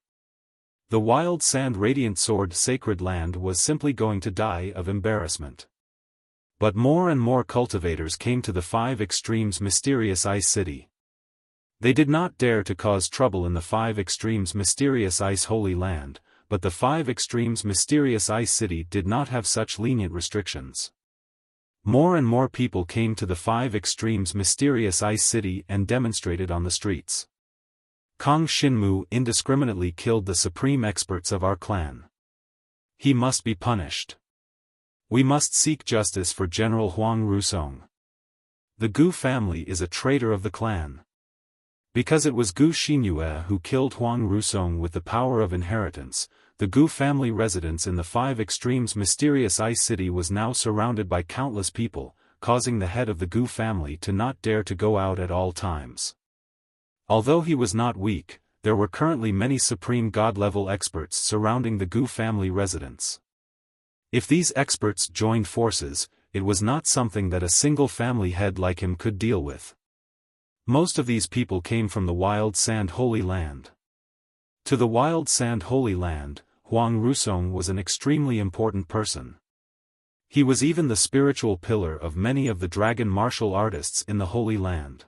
The Wild Sand Radiant Sword Sacred Land was simply going to die of embarrassment. But more and more cultivators came to the Five Extremes Mysterious Ice City. They did not dare to cause trouble in the Five Extremes Mysterious Ice Holy Land, but the Five Extremes Mysterious Ice City did not have such lenient restrictions. More and more people came to the Five Extremes Mysterious Ice City and demonstrated on the streets. Kang Xinmu indiscriminately killed the supreme experts of our clan. He must be punished. We must seek justice for General Huang Rusong. The Gu family is a traitor of the clan. Because it was Gu Xinyue who killed Huang Rusong with the power of inheritance, the Gu family residence in the Five Extremes Mysterious Ice City was now surrounded by countless people, causing the head of the Gu family to not dare to go out at all times. Although he was not weak, there were currently many supreme god-level experts surrounding the Gu family residence. If these experts joined forces, it was not something that a single family head like him could deal with. Most of these people came from the Wild Sand Holy Land. To the Wild Sand Holy Land, Huang Rusong was an extremely important person. He was even the spiritual pillar of many of the dragon martial artists in the Holy Land.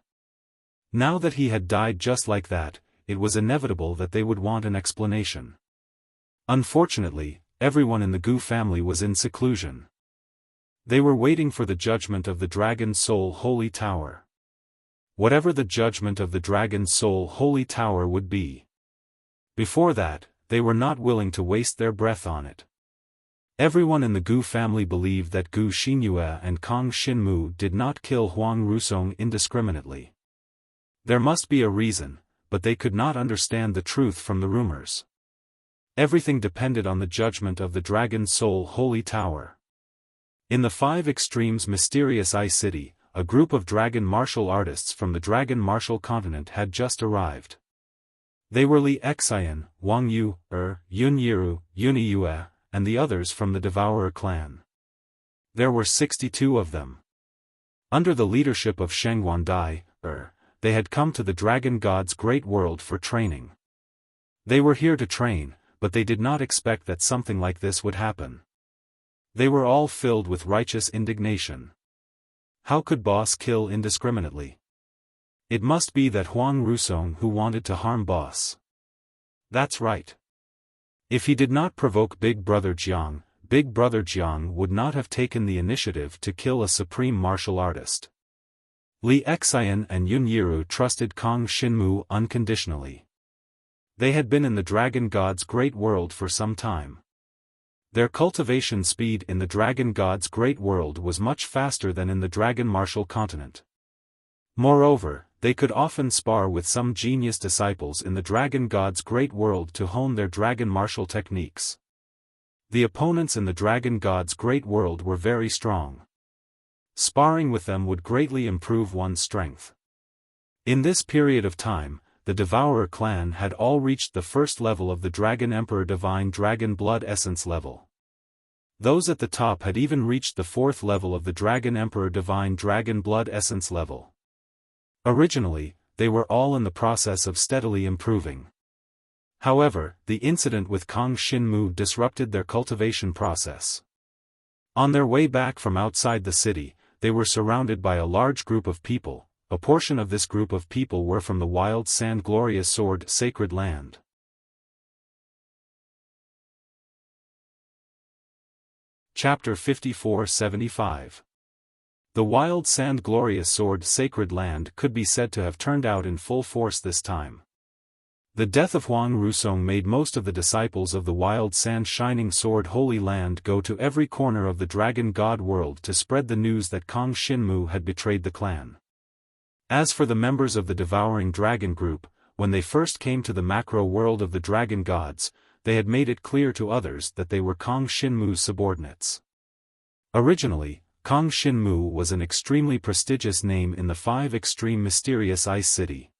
Now that he had died just like that, it was inevitable that they would want an explanation. Unfortunately, everyone in the Gu family was in seclusion. They were waiting for the judgment of the Dragon Soul Holy Tower. Whatever the judgment of the Dragon Soul Holy Tower would be. Before that, they were not willing to waste their breath on it. Everyone in the Gu family believed that Gu Xinyue and Kong Xinmu did not kill Huang Rusong indiscriminately. There must be a reason, but they could not understand the truth from the rumors. Everything depended on the judgment of the Dragon Soul Holy Tower. In the Five Extremes Mysterious Ice City, a group of dragon martial artists from the Dragon Martial Continent had just arrived. They were Li Xian, Wang Yu, Yun Yiru, Yuni Yue, and the others from the Devourer clan. There were 62 of them. Under the leadership of Shengguan Dai, they had come to the Dragon God's great world for training. They were here to train, but they did not expect that something like this would happen. They were all filled with righteous indignation. How could boss kill indiscriminately? It must be that Huang Rusong who wanted to harm boss. That's right. If he did not provoke Big Brother Jiang would not have taken the initiative to kill a supreme martial artist. Li Xian and Yun Yiru trusted Kong Xinmu unconditionally. They had been in the Dragon God's great world for some time. Their cultivation speed in the Dragon God's great world was much faster than in the Dragon Martial Continent. Moreover, they could often spar with some genius disciples in the Dragon God's great world to hone their dragon martial techniques. The opponents in the Dragon God's great world were very strong. Sparring with them would greatly improve one's strength. In this period of time, the Devourer clan had all reached the first level of the Dragon Emperor Divine Dragon Blood Essence level. Those at the top had even reached the fourth level of the Dragon Emperor Divine Dragon Blood Essence level. Originally, they were all in the process of steadily improving. However, the incident with Kong Xinmu disrupted their cultivation process. On their way back from outside the city, they were surrounded by a large group of people. A portion of this group of people were from the Wild Sand Glorious Sword Sacred Land. Chapter 54-75. The Wild Sand Glorious Sword Sacred Land could be said to have turned out in full force this time. The death of Huang Rusong made most of the disciples of the Wild Sand Shining Sword Holy Land go to every corner of the Dragon God world to spread the news that Kong Xinmu had betrayed the clan. As for the members of the Devouring Dragon group, when they first came to the macro world of the Dragon Gods, they had made it clear to others that they were Kong Xinmu's subordinates. Originally, Kong Xinmu was an extremely prestigious name in the Five Extreme Mysterious Ice City.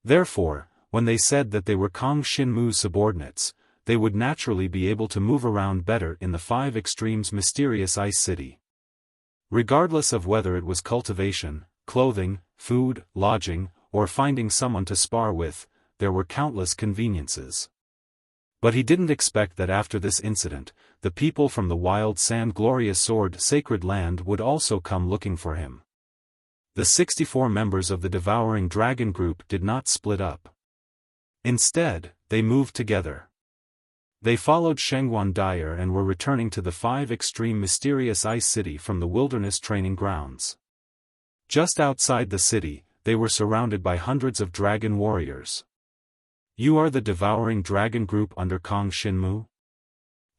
Therefore, when they said that they were Kong Xinmu's subordinates, they would naturally be able to move around better in the Five Extremes Mysterious Ice City. Regardless of whether it was cultivation, clothing, food, lodging, or finding someone to spar with, there were countless conveniences. But he didn't expect that after this incident, the people from the Wild Sand Glorious Sword Sacred Land would also come looking for him. The 64 members of the Devouring Dragon group did not split up. Instead, they moved together. They followed Shengguan Dai and were returning to the Five Extreme Mysterious Ice City from the Wilderness Training Grounds. Just outside the city, they were surrounded by hundreds of dragon warriors. You are the Devouring Dragon group under Kong Xinmu?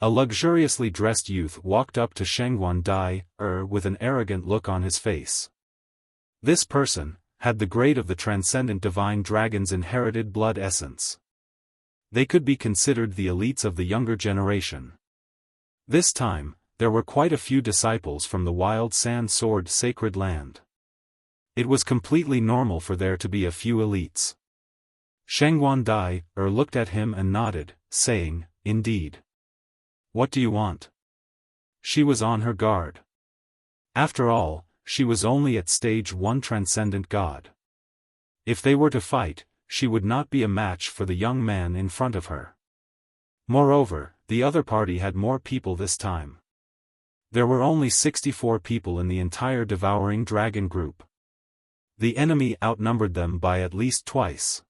A luxuriously dressed youth walked up to Shengguan Dai, with an arrogant look on his face. This person had the grade of the Transcendent Divine Dragon's inherited blood essence. They could be considered the elites of the younger generation. This time, there were quite a few disciples from the Wild Sand Sword Sacred Land. It was completely normal for there to be a few elites. Shengguan Dai, looked at him and nodded, saying, "Indeed. What do you want?" She was on her guard. After all, she was only at stage 1 transcendent god. If they were to fight, she would not be a match for the young man in front of her. Moreover, the other party had more people this time. There were only 64 people in the entire Devouring Dragon group. The enemy outnumbered them by at least twice.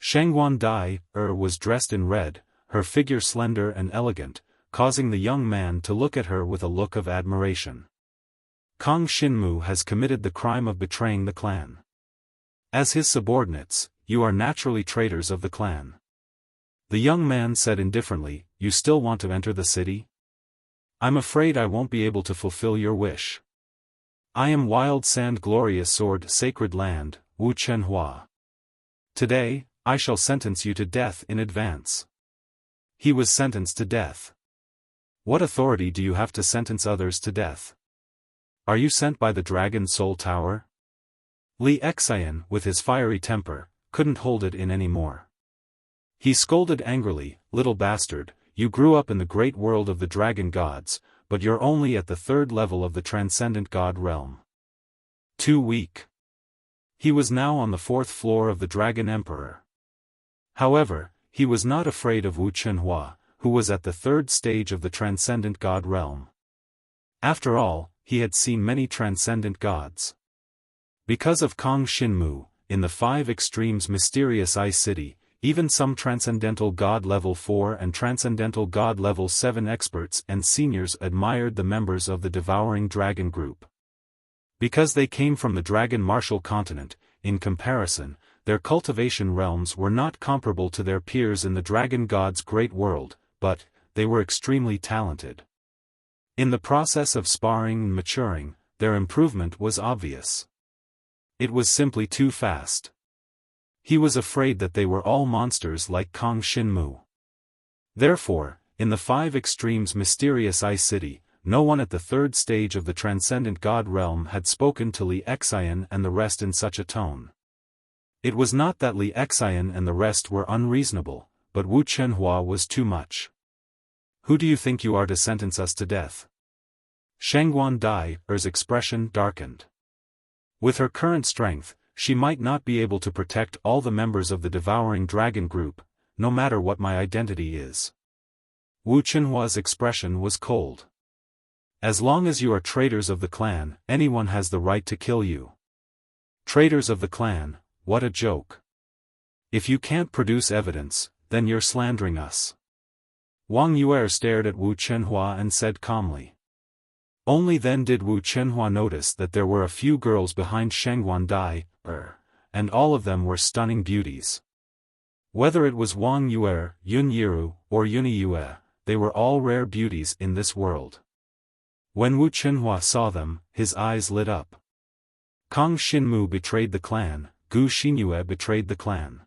Shangguan Dai was dressed in red, her figure slender and elegant, causing the young man to look at her with a look of admiration. Kang Xinmu has committed the crime of betraying the clan. As his subordinates, you are naturally traitors of the clan. The young man said indifferently, you still want to enter the city? I'm afraid I won't be able to fulfill your wish. I am Wild Sand Glorious Sword Sacred Land, Wu Chenhua. Today, I shall sentence you to death in advance. He was sentenced to death. What authority do you have to sentence others to death? Are you sent by the Dragon Soul Tower? Li Xian, with his fiery temper, couldn't hold it in any more. He scolded angrily, little bastard, you grew up in the great world of the dragon gods, but you're only at the 3rd level of the transcendent god realm. Too weak. He was now on the 4th floor of the Dragon Emperor. However, he was not afraid of Wu Chenhua, who was at the 3rd stage of the transcendent god realm. After all, he had seen many transcendent gods. Because of Kang Xinmu, in the 5 Extremes Mysterious Ice City, even some Transcendental God Level 4 and Transcendental God Level 7 experts and seniors admired the members of the Devouring Dragon group. Because they came from the Dragon Martial Continent, in comparison, their cultivation realms were not comparable to their peers in the Dragon God's great world, but they were extremely talented. In the process of sparring and maturing, their improvement was obvious. It was simply too fast. He was afraid that they were all monsters like Kang Xinmu. Therefore, in the 5 Extremes Mysterious Ice City, no one at the 3rd stage of the Transcendent God realm had spoken to Li Xian and the rest in such a tone. It was not that Li Xian and the rest were unreasonable, but Wu Chenhua was too much. Who do you think you are to sentence us to death? Shangguan Dai's expression darkened. With her current strength, she might not be able to protect all the members of the Devouring Dragon group, no matter what my identity is. Wu Chenhua's expression was cold. As long as you are traitors of the clan, anyone has the right to kill you. Traitors of the clan, what a joke. If you can't produce evidence, then you're slandering us. Wang Yuer stared at Wu Chenhua and said calmly. Only then did Wu Chenhua notice that there were a few girls behind Shangguan Dai, and all of them were stunning beauties. Whether it was Wang Yuer, Yun Yiru, or Yuni Yue, they were all rare beauties in this world. When Wu Chenhua saw them, his eyes lit up. Kang Xinmu betrayed the clan, Gu Xinyue betrayed the clan.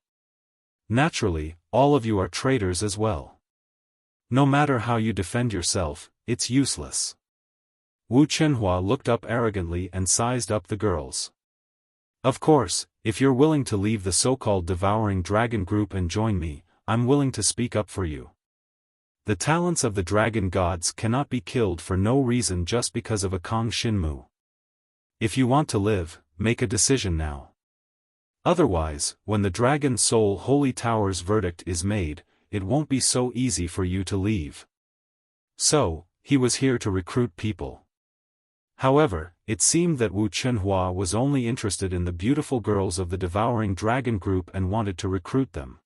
Naturally, all of you are traitors as well. No matter how you defend yourself, it's useless. Wu Chenhua looked up arrogantly and sized up the girls. Of course, if you're willing to leave the so-called Devouring Dragon group and join me, I'm willing to speak up for you. The talents of the dragon gods cannot be killed for no reason just because of a Kang Xinmu. If you want to live, make a decision now. Otherwise, when the Dragon Soul Holy Tower's verdict is made, it won't be so easy for you to leave. So, he was here to recruit people. However, it seemed that Wu Chenhua was only interested in the beautiful girls of the Devouring Dragon group and wanted to recruit them.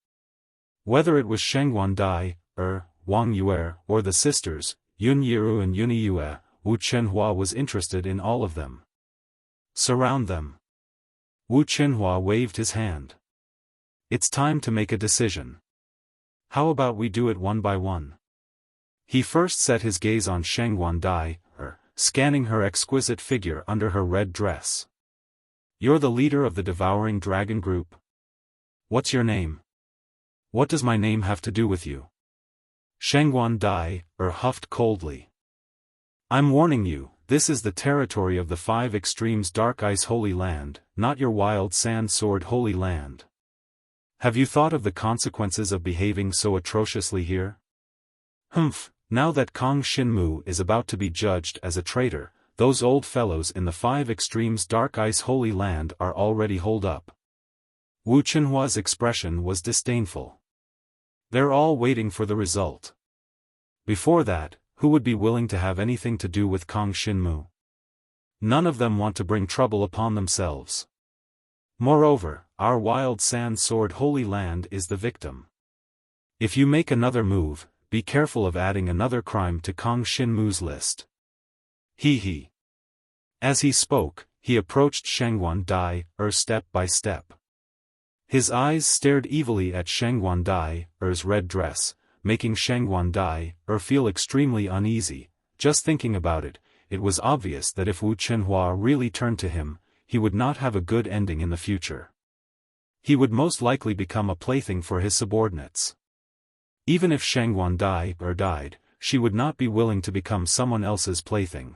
Whether it was Shangguan Dai, Wang Yuer, or the sisters, Yun Yiru and Yuni Yue, Wu Chenhua was interested in all of them. Surround them. Wu Chenhua waved his hand. It's time to make a decision. How about we do it one by one? He first set his gaze on Shangguan Dai, scanning her exquisite figure under her red dress. You're the leader of the Devouring Dragon group. What's your name? What does my name have to do with you? Shangguan Dai, huffed coldly. I'm warning you, this is the territory of the 5 Extremes Dark Ice Holy Land, not your Wild Sand Sword Holy Land. Have you thought of the consequences of behaving so atrociously here? Humph. Now that Kang Xinmu is about to be judged as a traitor, those old fellows in the 5 Extremes Dark Ice Holy Land are already holed up. Wu Chenhua's expression was disdainful. They're all waiting for the result. Before that, who would be willing to have anything to do with Kang Xinmu? None of them want to bring trouble upon themselves. Moreover, our wild sand sword Holy Land is the victim. If you make another move, be careful of adding another crime to Kang Xinmu's list. He. As he spoke, he approached Shangguan Dai, step by step. His eyes stared evilly at Shangguan Dai, red dress, making Shangguan Dai, feel extremely uneasy. Just thinking about it, it was obvious that if Wu Chenhua really turned to him, he would not have a good ending in the future. He would most likely become a plaything for his subordinates. Even if Shangguan Dai died, she would not be willing to become someone else's plaything.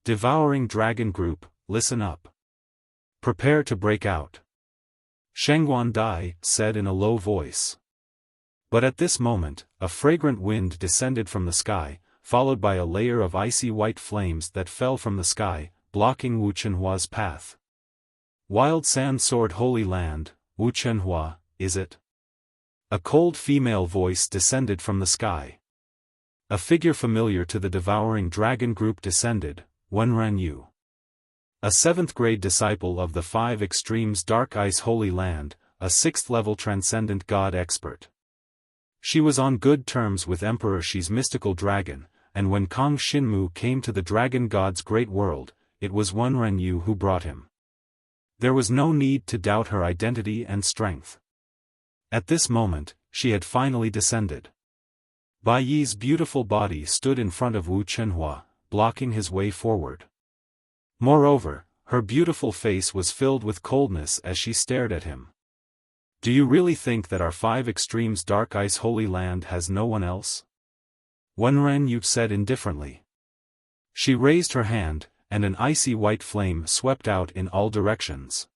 Devouring Dragon Group, listen up. Prepare to break out. Shangguan Dai said in a low voice. But at this moment, a fragrant wind descended from the sky, followed by a layer of icy white flames that fell from the sky, blocking Wu Chenhua's path. Wild Sand Sword Holy Land, Wu Chenhua, is it? A cold female voice descended from the sky. A figure familiar to the Devouring Dragon Group descended, Wenren Yu. A 7th-grade disciple of the 5 Extremes Dark Ice Holy Land, a 6th-level Transcendent God expert. She was on good terms with Emperor Shi's mystical dragon, and when Kang Xinmu came to the Dragon God's great world, it was Wenren Yu who brought him. There was no need to doubt her identity and strength. At this moment, she had finally descended. Bai Yi's beautiful body stood in front of Wu Chenhua, blocking his way forward. Moreover, her beautiful face was filled with coldness as she stared at him. Do you really think that our 5 Extremes Dark Ice Holy Land has no one else? Wenren Yu said indifferently. She raised her hand, and an icy white flame swept out in all directions.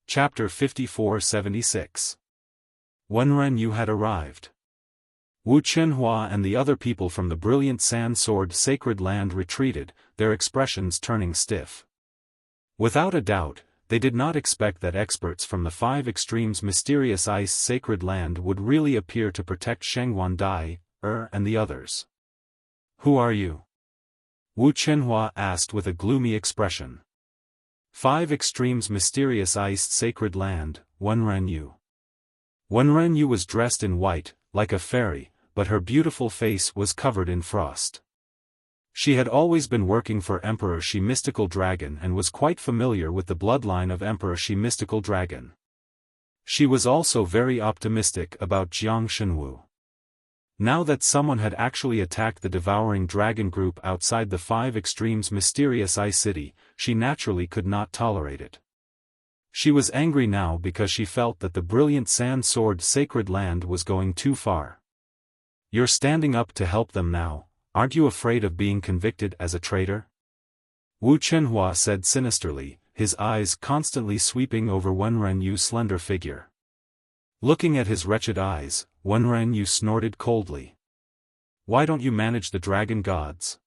Chapter 54-76. Wenren Yu had arrived. Wu Chenhua and the other people from the Brilliant Sand Sword Sacred Land retreated, their expressions turning stiff. Without a doubt, they did not expect that experts from the 5 Extremes Mysterious Ice Sacred Land would really appear to protect Shangguan Dai, and the others. Who are you? Wu Chenhua asked with a gloomy expression. 5 Extremes Mysterious Ice Sacred Land, Wenren Yu. Wenren Yu was dressed in white, like a fairy, but her beautiful face was covered in frost. She had always been working for Emperor Shi Mystical Dragon and was quite familiar with the bloodline of Emperor Shi Mystical Dragon. She was also very optimistic about Jiang Shenwu. Now that someone had actually attacked the Devouring Dragon Group outside the 5 Extremes Mysterious Ice City, she naturally could not tolerate it. She was angry now because she felt that the Brilliant Sand Sword Sacred Land was going too far. You're standing up to help them now, aren't you afraid of being convicted as a traitor? Wu Chenhua said sinisterly, his eyes constantly sweeping over Wenren Yu's slender figure. Looking at his wretched eyes, Wenren Yu snorted coldly. Why don't you manage the dragon gods?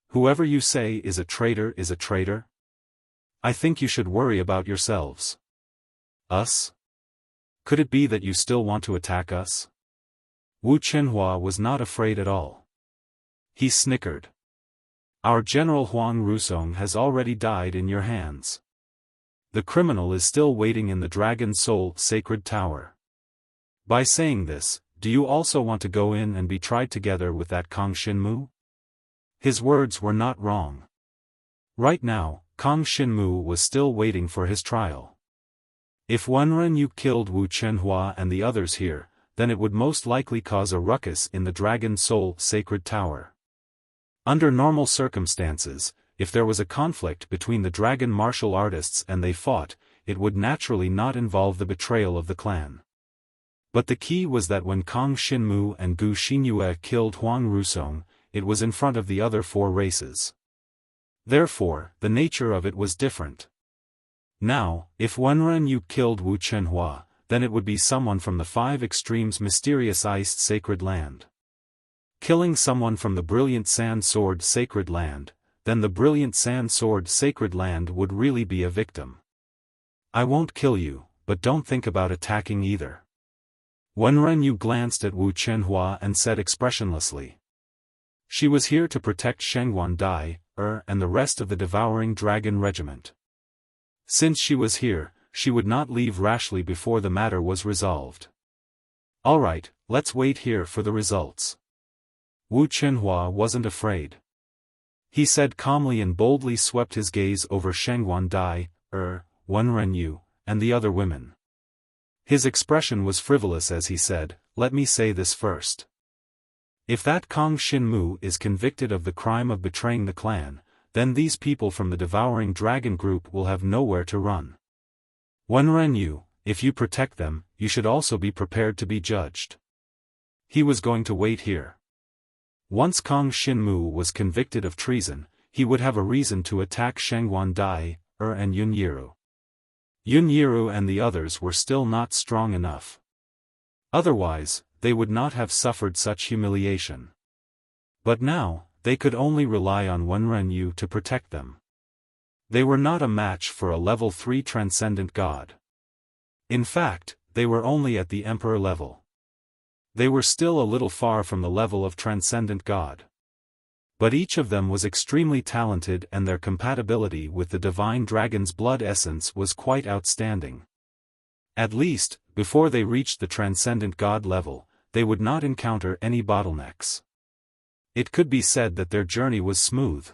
Whoever you say is a traitor is a traitor? I think you should worry about yourselves. Us? Could it be that you still want to attack us? Wu Chenhua was not afraid at all. He snickered. Our General Huang Rusong has already died in your hands. The criminal is still waiting in the Dragon Soul Sacred Tower. By saying this, do you also want to go in and be tried together with that Kang Xinmu? His words were not wrong. Right now, Kang Xinmu was still waiting for his trial. If Wenren Yu killed Wu Chenhua and the others here, then it would most likely cause a ruckus in the Dragon Soul Sacred Tower. Under normal circumstances, if there was a conflict between the dragon martial artists and they fought, it would naturally not involve the betrayal of the clan. But the key was that when Kang Xinmu and Gu Xinyue killed Huang Rusong, it was in front of the other 4 races. Therefore, the nature of it was different. Now, if Wenren Yu killed Wu Chenhua, then it would be someone from the 5 Extremes Mysterious Ice Sacred Land. Killing someone from the Brilliant Sand Sword Sacred Land, then the Brilliant Sand Sword Sacred Land would really be a victim. I won't kill you, but don't think about attacking either. Wenren glanced at Wu Chenhua and said expressionlessly. She was here to protect Shengguan Dai, and the rest of the Devouring Dragon Regiment. Since she was here, she would not leave rashly before the matter was resolved. Alright, let's wait here for the results. Wu Chenhua wasn't afraid. He said calmly and boldly swept his gaze over Shengguan Dai, Wenren and the other women. His expression was frivolous as he said, let me say this first. If that Kong Shinmu is convicted of the crime of betraying the clan, then these people from the Devouring Dragon group will have nowhere to run. Wenren, if you protect them, you should also be prepared to be judged. He was going to wait here. Once Kong Shinmu was convicted of treason, he would have a reason to attack Shengguan Dai, and Yun Yiru. Yun Yiru and the others were still not strong enough. Otherwise, they would not have suffered such humiliation. But now, they could only rely on Wenren to protect them. They were not a match for a level 3 transcendent god. In fact, they were only at the emperor level. They were still a little far from the level of transcendent god. But each of them was extremely talented and their compatibility with the divine dragon's blood essence was quite outstanding. At least, before they reached the transcendent god level, they would not encounter any bottlenecks. It could be said that their journey was smooth.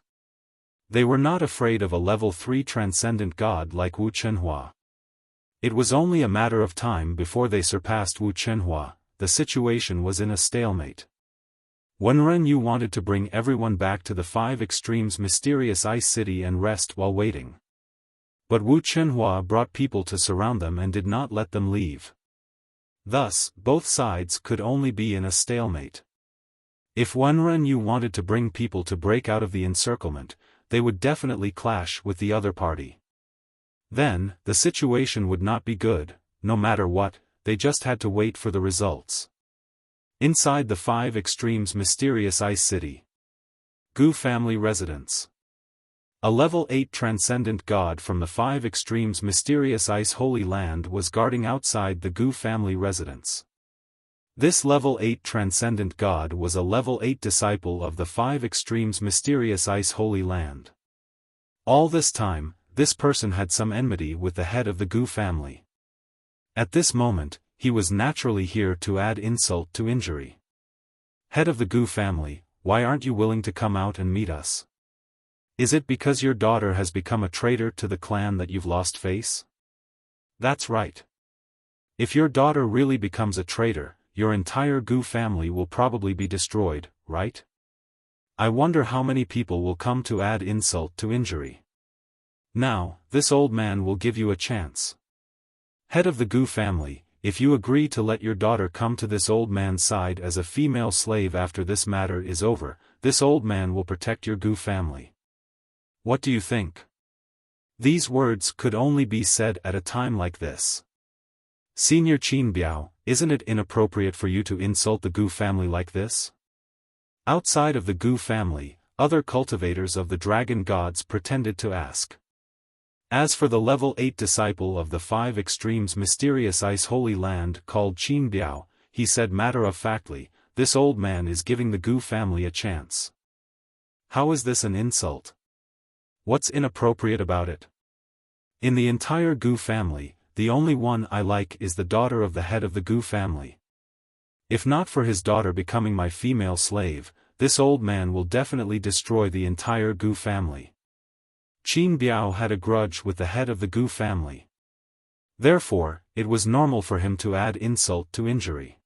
They were not afraid of a level 3 transcendent god like Wu Chenhua. It was only a matter of time before they surpassed Wu Chenhua. The situation was in a stalemate. Wenren wanted to bring everyone back to the 5 Extremes Mysterious Ice City and rest while waiting. But Wu Chenhua brought people to surround them and did not let them leave. Thus, both sides could only be in a stalemate. If Wenren wanted to bring people to break out of the encirclement, they would definitely clash with the other party. Then, the situation would not be good. No matter what, they just had to wait for the results. Inside the 5 Extremes Mysterious Ice City. Gu family residence. A level 8 transcendent god from the 5 Extremes Mysterious Ice Holy Land was guarding outside the Gu family residence. This level 8 transcendent god was a level 8 disciple of the 5 Extremes Mysterious Ice Holy Land. All this time, this person had some enmity with the head of the Gu family. At this moment, he was naturally here to add insult to injury. Head of the Gu family, why aren't you willing to come out and meet us? Is it because your daughter has become a traitor to the clan that you've lost face? That's right. If your daughter really becomes a traitor, your entire Gu family will probably be destroyed, right? I wonder how many people will come to add insult to injury. Now, this old man will give you a chance. Head of the Gu family, if you agree to let your daughter come to this old man's side as a female slave after this matter is over, this old man will protect your Gu family. What do you think? These words could only be said at a time like this. Senior Qin Biao, isn't it inappropriate for you to insult the Gu family like this? Outside of the Gu family, other cultivators of the dragon gods pretended to ask. As for the level 8 disciple of the 5 Extremes Mysterious Ice Holy Land called Qin Biao, he said matter-of-factly, this old man is giving the Gu family a chance. How is this an insult? What's inappropriate about it? In the entire Gu family, the only one I like is the daughter of the head of the Gu family. If not for his daughter becoming my female slave, this old man will definitely destroy the entire Gu family. Qin Biao had a grudge with the head of the Gu family. Therefore, it was normal for him to add insult to injury.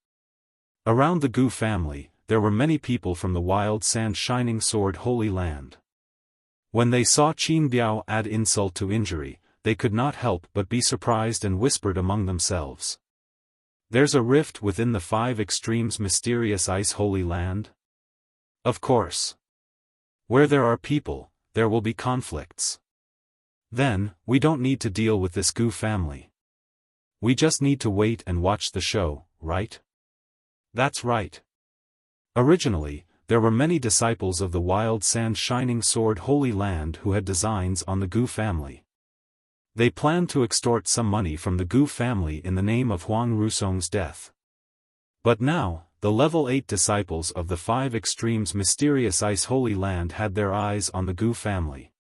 Around the Gu family, there were many people from the Wild Sand Shining Sword Holy Land. When they saw Qin Biao add insult to injury, they could not help but be surprised and whispered among themselves. There's a rift within the 5 Extremes Mysterious Ice Holy Land? Of course. Where there are people, there will be conflicts. Then, we don't need to deal with this Gu family. We just need to wait and watch the show, right? That's right. Originally, there were many disciples of the Wild Sand Shining Sword Holy Land who had designs on the Gu family. They planned to extort some money from the Gu family in the name of Huang Rusong's death. But now, the level 8 disciples of the 5 extremes mysterious Ice Holy Land had their eyes on the Gu family.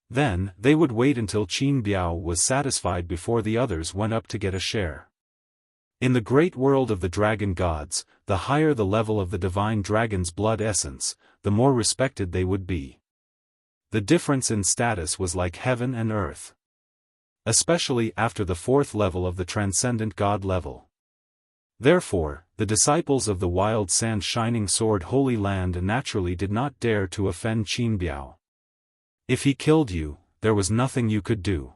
Then, they would wait until Qin Biao was satisfied before the others went up to get a share. In the great world of the dragon gods, the higher the level of the divine dragon's blood essence, the more respected they would be. The difference in status was like heaven and earth. Especially after the 4th level of the transcendent god level. Therefore, the disciples of the wild sand shining sword Holy Land naturally did not dare to offend Qin Biao. If he killed you, there was nothing you could do.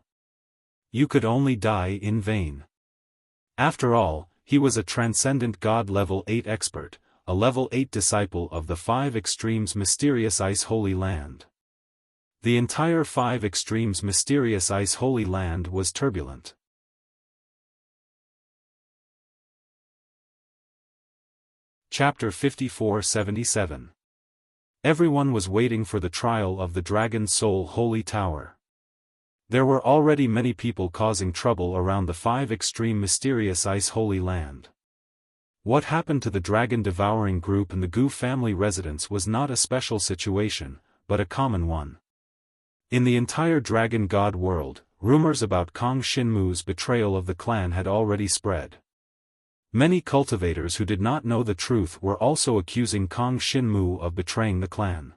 You could only die in vain. After all, he was a transcendent god level 8 expert, a level 8 disciple of the 5 extremes mysterious Ice Holy Land. The entire 5 extremes mysterious Ice Holy Land was turbulent. Chapter 54-77. Everyone was waiting for the trial of the Dragon's Soul Holy Tower. There were already many people causing trouble around the 5 extreme mysterious Ice Holy Land. What happened to the dragon-devouring group in the Gu family residence was not a special situation, but a common one. In the entire dragon god world, rumors about Kong Shinmu's betrayal of the clan had already spread. Many cultivators who did not know the truth were also accusing Kong Shinmu of betraying the clan.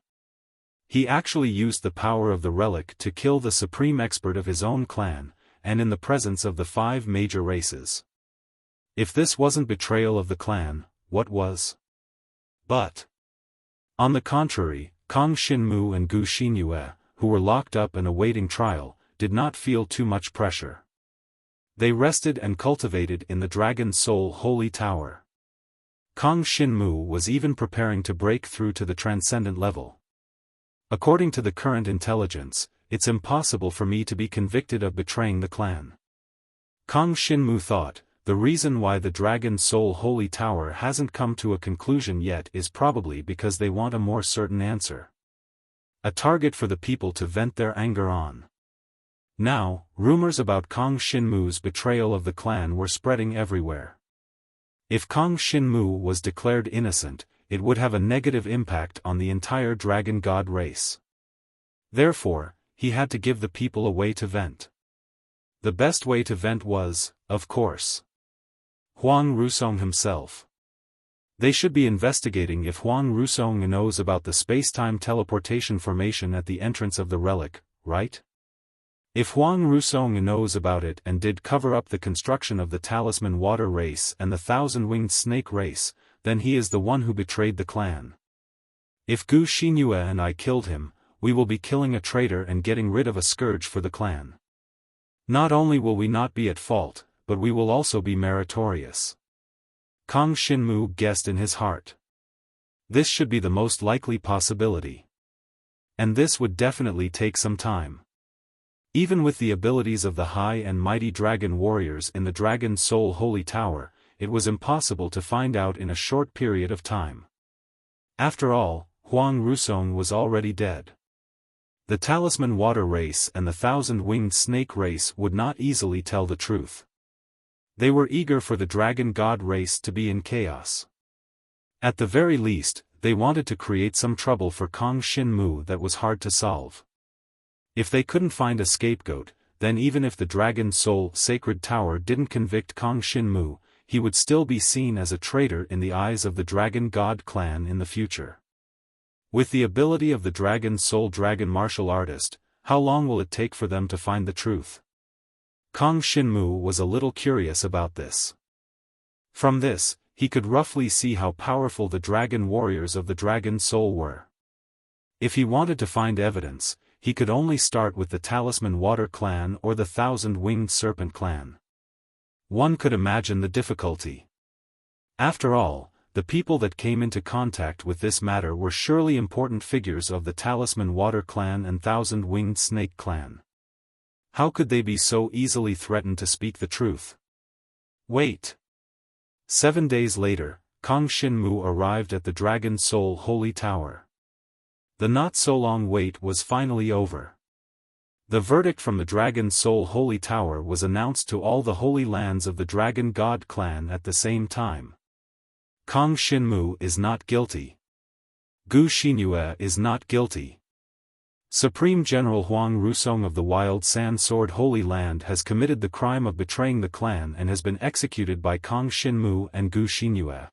He actually used the power of the relic to kill the supreme expert of his own clan, and in the presence of the 5 major races. If this wasn't betrayal of the clan, what was? But, on the contrary, Kong Shinmu and Gu Xinyue, who were locked up and awaiting trial, did not feel too much pressure. They rested and cultivated in the Dragon's Soul Holy Tower. Kong Shinmu was even preparing to break through to the transcendent level. According to the current intelligence, it's impossible for me to be convicted of betraying the clan. Kong Shinmu thought, the reason why the Dragon's Soul Holy Tower hasn't come to a conclusion yet is probably because they want a more certain answer. A target for the people to vent their anger on. Now, rumors about Kong Shinmu's betrayal of the clan were spreading everywhere. If Kong Shinmu was declared innocent, it would have a negative impact on the entire dragon god race. Therefore, he had to give the people a way to vent. The best way to vent was, of course, Huang Rusong himself. They should be investigating if Huang Rusong knows about the space-time teleportation formation at the entrance of the relic, right? If Huang Rusong knows about it and did cover up the construction of the Talisman Water race and the Thousand-Winged Snake race, then he is the one who betrayed the clan. If Gu Xinyue and I killed him, we will be killing a traitor and getting rid of a scourge for the clan. Not only will we not be at fault, but we will also be meritorious. Kong Shinmu guessed in his heart. This should be the most likely possibility. And this would definitely take some time. Even with the abilities of the high and mighty dragon warriors in the Dragon's Soul Holy Tower, it was impossible to find out in a short period of time. After all, Huang Rusong was already dead. The Talisman Water race and the Thousand-Winged Snake race would not easily tell the truth. They were eager for the dragon god race to be in chaos. At the very least, they wanted to create some trouble for Kong Shinmu that was hard to solve. If they couldn't find a scapegoat, then even if the Dragon Soul Sacred Tower didn't convict Kong Shinmu, he would still be seen as a traitor in the eyes of the Dragon God clan in the future. With the ability of the Dragon Soul Dragon martial artist, how long will it take for them to find the truth? Kong Shinmu was a little curious about this. From this, he could roughly see how powerful the dragon warriors of the Dragon Soul were. If he wanted to find evidence, he could only start with the Talisman Water clan or the Thousand-Winged Serpent clan. One could imagine the difficulty. After all, the people that came into contact with this matter were surely important figures of the Talisman Water clan and Thousand-Winged Snake clan. How could they be so easily threatened to speak the truth? Wait. 7 days later, Kong Shinmu arrived at the Dragon Soul Holy Tower. The not-so-long wait was finally over. The verdict from the Dragon Soul Holy Tower was announced to all the holy lands of the Dragon God clan at the same time. Kang Xinmu is not guilty. Gu Xinyue is not guilty. Supreme General Huang Rusong of the Wild Sand Sword Holy Land has committed the crime of betraying the clan and has been executed by Kang Xinmu and Gu Xinyue.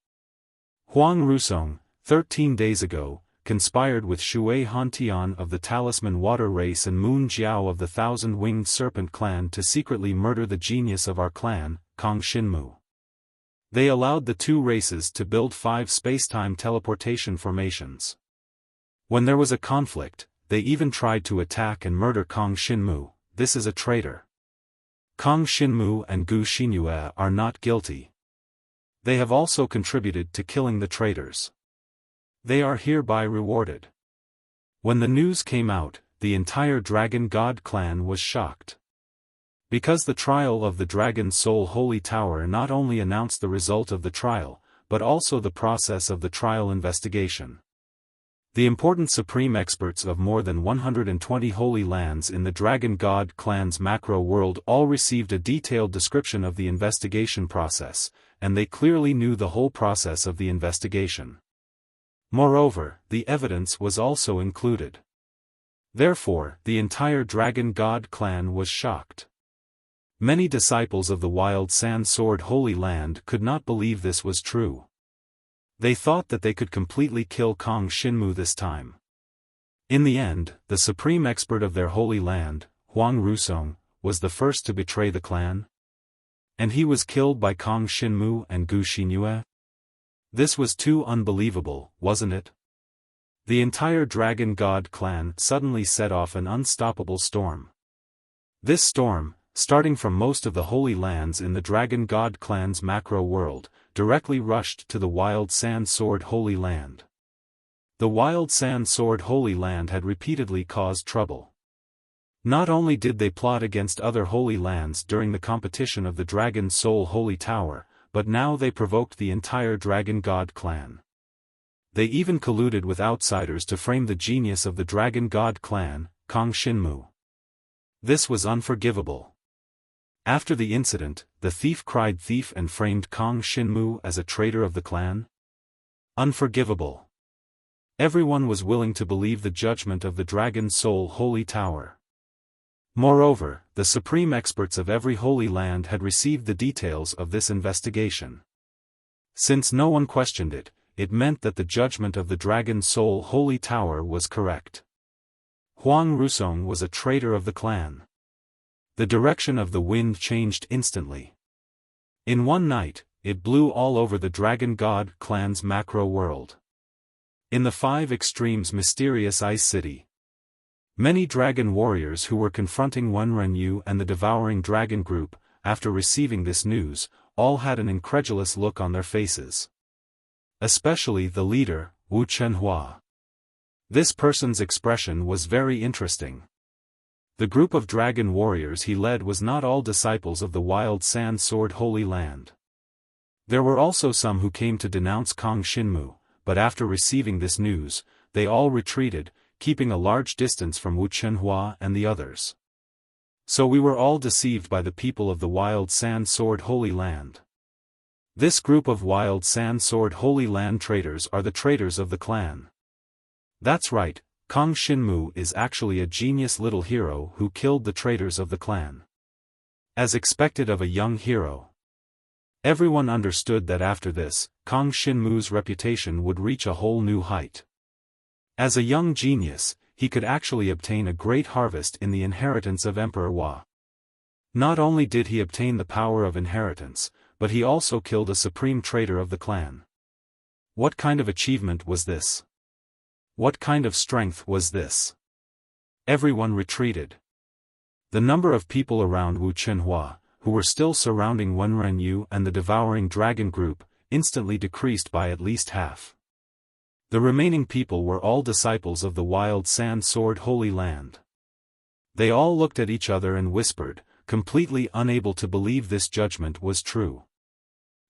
Huang Rusong, 13 days ago, conspired with Shui Hantian of the Talisman Water Race and Moon Jiao of the Thousand-Winged Serpent Clan to secretly murder the genius of our clan, Kang Xinmu. They allowed the two races to build 5 spacetime teleportation formations. When there was a conflict, they even tried to attack and murder Kang Xinmu. This is a traitor. Kang Xinmu and Gu Xinyue are not guilty. They have also contributed to killing the traitors. They are hereby rewarded. When the news came out, the entire Dragon God clan was shocked. Because the trial of the Dragon Soul Holy Tower not only announced the result of the trial, but also the process of the trial investigation. The important supreme experts of more than 120 holy lands in the Dragon God clan's macro world all received a detailed description of the investigation process, and they clearly knew the whole process of the investigation. Moreover, the evidence was also included. Therefore, the entire Dragon God clan was shocked. Many disciples of the Wild Sand Sword Holy Land could not believe this was true. They thought that they could completely kill Kang Xinmu this time. In the end, the supreme expert of their holy land, Huang Rusong, was the first to betray the clan. And he was killed by Kang Xinmu and Gu Xinyue? This was too unbelievable, wasn't it? The entire Dragon God clan suddenly set off an unstoppable storm. This storm, starting from most of the holy lands in the Dragon God clan's macro world, directly rushed to the Wild Sand Sword Holy Land. The Wild Sand Sword Holy Land had repeatedly caused trouble. Not only did they plot against other holy lands during the competition of the Dragon Soul Holy Tower, but now they provoked the entire Dragon God clan. They even colluded with outsiders to frame the genius of the Dragon God clan, Kang Xinmu. This was unforgivable. After the incident, the thief cried thief and framed Kang Xinmu as a traitor of the clan? Unforgivable. Everyone was willing to believe the judgment of the Dragon Soul Holy Tower. Moreover, the supreme experts of every holy land had received the details of this investigation. Since no one questioned it, it meant that the judgment of the Dragon Soul Holy Tower was correct. Huang Rusong was a traitor of the clan. The direction of the wind changed instantly. In one night, it blew all over the Dragon God clan's macro world. In the 5 extremes mysterious ice city, many dragon warriors who were confronting Wenrenyu and the devouring dragon group, after receiving this news, all had an incredulous look on their faces. Especially the leader, Wu Chenhua. This person's expression was very interesting. The group of dragon warriors he led was not all disciples of the Wild Sand Sword Holy Land. There were also some who came to denounce Kang Xinmu, but after receiving this news, they all retreated, keeping a large distance from Wu Chenhua and the others. So we were all deceived by the people of the Wild Sand Sword Holy Land. This group of Wild Sand Sword Holy Land traitors are the traitors of the clan. That's right. Kang Xinmu is actually a genius little hero who killed the traitors of the clan. As expected of a young hero. Everyone understood that after this, Kang Xinmu's reputation would reach a whole new height. As a young genius, he could actually obtain a great harvest in the inheritance of Emperor Hua. Not only did he obtain the power of inheritance, but he also killed a supreme traitor of the clan. What kind of achievement was this? What kind of strength was this? Everyone retreated. The number of people around Wu Chenhua, who were still surrounding Wenrenyu and the devouring dragon group, instantly decreased by at least half. The remaining people were all disciples of the Wild Sand Sword Holy Land. They all looked at each other and whispered, completely unable to believe this judgment was true.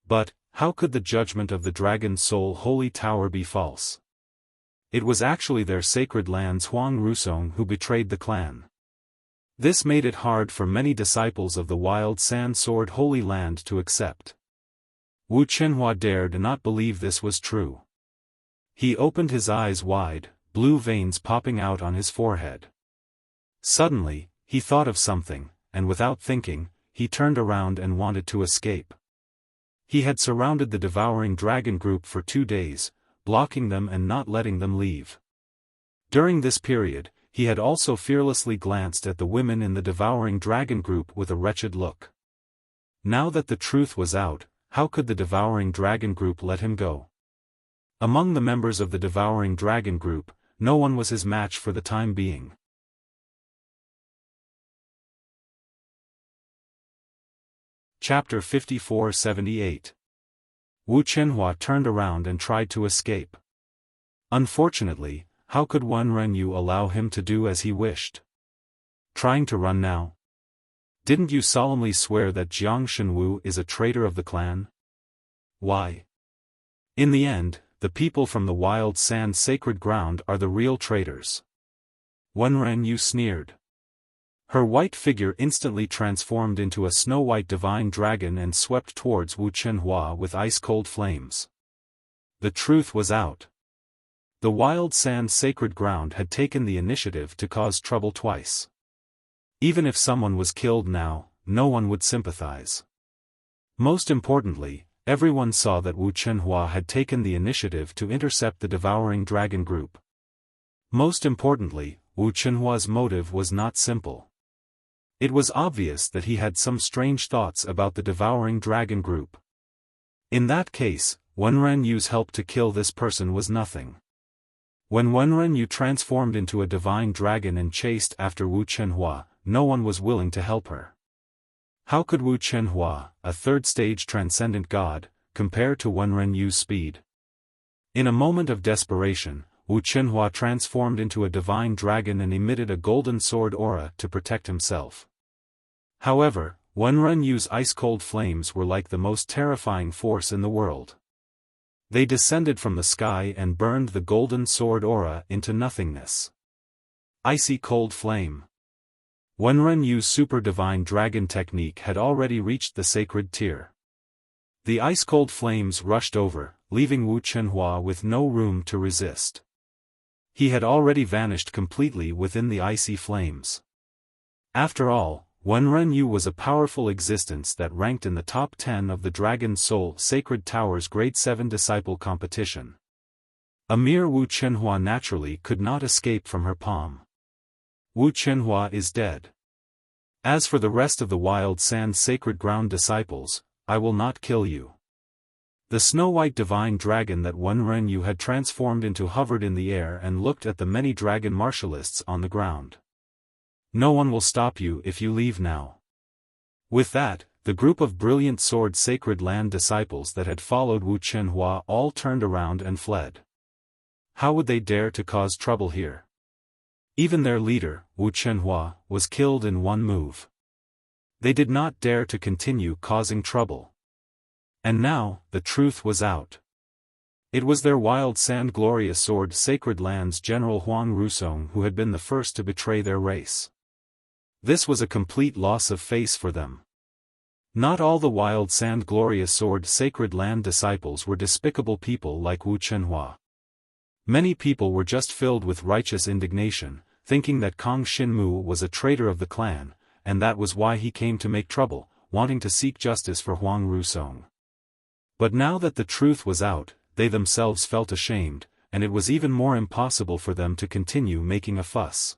But, how could the judgment of the Dragon Soul Holy Tower be false? It was actually their sacred land's Huang Rusong who betrayed the clan. This made it hard for many disciples of the Wild Sand Sword Holy Land to accept. Wu Chenhua dared not believe this was true. He opened his eyes wide, blue veins popping out on his forehead. Suddenly, he thought of something, and without thinking, he turned around and wanted to escape. He had surrounded the devouring dragon group for 2 days, blocking them and not letting them leave. During this period, he had also fearlessly glanced at the women in the devouring dragon group with a wretched look. Now that the truth was out, how could the devouring dragon group let him go? Among the members of the devouring dragon group, no one was his match for the time being. Chapter 5478. Wu Chenhua turned around and tried to escape. Unfortunately, how could Wen Renyu allow him to do as he wished? Trying to run now? Didn't you solemnly swear that Jiang Shenwu is a traitor of the clan? Why? In the end, the people from the wild sand sacred ground are the real traitors. Wen Renyu sneered. Her white figure instantly transformed into a snow-white divine dragon and swept towards Wu Chenhua with ice-cold flames. The truth was out. The wild sand sacred ground had taken the initiative to cause trouble twice. Even if someone was killed now, no one would sympathize. Most importantly, everyone saw that Wu Chenhua had taken the initiative to intercept the devouring dragon group. Most importantly, Wu Chenhua's motive was not simple. It was obvious that he had some strange thoughts about the devouring dragon group. In that case, Wen Renyu's help to kill this person was nothing. When Wen Renyu transformed into a divine dragon and chased after Wu Chenhua, no one was willing to help her. How could Wu Chenhua, a third-stage transcendent god, compare to Wen Renyu's speed? In a moment of desperation, Wu Chenhua transformed into a divine dragon and emitted a golden sword aura to protect himself. However, Wen Renyu's ice-cold flames were like the most terrifying force in the world. They descended from the sky and burned the golden sword aura into nothingness. Icy cold flame. Wen Renyu's super divine dragon technique had already reached the sacred tier. The ice-cold flames rushed over, leaving Wu Chenhua with no room to resist. He had already vanished completely within the icy flames. After all, Wen Renyu was a powerful existence that ranked in the top 10 of the Dragon Soul Sacred Tower's Grade 7 Disciple competition. A mere Wu Chenhua naturally could not escape from her palm. Wu Chenhua is dead. As for the rest of the Wild Sand Sacred Ground disciples, I will not kill you. The snow-white divine dragon that Wen Renyu had transformed into hovered in the air and looked at the many dragon martialists on the ground. No one will stop you if you leave now. With that, the group of brilliant sword sacred land disciples that had followed Wu Chenhua all turned around and fled. How would they dare to cause trouble here? Even their leader, Wu Chenhua, was killed in one move. They did not dare to continue causing trouble. And now, the truth was out. It was their wild sand glorious sword sacred lands General Huang Rusong who had been the first to betray their race. This was a complete loss of face for them. Not all the wild sand glorious sword sacred land disciples were despicable people like Wu Chenhua. Many people were just filled with righteous indignation, thinking that Kang Xinmu was a traitor of the clan, and that was why he came to make trouble, wanting to seek justice for Huang Rusong. But now that the truth was out, they themselves felt ashamed, and it was even more impossible for them to continue making a fuss.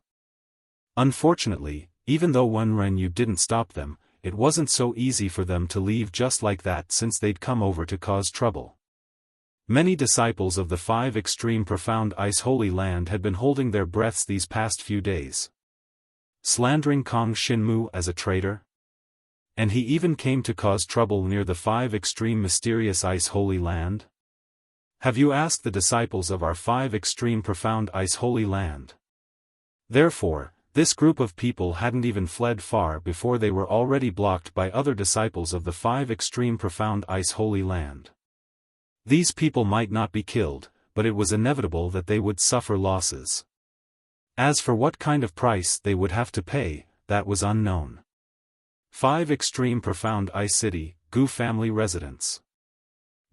Unfortunately, even though Wen Renyu didn't stop them, it wasn't so easy for them to leave just like that since they'd come over to cause trouble. Many disciples of the 5 extreme profound ice holy land had been holding their breaths these past few days. Slandering Kang Xinmu as a traitor? And he even came to cause trouble near the 5 extreme mysterious ice holy land? Have you asked the disciples of our 5 extreme profound ice holy land? Therefore, this group of people hadn't even fled far before they were already blocked by other disciples of the 5 extreme profound ice holy land. These people might not be killed, but it was inevitable that they would suffer losses. As for what kind of price they would have to pay, that was unknown. 5 extreme profound ice city, Gu family residence.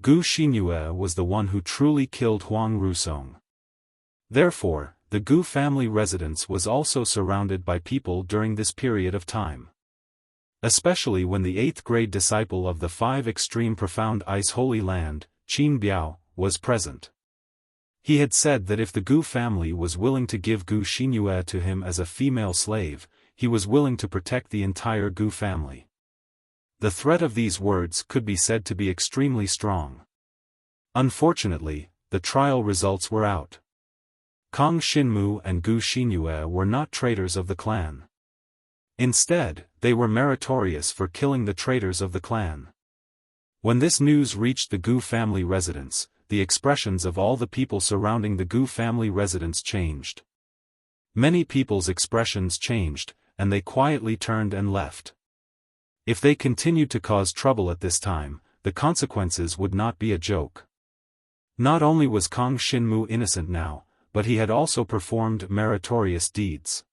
Gu Xinyue was the one who truly killed Huang Rusong. Therefore, the Gu family residence was also surrounded by people during this period of time. Especially when the 8th grade disciple of the 5 extreme profound ice holy land, Qin Biao, was present. He had said that if the Gu family was willing to give Gu Xinyue to him as a female slave, he was willing to protect the entire Gu family. The threat of these words could be said to be extremely strong. Unfortunately, the trial results were out. Kang Xinmu and Gu Xinyue were not traitors of the clan. Instead, they were meritorious for killing the traitors of the clan. When this news reached the Gu family residence, the expressions of all the people surrounding the Gu family residence changed. Many people's expressions changed, and they quietly turned and left. If they continued to cause trouble at this time, the consequences would not be a joke. Not only was Kang Xinmu innocent now, but he had also performed meritorious deeds.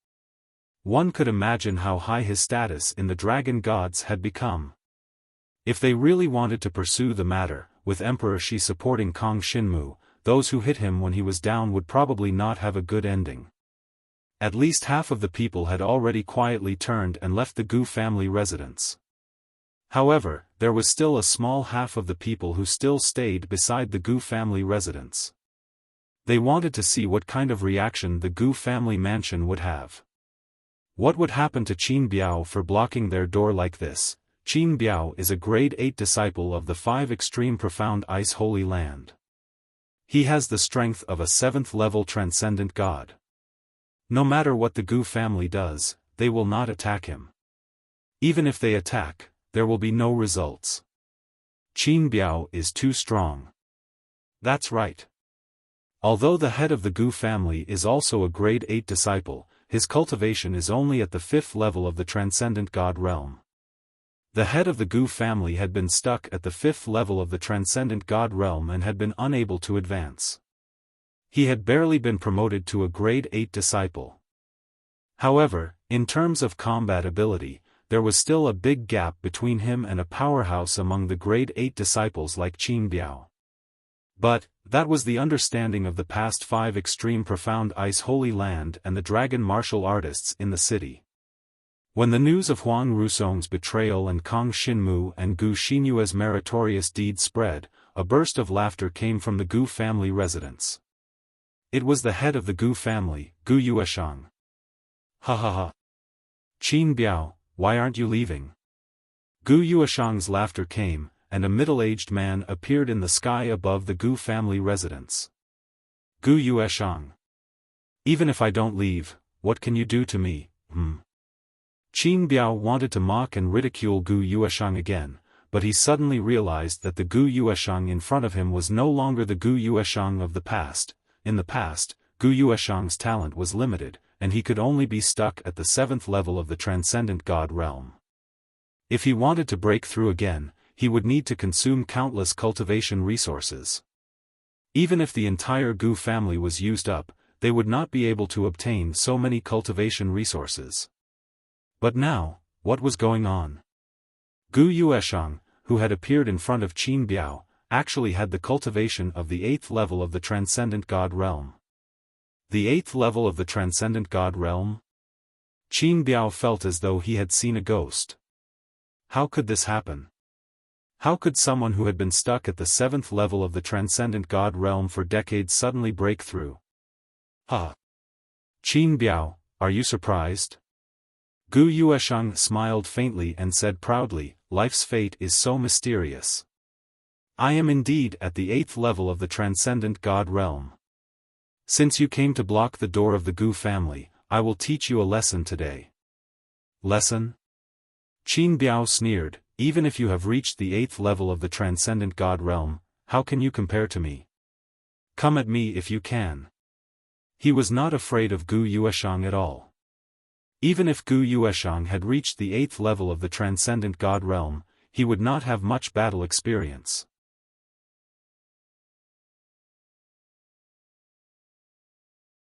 One could imagine how high his status in the dragon gods had become. If they really wanted to pursue the matter, with Emperor Shi supporting Kang Xinmu, those who hit him when he was down would probably not have a good ending. At least half of the people had already quietly turned and left the Gu family residence. However, there was still a small half of the people who still stayed beside the Gu family residence. They wanted to see what kind of reaction the Gu family mansion would have. What would happen to Qin Biao for blocking their door like this? Qin Biao is a grade 8 disciple of the 5 extreme profound ice holy land. He has the strength of a 7th level transcendent god. No matter what the Gu family does, they will not attack him. Even if they attack, there will be no results. Qin Biao is too strong. That's right. Although the head of the Gu family is also a grade 8 disciple, his cultivation is only at the 5th level of the transcendent god realm. The head of the Gu family had been stuck at the 5th level of the transcendent god realm and had been unable to advance. He had barely been promoted to a grade 8 disciple. However, in terms of combat ability, there was still a big gap between him and a powerhouse among the grade 8 disciples like Qin Biao. But, that was the understanding of the past 5 extreme profound ice holy land and the dragon martial artists in the city. When the news of Huang Rusong's betrayal and Kang Xinmu and Gu Xinyue's meritorious deed spread, a burst of laughter came from the Gu family residence. It was the head of the Gu family, Gu Yueshang. Ha ha ha. Qin Biao, why aren't you leaving? Gu Yueshang's laughter came, and a middle-aged man appeared in the sky above the Gu family residence. Gu Yueshang. Even if I don't leave, what can you do to me, Qin Biao wanted to mock and ridicule Gu Yueshang again, but he suddenly realized that the Gu Yueshang in front of him was no longer the Gu Yueshang of the past. In the past, Gu Yueshang's talent was limited, and he could only be stuck at the 7th level of the transcendent god realm. If he wanted to break through again, he would need to consume countless cultivation resources. Even if the entire Gu family was used up, they would not be able to obtain so many cultivation resources. But now, what was going on? Gu Yueshang, who had appeared in front of Qin Biao, actually had the cultivation of the 8th level of the transcendent god realm. The 8th level of the transcendent god realm? Qin Biao felt as though he had seen a ghost. How could this happen? How could someone who had been stuck at the 7th level of the transcendent god realm for decades suddenly break through? Qin Biao, are you surprised? Gu Yueshang smiled faintly and said proudly, life's fate is so mysterious. I am indeed at the 8th level of the transcendent god realm. Since you came to block the door of the Gu family, I will teach you a lesson today. Lesson? Qin Biao sneered, even if you have reached the 8th level of the transcendent god realm, how can you compare to me? Come at me if you can. He was not afraid of Gu Yueshang at all. Even if Gu Yueshang had reached the 8th level of the transcendent god realm, he would not have much battle experience.